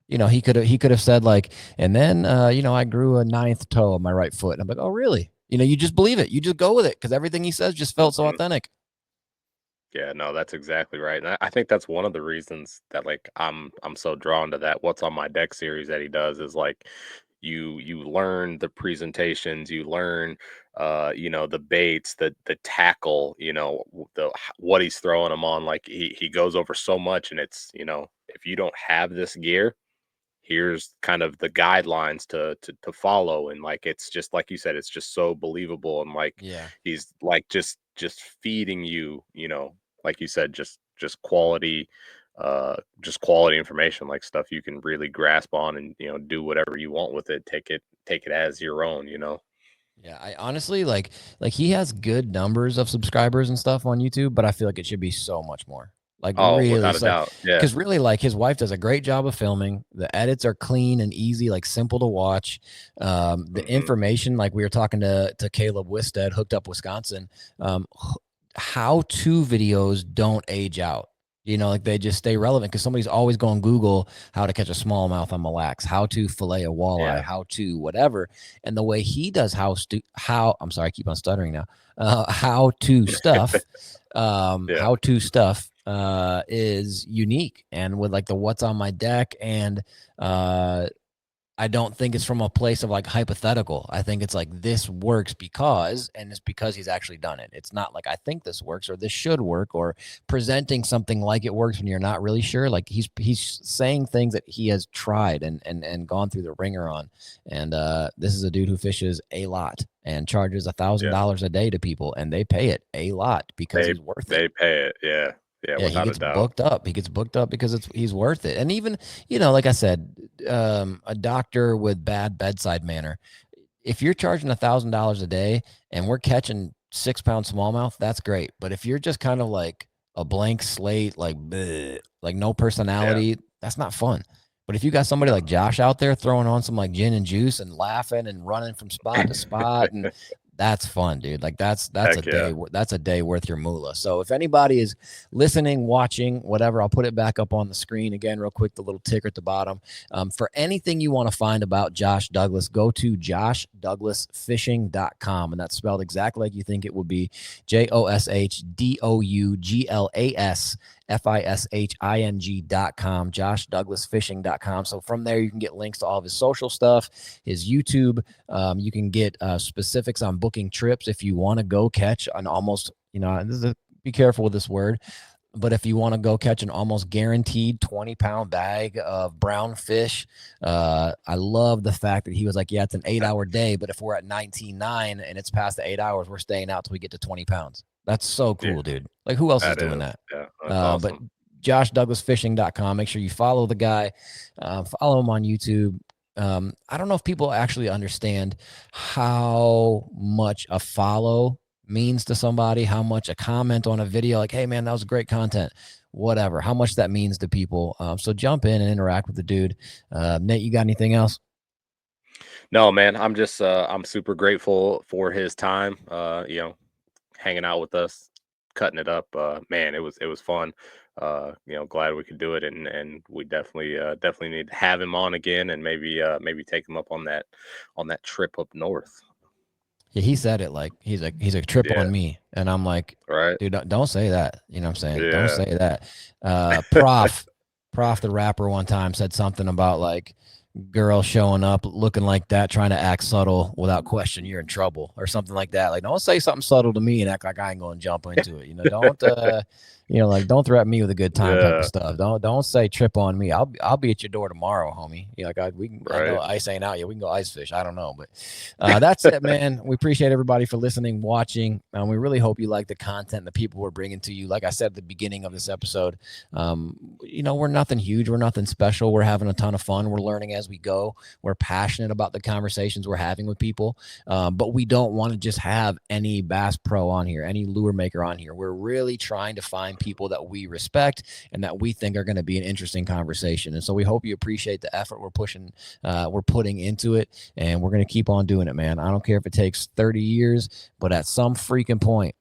He could have said like, and then, I grew a 9th toe on my right foot. And I'm like, oh, really? You just believe it. You just go with it because everything he says just felt so authentic. Yeah, no, that's exactly right. And I think that's one of the reasons that like I'm so drawn to that What's on My Deck series that he does is like you learn the presentations, you learn the baits, the tackle, what he's throwing them on. Like he goes over so much, and it's if you don't have this gear, here's kind of the guidelines to follow. And like it's just like you said, it's just so believable. And like he's like just feeding you, like you said, just quality information, like stuff you can really grasp on and do whatever you want with it. Take it as your own. Yeah, I honestly like he has good numbers of subscribers and stuff on YouTube, but I feel like it should be so much more. Like Oh, really, without a it's like, doubt. Yeah. because really, like his wife does a great job of filming. The edits are clean and easy, like simple to watch. The information, like we were talking to Caleb Wisted, Hooked Up Wisconsin. How-to videos don't age out. You know, like they just stay relevant because somebody's always going to Google how to catch a smallmouth on Mille Lacs, how to fillet a walleye, how to whatever. And the way he does how I'm sorry, I keep on stuttering now. How to stuff, how to stuff is unique. And with like the what's on my deck, and I don't think it's from a place of like hypothetical. I think it's like this works because, and it's because he's actually done it. It's not like I think this works or this should work, or presenting something like it works when you're not really sure. Like he's saying things that he has tried and gone through the ringer on. And this is a dude who fishes a lot and charges $1,000 a day to people, and they pay it a lot because he's worth it. They pay it. Yeah. Yeah, he without gets a doubt. booked up. He gets booked up because he's worth it. And even, you know, like I said, a doctor with bad bedside manner, if you're charging $1,000 a day and we're catching 6-pound smallmouth, that's great. But if you're just kind of like a blank slate, like bleh, like no personality, that's not fun. But if you got somebody like Josh out there throwing on some like gin and juice and laughing and running from spot to spot, and that's fun, dude. Like that's a day. That's a day worth your moolah. So if anybody is listening, watching, whatever, I'll put it back up on the screen again, real quick. The little ticker at the bottom. For anything you want to find about Josh Douglas, go to joshdouglasfishing.com, and that's spelled exactly like you think it would be. JOSHDOUGLASFISHING.com, joshdouglasfishing.com. So from there, you can get links to all of his social stuff, his YouTube. You can get specifics on booking trips if you want to go catch an almost, you know, be careful with this word, but if you want to go catch an almost guaranteed 20-pound bag of brown fish, I love the fact that he was like, yeah, it's an 8-hour day, but if we're at 19.9 and it's past the 8 hours, we're staying out till we get to 20 pounds. That's so cool, dude. Like, who else is doing that? Yeah, that's awesome. But joshdouglasfishing.com. Make sure you follow the guy, follow him on YouTube. I don't know if people actually understand how much a follow means to somebody, how much a comment on a video, like, hey man, that was great content, whatever, how much that means to people. So jump in and interact with the dude. Nate, you got anything else? No, man, I'm just I'm super grateful for his time, you know, hanging out with us, cutting it up. Man, it was fun. You know, glad we could do it, and we definitely need to have him on again, and maybe take him up on that trip up north. Yeah, he said it like he's a trip on me, and I'm like, right, dude, don't say that. You know what I'm saying? Yeah. Don't say that. Prof the rapper one time said something about like girl showing up looking like that, trying to act subtle without question, you're in trouble, or something like that. Like, don't say something subtle to me and act like I ain't going to jump into it. You know, don't you know, like, don't threaten me with a good time type of stuff. Don't say trip on me. I'll be at your door tomorrow, homie. You know, like, I know ice ain't out yet. We can go ice fish. I don't know, but that's it, man. We appreciate everybody for listening, watching. We really hope you like the content and the people we're bringing to you. Like I said at the beginning of this episode, you know, we're nothing huge. We're nothing special. We're having a ton of fun. We're learning as we go. We're passionate about the conversations we're having with people, but we don't want to just have any bass pro on here, any lure maker on here. We're really trying to find people that we respect and that we think are going to be an interesting conversation. And so we hope you appreciate the effort we're putting into it, and we're going to keep on doing it, man. I don't care if it takes 30 years, but at some freaking point,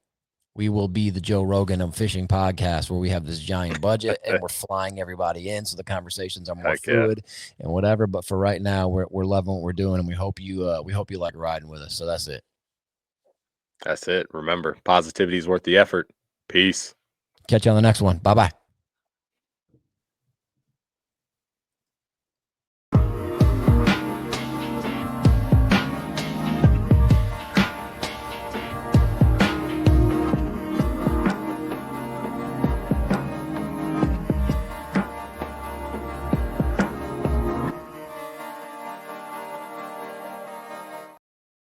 we will be the Joe Rogan of fishing podcast, where we have this giant budget and we're flying everybody in, so the conversations are more fluid and whatever. But for right now, we're loving what we're doing, and we hope you like riding with us. So that's it. That's it. Remember, positivity is worth the effort. Peace. Catch you on the next one. Bye-bye.